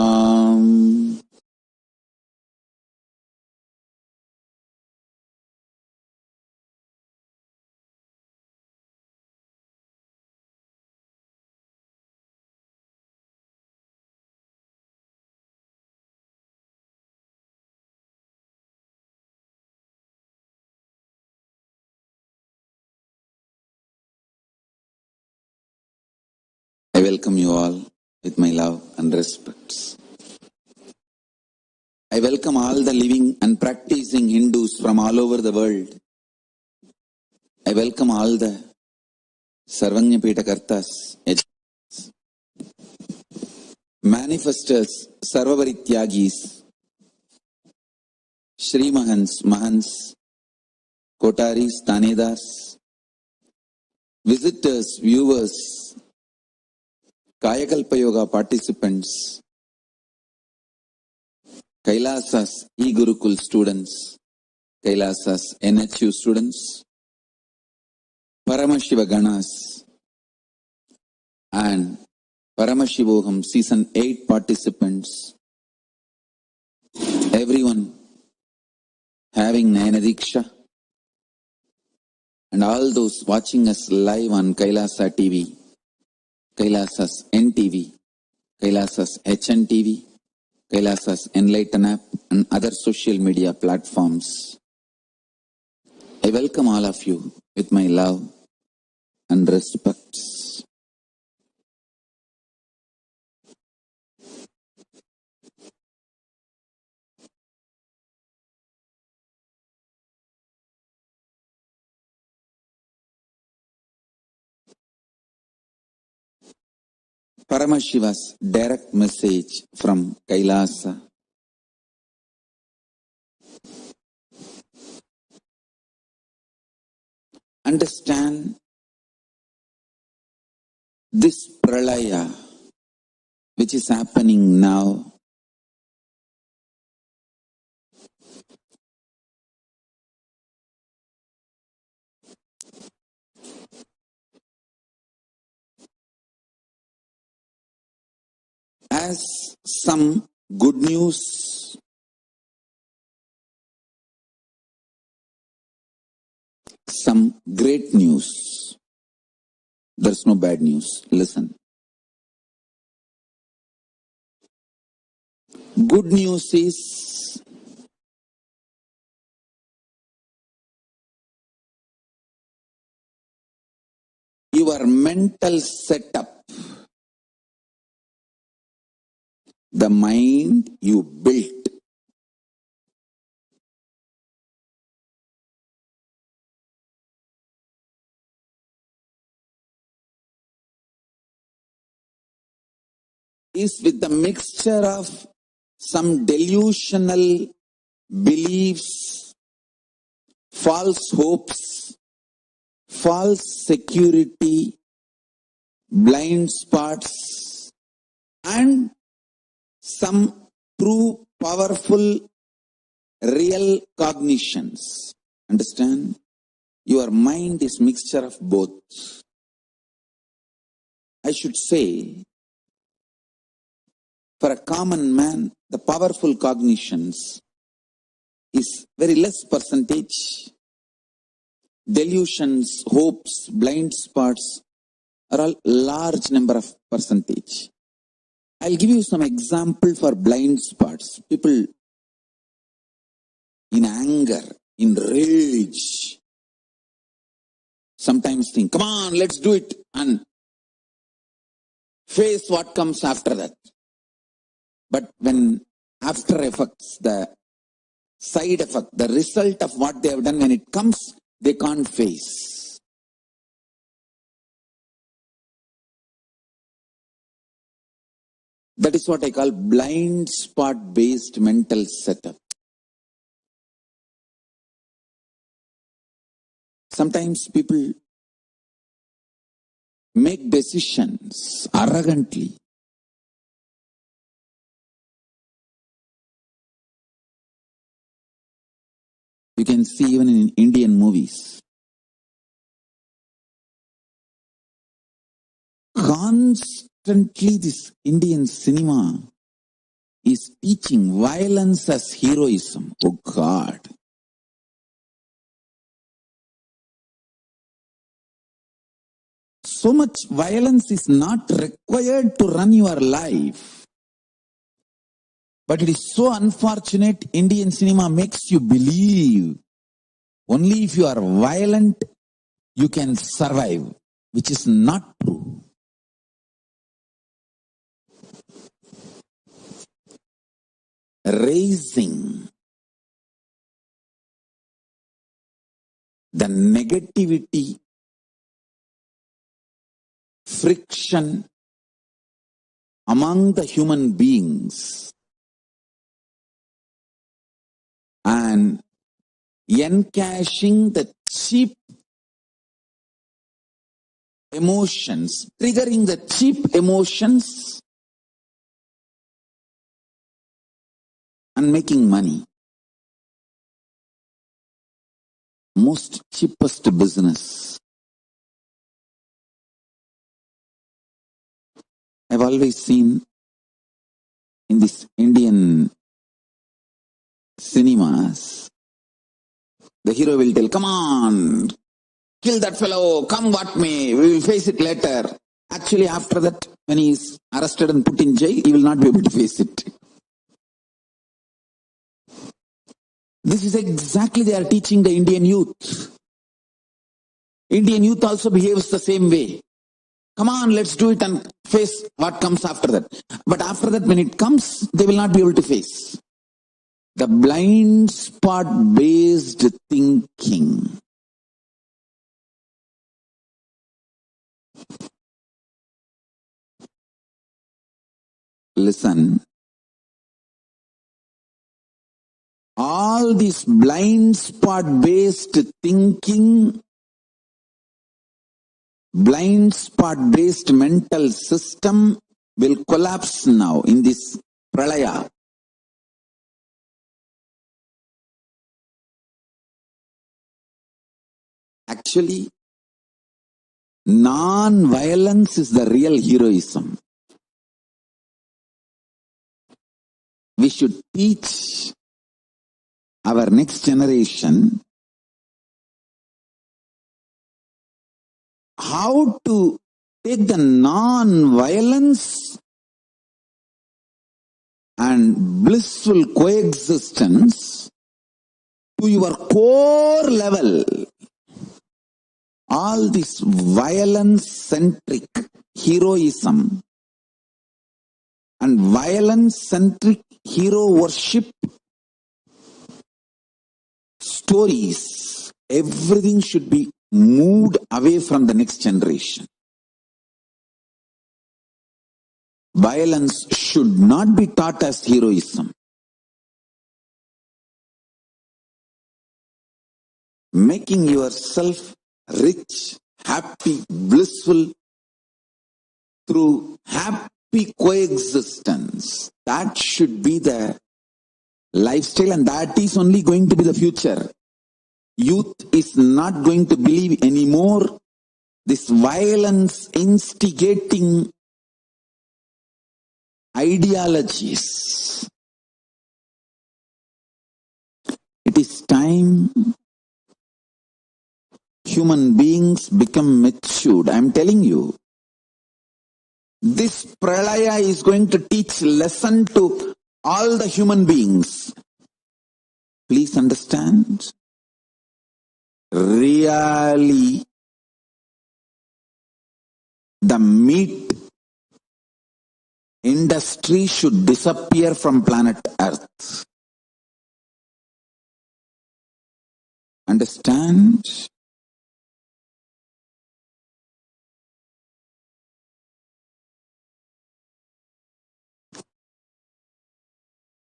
[SPEAKER 8] I welcome you all with my love and respects. I welcome all the living and practicing Hindus from all over the world. I welcome all the Sarvanyapita Kartas, manifestors, Sarvavarityagis, Shri Mahans, Mahans, Kotaris, Tanedas, visitors, viewers, Kayakalpa Yoga participants, KAILASA's e-Gurukul students, KAILASA's NHU students, Paramashiva Ganas, and Paramashivoham Season 8 participants, everyone having Nayana Diksha, and all those watching us live on KAILASA TV, KAILASA's NTV, KAILASA's HNTV, KAILASA's Enlighten app, and other social media platforms. I welcome all of you with my love and respects. Paramashiva's direct message from KAILASA. Understand this pralaya which is happening now as some good news, some great news. There's no bad news. Listen. Good news is your mental setup, the mind you built, is with the mixture of some delusional beliefs false hopes, false security, blind spots, and some true, powerful, real cognitions. Understand? Your mind is mixture of both. I should say, for a common man, the powerful cognitions is very less percentage. Delusions, hopes, blind spots are all large number of percentage. I'll give you some example for blind spots. People in anger, in rage, sometimes think, come on, let's do it, and face what comes after that. But when after effects, the side effect, the result of what they have done, when it comes, they can't face. That is what I call blind spot based mental setup. Sometimes people make decisions arrogantly. You can see even in Indian movies. Constantly this Indian cinema is teaching violence as heroism. Oh God. So much violence is not required to run your life. But it is so unfortunate, Indian cinema makes you believe only if you are violent, you can survive, which is not true. Raising the negativity, friction among the human beings and encashing the cheap emotions, triggering the cheap emotions and making money. Most cheapest business. I've always seen in this Indian cinemas, the hero will tell, come on, kill that fellow, come what may, we will face it later. Actually, after that, when he is arrested and put in jail, he will not be able to face it. This is exactly they are teaching the Indian youth. Indian youth also behaves the same way. Come on, let's do it and face what comes after that. But after that, when it comes, they will not be able to face. The blind spot based thinking. Listen. All this blind spot based thinking, blind spot based mental system will collapse now in this pralaya. Actually, non-violence is the real heroism. We should teach our next generation how to take the non-violence and blissful coexistence to your core level. All this violence-centric heroism and violence-centric hero worship stories, everything should be moved away from the next generation. Violence should not be taught as heroism. making yourself rich, happy, blissful through happy coexistence. That should be the lifestyle, and that is only going to be the future. Youth is not going to believe anymore this violence instigating ideologies. It is time human beings become matured. I am telling you, this pralaya is going to teach lesson to all the human beings. Please understand. Really, the meat industry should disappear from planet Earth. Understand?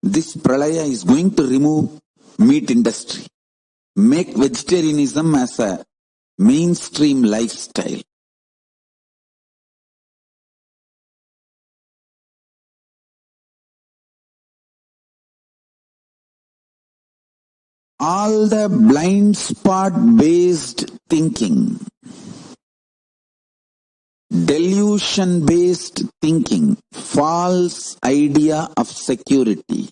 [SPEAKER 8] This pralaya is going to remove meat industry, make vegetarianism as a mainstream lifestyle. All the blind spot based thinking, delusion based thinking, false idea of security,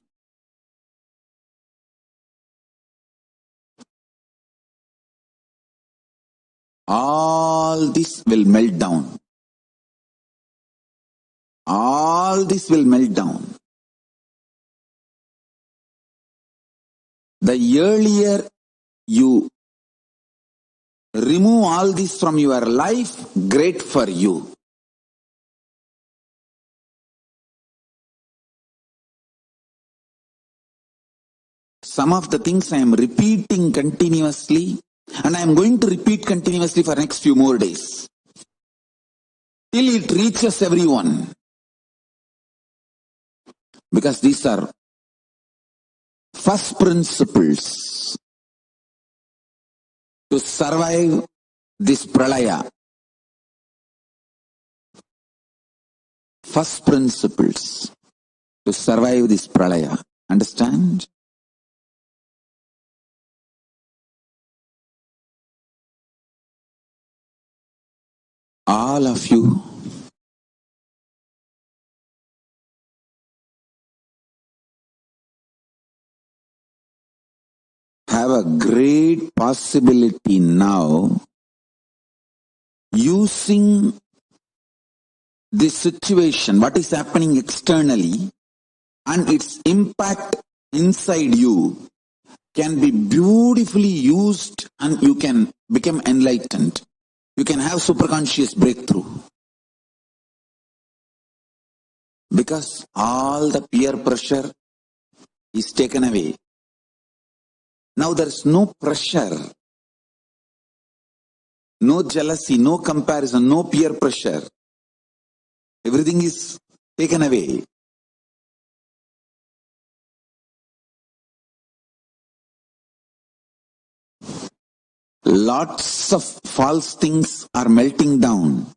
[SPEAKER 8] all this will melt down. All this will melt down. The earlier you remove all this from your life, great for you. Some of the things I am repeating continuously, and I am going to repeat continuously for next few more days, till it reaches everyone. Because these are first principles to survive this pralaya. First principles to survive this pralaya. Understand? All of you have a great possibility now, using this situation, what is happening externally, and its impact inside you can be beautifully used, and you can become enlightened. You can have superconscious breakthrough. Because all the peer pressure is taken away. Now there is no pressure, no jealousy, no comparison, no peer pressure. Everything is taken away. Lots of false things are melting down.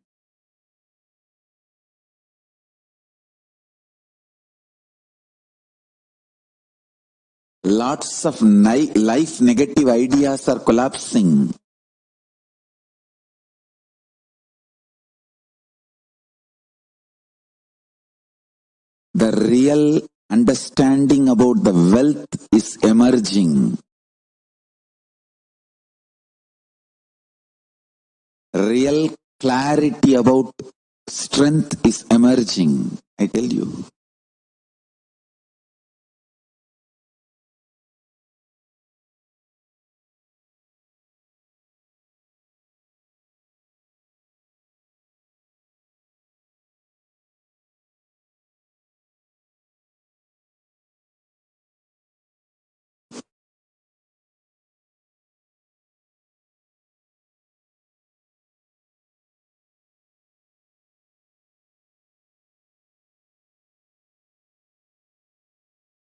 [SPEAKER 8] Lots of life negative ideas are collapsing. The real understanding about the wealth is emerging. Real clarity about strength is emerging, I tell you.